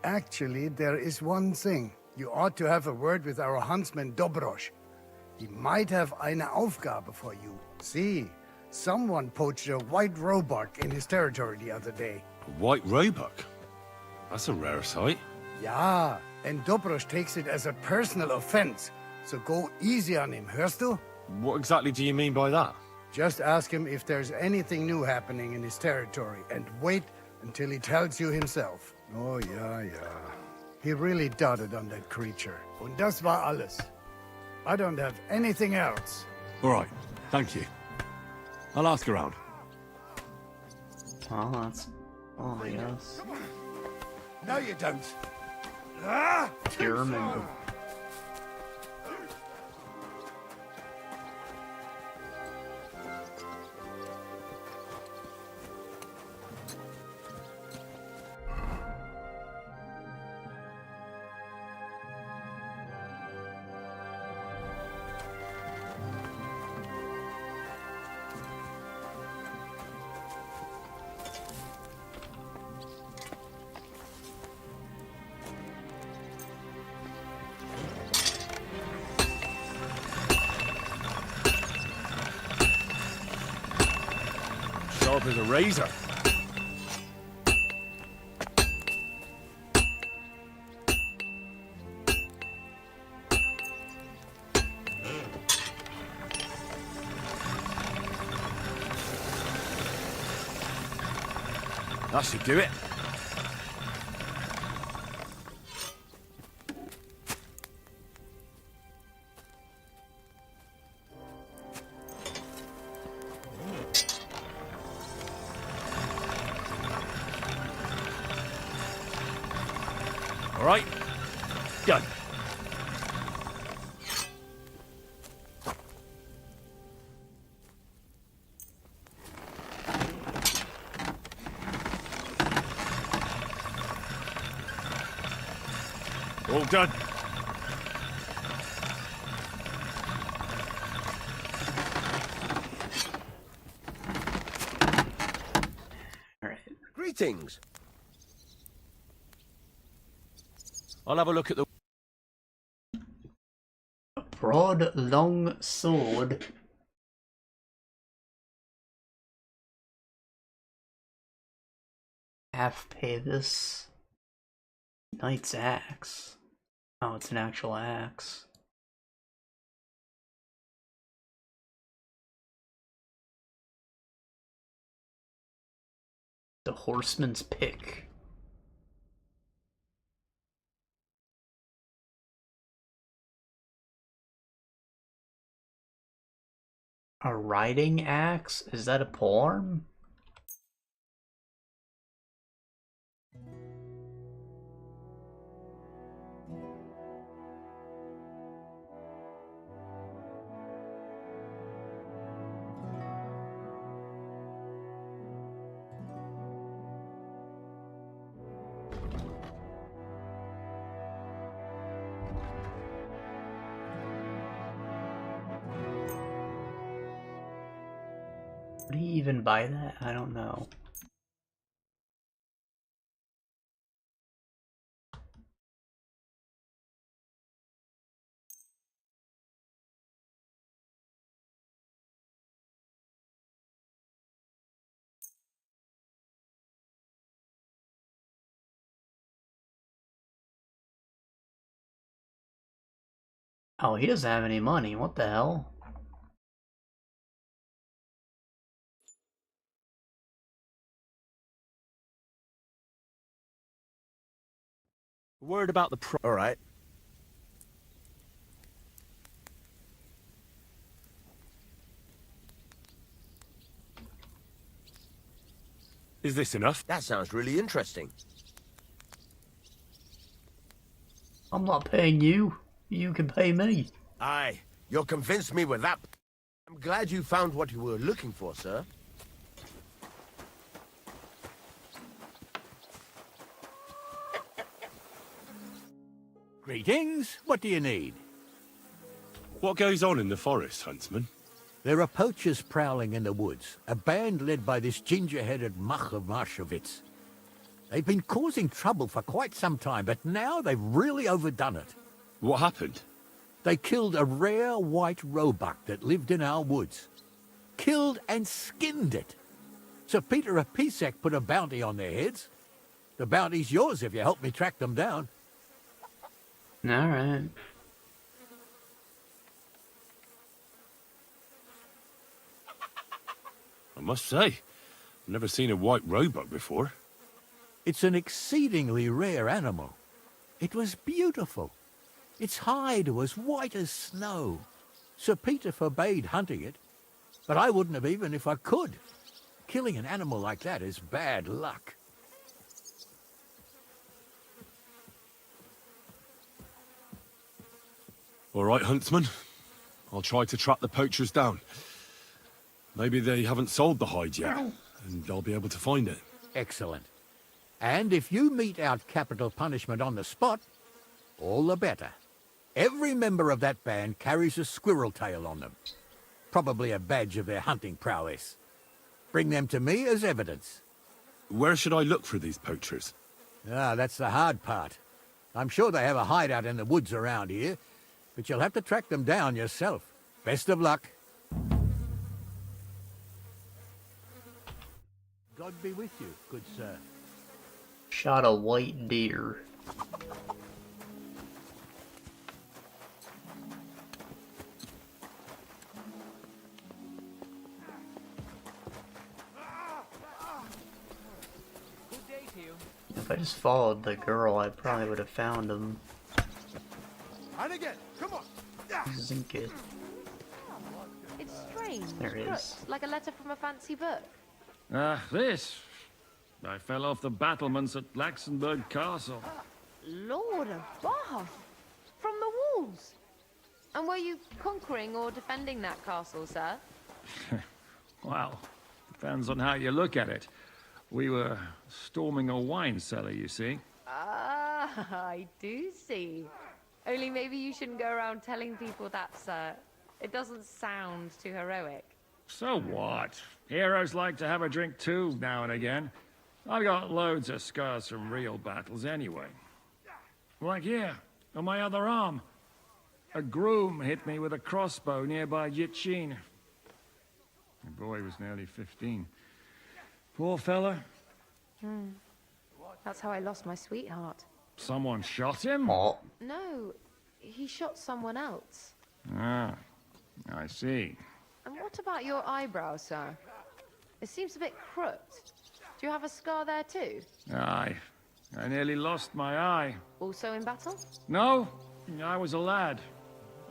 Actually, there is one thing. You ought to have a word with our huntsman Dobrosh. He might have eine Aufgabe for you. See, someone poached a white roebuck in his territory the other day. A white roebuck? That's a rare sight. Ja, and Dobrosh takes it as a personal offense. So go easy on him, hörst du? What exactly do you mean by that? Just ask him if there's anything new happening in his territory, and wait until he tells you himself. Oh, yeah. He really doted on that creature. Und das war alles. I don't have anything else. All right, thank you. I'll ask around. Oh, that's... Oh, I guess. No, you don't. German. Sharp as a razor. That should do it. All right, done. All done. Greetings. I'll have a look at the... Broad, long sword. Half Pavis. Knight's axe. Oh, it's an actual axe. The horseman's pick. A riding axe? Is that a polearm? Would he even buy that? I don't know. Oh, he doesn't have any money. What the hell? Word about the All right. Is this enough? That sounds really interesting. I'm not paying you. You can pay me. Aye, you'll convince me with that. I'm glad you found what you were looking for, sir. Greetings. What do you need? What goes on in the forest, Huntsman? There are poachers prowling in the woods, a band led by this ginger-headed muck of Marshowitz. They've been causing trouble for quite some time, but now they've really overdone it. What happened? They killed a rare white roebuck that lived in our woods. Killed and skinned it. Sir Peter of Pisek put a bounty on their heads. The bounty's yours if you help me track them down. All right. I must say, I've never seen a white roebuck before. It's an exceedingly rare animal. It was beautiful. Its hide was white as snow. Sir Peter forbade hunting it, but I wouldn't have even if I could. Killing an animal like that is bad luck. All right, Huntsman. I'll try to track the poachers down. Maybe they haven't sold the hide yet, and I'll be able to find it. Excellent. And if you mete out capital punishment on the spot, all the better. Every member of that band carries a squirrel tail on them. Probably a badge of their hunting prowess. Bring them to me as evidence. Where should I look for these poachers? Ah, that's the hard part. I'm sure they have a hideout in the woods around here, but you'll have to track them down yourself. Best of luck. God be with you, good sir. Shot a white deer. If I just followed the girl, I probably would have found him. And again, come on. Zinc it. It's strange. There it Look, is. like a letter from a fancy book. This. I fell off the battlements at Laxenburg Castle. Lord above! From the walls! And were you conquering or defending that castle, sir? Well, depends on how you look at it. We were storming a wine cellar, you see. Ah, I do see. Only maybe you shouldn't go around telling people that, sir. It doesn't sound too heroic. So what? Heroes like to have a drink too, now and again. I've got loads of scars from real battles anyway. Like here, on my other arm. A groom hit me with a crossbow nearby Yitchin. The boy was nearly 15. Poor fella. That's how I lost my sweetheart. Someone shot him? Oh. No, he shot someone else. Ah, I see. And what about your eyebrow, sir? It seems a bit crooked. Do you have a scar there too? Aye. I nearly lost my eye. Also in battle? No, I was a lad.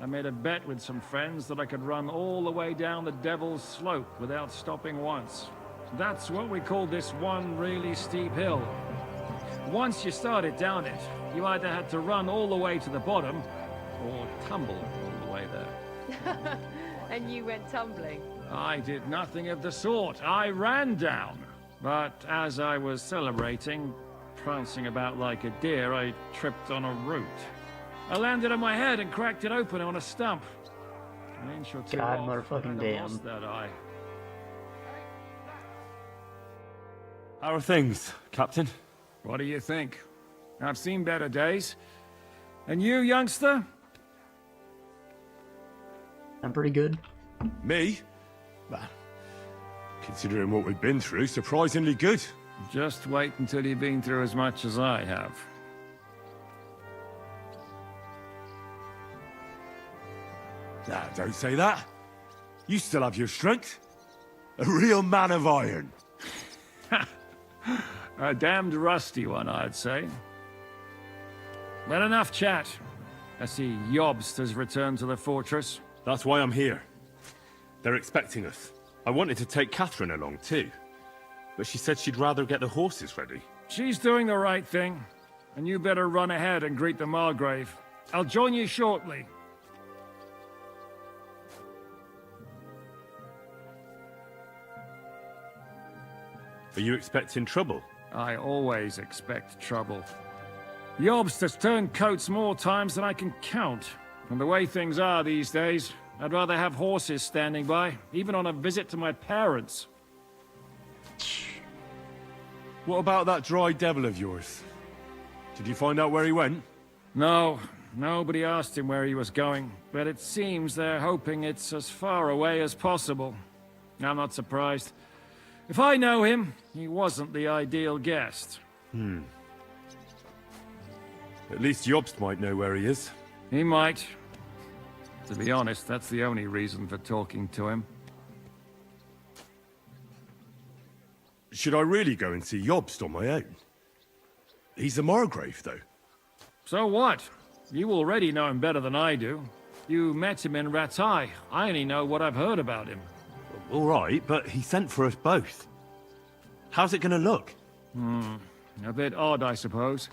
I made a bet with some friends that I could run all the way down the Devil's Slope without stopping once. That's what we called this one really steep hill. Once you started down it, you either had to run all the way to the bottom, or tumble all the way there. And you went tumbling? I did nothing of the sort. I ran down. But as I was celebrating, prancing about like a deer, I tripped on a root. I landed on my head and cracked it open on a stump. An inch or two God off, motherfucking I'd damn. have lost that eye. How are things, Captain? What do you think? I've seen better days. And you, youngster? I'm pretty good. Me? Well, considering what we've been through, surprisingly good. Just wait until you've been through as much as I have. Nah, don't say that. You still have your strength. A real man of iron. A damned rusty one, I'd say. But enough chat. I see Jobst has returned to the fortress. That's why I'm here. They're expecting us. I wanted to take Catherine along, too. But she said she'd rather get the horses ready. She's doing the right thing. And you better run ahead and greet the Margrave. I'll join you shortly. Are you expecting trouble? I always expect trouble. Jobst has turned coats more times than I can count. And the way things are these days, I'd rather have horses standing by, even on a visit to my parents. What about that dry devil of yours? Did you find out where he went? No, nobody asked him where he was going, but it seems they're hoping it's as far away as possible. I'm not surprised. If I know him, he wasn't the ideal guest. At least Jobst might know where he is. He might. To be honest, that's the only reason for talking to him. Should I really go and see Jobst on my own? He's a Margrave, though. So what? You already know him better than I do. You met him in Rattay. I only know what I've heard about him. All right, but he sent for us both. How's it gonna look? A bit odd, I suppose.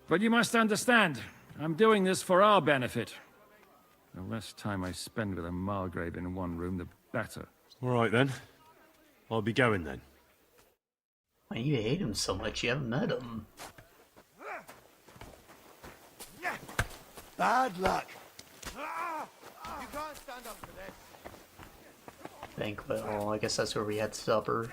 But you must understand, I'm doing this for our benefit. The less time I spend with a Margrave in one room, the better. All right, then. I'll be going, then. Why you hate him so much? You haven't met him. Bad luck. You can't stand up for this. Banquet hall. I guess that's where we had supper.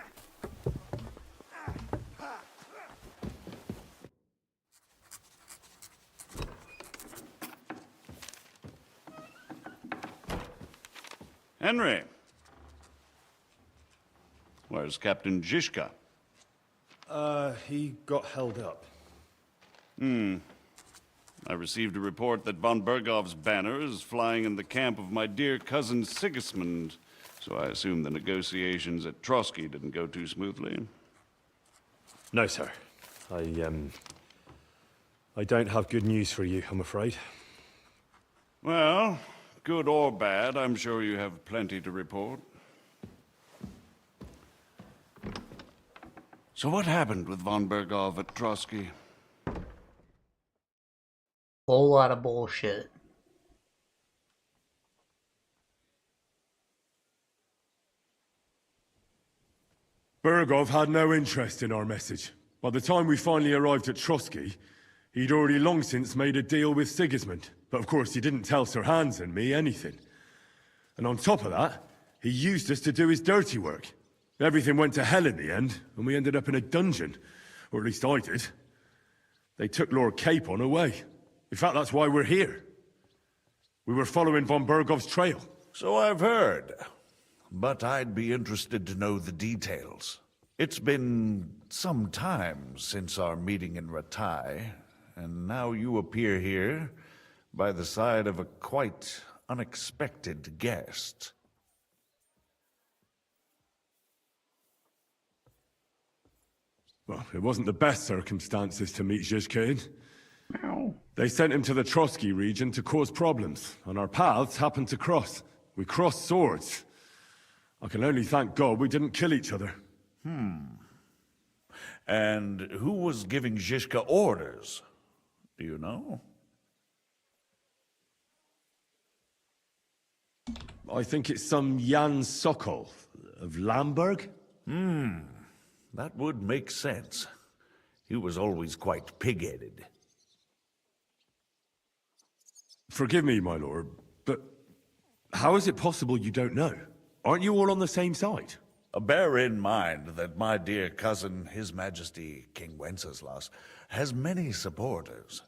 Henry. Where's Captain Zizka? He got held up. I received a report that von Bergov's banner is flying in the camp of my dear cousin Sigismund, so I assume the negotiations at Trotsky didn't go too smoothly. No, sir. I don't have good news for you, I'm afraid. Well, good or bad, I'm sure you have plenty to report. So what happened with von Bergov at Trotsky? Whole lot of bullshit. Bergov had no interest in our message. By the time we finally arrived at Trotsky, he'd already long since made a deal with Sigismund. But of course, he didn't tell Sir Hans and me anything. And on top of that, he used us to do his dirty work. Everything went to hell in the end, and we ended up in a dungeon. Or at least I did. They took Lord Capon away. In fact, that's why we're here. We were following von Bergov's trail. So I've heard. But I'd be interested to know the details. It's been some time since our meeting in Rattay, and now you appear here by the side of a quite unexpected guest. Well, it wasn't the best circumstances to meet Zizka in. They sent him to the Trotsky region to cause problems, and our paths happened to cross. We crossed swords. I can only thank God we didn't kill each other. And who was giving Zizka orders? Do you know? I think it's some Jan Sokol of Lamberg. That would make sense. He was always quite pig-headed. Forgive me, my lord, but how is it possible you don't know? Aren't you all on the same side? Bear in mind that my dear cousin, His Majesty King Wenceslas, has many supporters,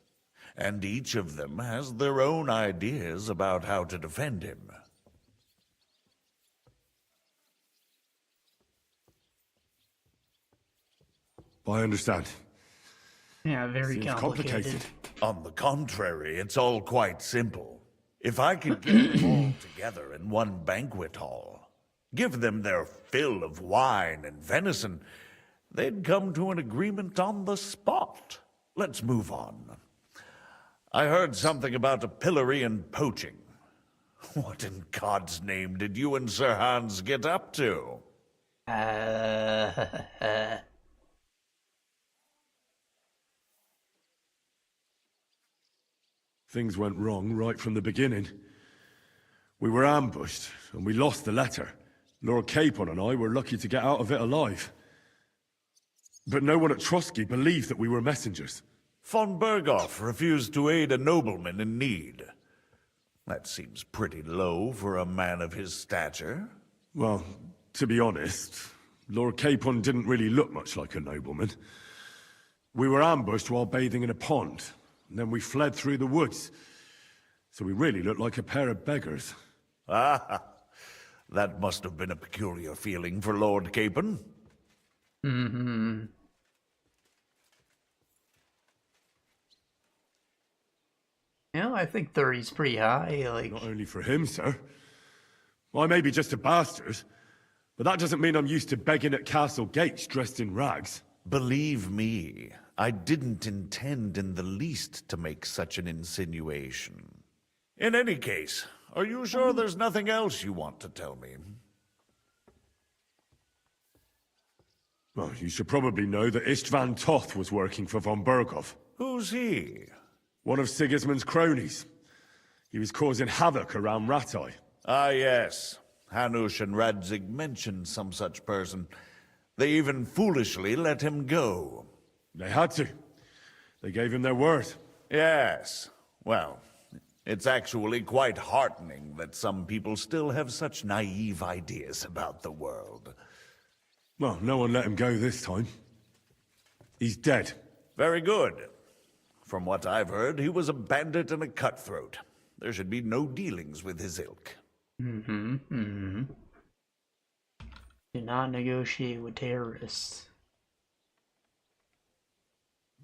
and each of them has their own ideas about how to defend him. I understand. Yeah, very Seems complicated. On the contrary, it's all quite simple. If I could get them all together in one banquet hall, give them their fill of wine and venison, they'd come to an agreement on the spot. Let's move on. I heard something about a pillory and poaching. What in God's name did you and Sir Hans get up to? Things went wrong right from the beginning. We were ambushed, and we lost the letter. Lord Capon and I were lucky to get out of it alive. But no one at Trotsky believed that we were messengers. Von Berghoff refused to aid a nobleman in need. That seems pretty low for a man of his stature. Well, to be honest, Lord Capon didn't really look much like a nobleman. We were ambushed while bathing in a pond, and then we fled through the woods. So we really looked like a pair of beggars. Ah, that must have been a peculiar feeling for Lord Capon. Mm-hmm. Yeah, I think 30's pretty high, like... Not only for him, sir. I may be just a bastard, but that doesn't mean I'm used to begging at castle gates dressed in rags. Believe me, I didn't intend in the least to make such an insinuation. In any case, are you sure there's nothing else you want to tell me? Well, you should probably know that Istvan Toth was working for von Berghoff. Who's he? One of Sigismund's cronies. He was causing havoc around Ratai. Ah, yes. Hanush and Radzig mentioned some such person. They even foolishly let him go. They had to. They gave him their word. Yes. Well, it's actually quite heartening that some people still have such naive ideas about the world. Well, no one let him go this time. He's dead. Very good. From what I've heard, he was a bandit and a cutthroat. There should be no dealings with his ilk. Do not negotiate with terrorists.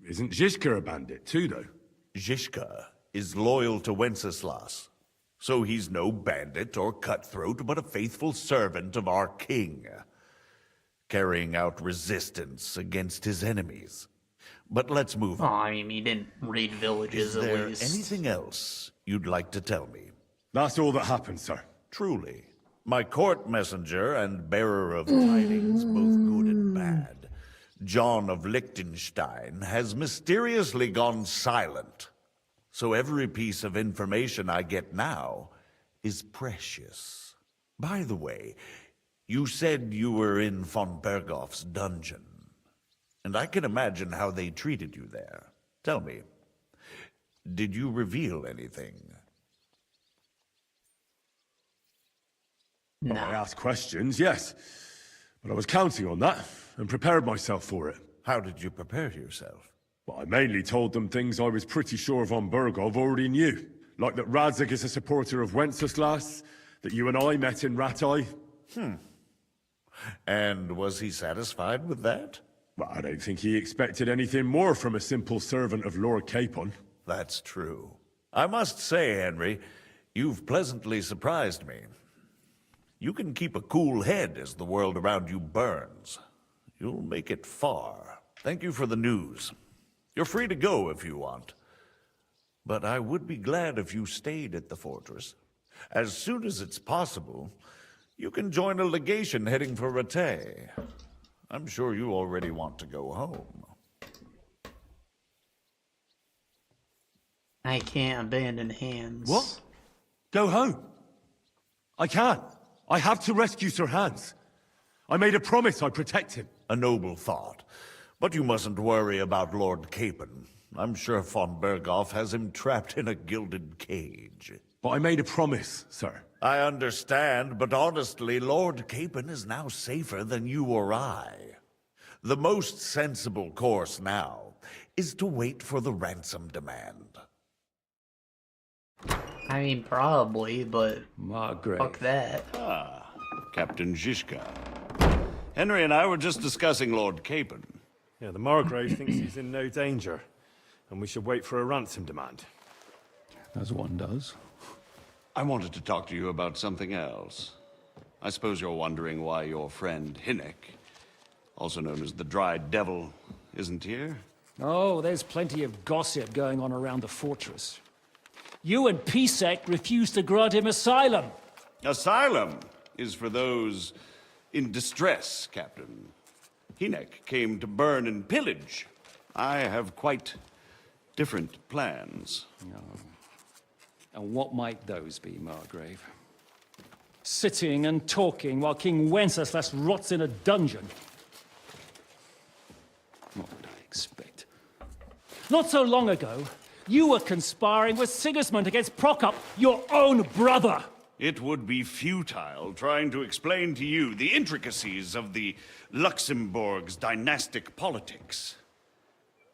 Isn't Zhishka a bandit too, though? Zhishka is loyal to Wenceslas, so he's no bandit or cutthroat, but a faithful servant of our king, carrying out resistance against his enemies. But let's move on. Oh, I mean, he didn't raid villages Is at there least. anything else you'd like to tell me? That's all that happened, sir. Truly. My court messenger and bearer of tidings, both good and bad, John of Liechtenstein, has mysteriously gone silent. So every piece of information I get now is precious. By the way, you said you were in von Berghoff's dungeon. And I can imagine how they treated you there. Tell me, did you reveal anything? No. I asked questions, yes. But I was counting on that, and prepared myself for it. How did you prepare yourself? Well, I mainly told them things I was pretty sure von Berghoff already knew. Like that Radzig is a supporter of Wenceslas, that you and I met in Ratai. And was he satisfied with that? Well, I don't think he expected anything more from a simple servant of Lord Capon. That's true. I must say, Henry, you've pleasantly surprised me. You can keep a cool head as the world around you burns. You'll make it far. Thank you for the news. You're free to go if you want. But I would be glad if you stayed at the fortress. As soon as it's possible, you can join a legation heading for Rattay. I'm sure you already want to go home. I can't abandon Hans. What? Go home? I can't. I have to rescue Sir Hans. I made a promise I'd protect him. A noble thought. But you mustn't worry about Lord Capon. I'm sure von Berghoff has him trapped in a gilded cage. But I made a promise, sir. I understand, but honestly, Lord Capon is now safer than you or I. The most sensible course now is to wait for the ransom demand. I mean, probably, but Margrave. fuck that. Ah, Captain Zhishka. Henry and I were just discussing Lord Capon. Yeah, the Margrave thinks he's in no danger, and we should wait for a ransom demand. As one does. I wanted to talk to you about something else. I suppose you're wondering why your friend Hinnek, also known as the Dried Devil, isn't here? Oh, there's plenty of gossip going on around the fortress. You and Pisek refused to grant him asylum. Asylum is for those in distress, Captain. Hynek came to burn and pillage. I have quite different plans. Oh. And what might those be, Margrave? Sitting and talking while King Wenceslas rots in a dungeon. What would I expect? Not so long ago, you were conspiring with Sigismund against Prokop, your own brother! It would be futile trying to explain to you the intricacies of the Luxembourg's dynastic politics.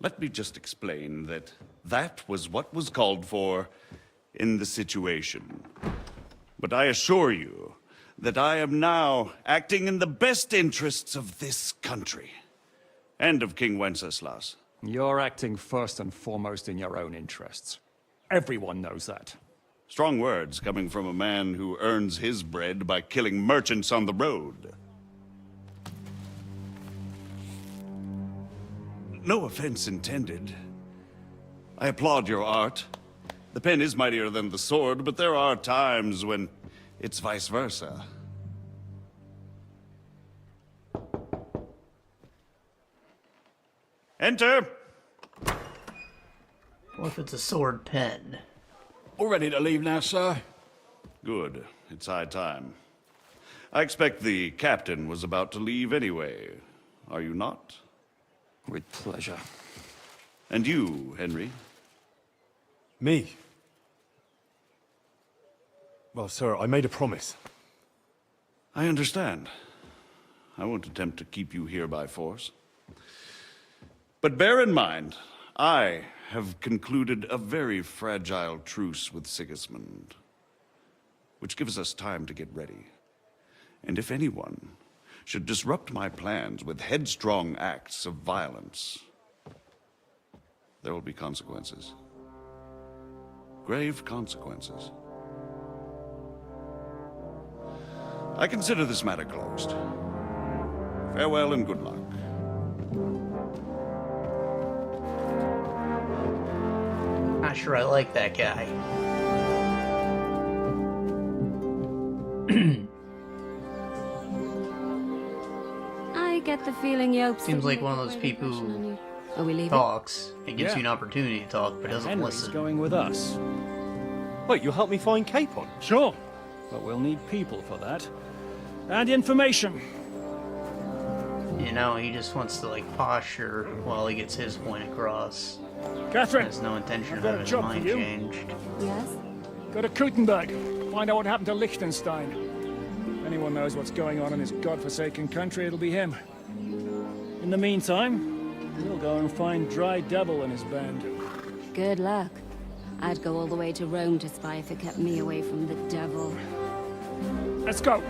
Let me just explain that that was what was called for in the situation. But I assure you that I am now acting in the best interests of this country and of King Wenceslas. You're acting first and foremost in your own interests. Everyone knows that. Strong words coming from a man who earns his bread by killing merchants on the road. No offense intended. I applaud your art. The pen is mightier than the sword, but there are times when it's vice versa. Enter! What if it's a sword pen? We're ready to leave now, sir. Good. It's high time. I expect the captain was about to leave anyway. Are you not? With pleasure. And you, Henry? Me? Well, sir, I made a promise. I understand. I won't attempt to keep you here by force. But bear in mind, I have concluded a very fragile truce with Sigismund, which gives us time to get ready. And if anyone should disrupt my plans with headstrong acts of violence, there will be consequences. Grave consequences. I consider this matter closed. Farewell and good luck. Not sure I like that guy. I get the feeling Jobst Seems like one of those people who talks and gives you an opportunity to talk, but doesn't Henry's listen. going with us. Wait, you'll help me find Capon? Sure, but we'll need people for that. And information. You know, he just wants to, like, posture while he gets his point across. Catherine! Has no intention I've of got a having his job for mind you. changed. Yes? Go to Kuttenberg. Find out what happened to Liechtenstein. If anyone knows what's going on in this godforsaken country, it'll be him. In the meantime, we'll go and find Dry Devil and his band. Good luck. I'd go all the way to Rome to spy if it kept me away from the devil. Let's go!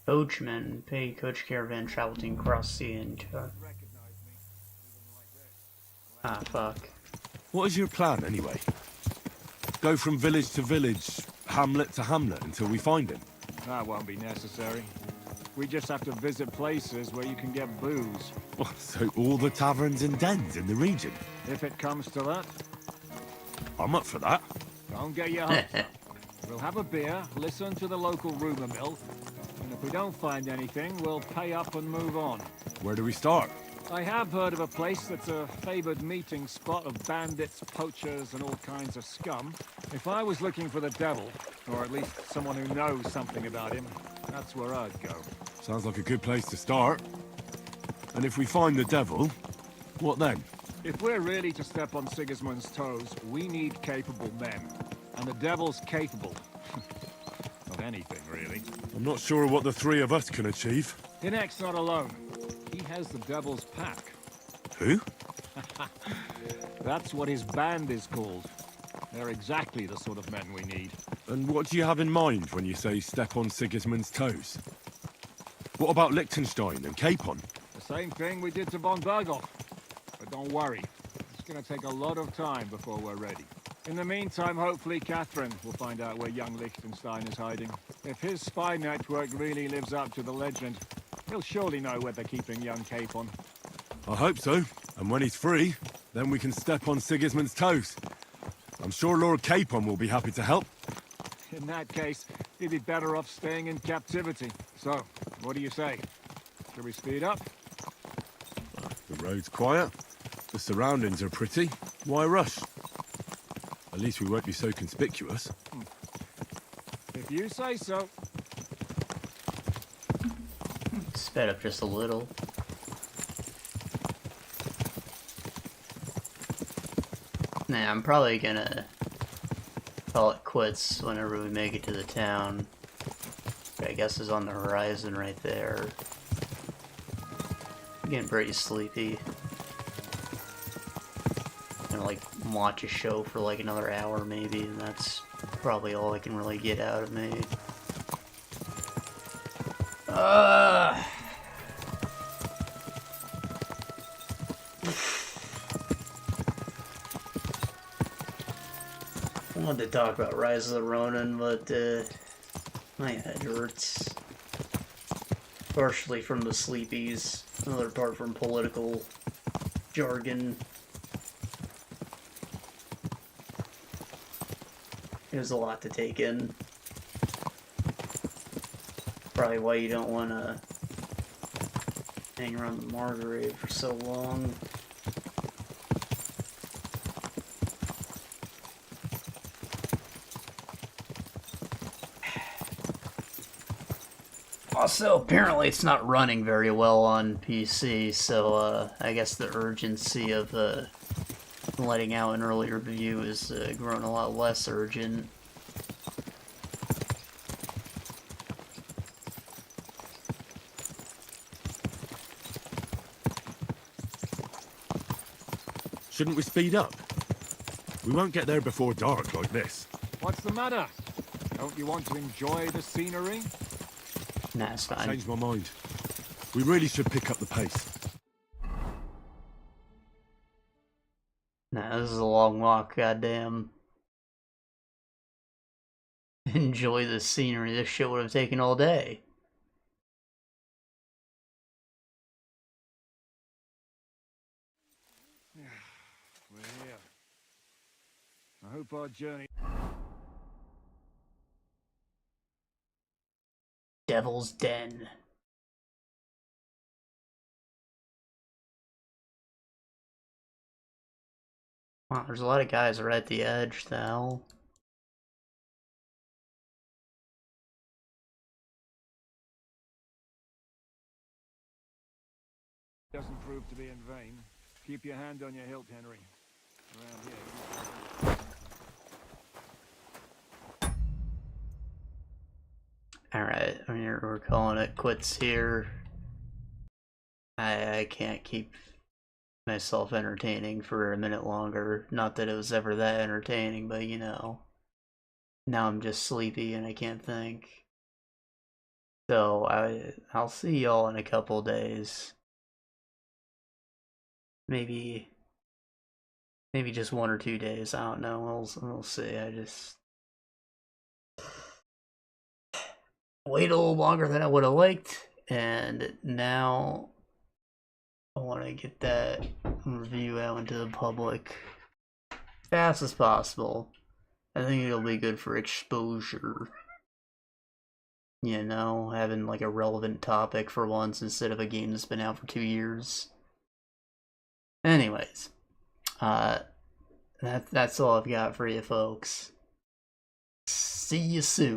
Coachman, pay coach caravan traveling across sea and ah, fuck. What is your plan, anyway? Go from village to village, hamlet to hamlet, until we find him? That won't be necessary. We just have to visit places where you can get booze. Oh, so all the taverns and dens in the region? If it comes to that. I'm up for that. Don't get your hopes up. We'll have a beer, listen to the local rumor mill, and if we don't find anything, we'll pay up and move on. Where do we start? I have heard of a place that's a favored meeting spot of bandits, poachers, and all kinds of scum. If I was looking for the devil, or at least someone who knows something about him, that's where I'd go. Sounds like a good place to start. And if we find the devil, what then? If we're really to step on Sigismund's toes, we need capable men. And the devil's capable. Of anything, really. I'm not sure what the three of us can achieve. Hynek's not alone. He has the devil's pack. Who? That's what his band is called. They're exactly the sort of men we need. And what do you have in mind when you say step on Sigismund's toes? What about Liechtenstein and Capon? The same thing we did to von Berghoff. But don't worry. It's gonna take a lot of time before we're ready. In the meantime, hopefully Catherine will find out where young Liechtenstein is hiding. If his spy network really lives up to the legend, He'll surely know where they're keeping young Capon. I hope so. And when he's free, then we can step on Sigismund's toes. I'm sure Lord Capon will be happy to help. In that case, he'd be better off staying in captivity. So, what do you say? Shall we speed up? The road's quiet. The surroundings are pretty. Why rush? At least we won't be so conspicuous. If you say so. Sped up just a little. Nah, I'm probably gonna call it quits whenever we make it to the town. I guess is on the horizon right there. I'm getting pretty sleepy. I'm gonna like watch a show for like another hour maybe, and that's probably all I can really get out of me. I wanted to talk about Rise of the Ronin, but my head hurts. Partially from the sleepies, another part from political jargon. There's a lot to take in. Probably why you don't want to hang around the Margrave for so long. Also, apparently it's not running very well on PC, so I guess the urgency of letting out an early review is grown a lot less urgent. Shouldn't we speed up? We won't get there before dark like this. What's the matter? Don't you want to enjoy the scenery? Nah, it's fine. Changed my mind. We really should pick up the pace. Nah, this is a long walk, goddamn. Enjoy the scenery. This shit would have taken all day. We're here. I hope our journey... Devil's Den. Wow, there's a lot of guys right at the edge, though. Doesn't prove to be in vain. Keep your hand on your hilt, Henry. Around here. Alright, we're calling it quits here. I can't keep myself entertaining for a minute longer. Not that it was ever that entertaining, but you know. Now I'm just sleepy and I can't think. So I'll see y'all in a couple days. Maybe just 1 or 2 days. I don't know. We'll see. I just wait a little longer than I would have liked, and now I want to get that review out into the public as fast as possible. I think it'll be good for exposure. You know, having like a relevant topic for once instead of a game that's been out for 2 years. Anyways, that's all I've got for you folks. See you soon.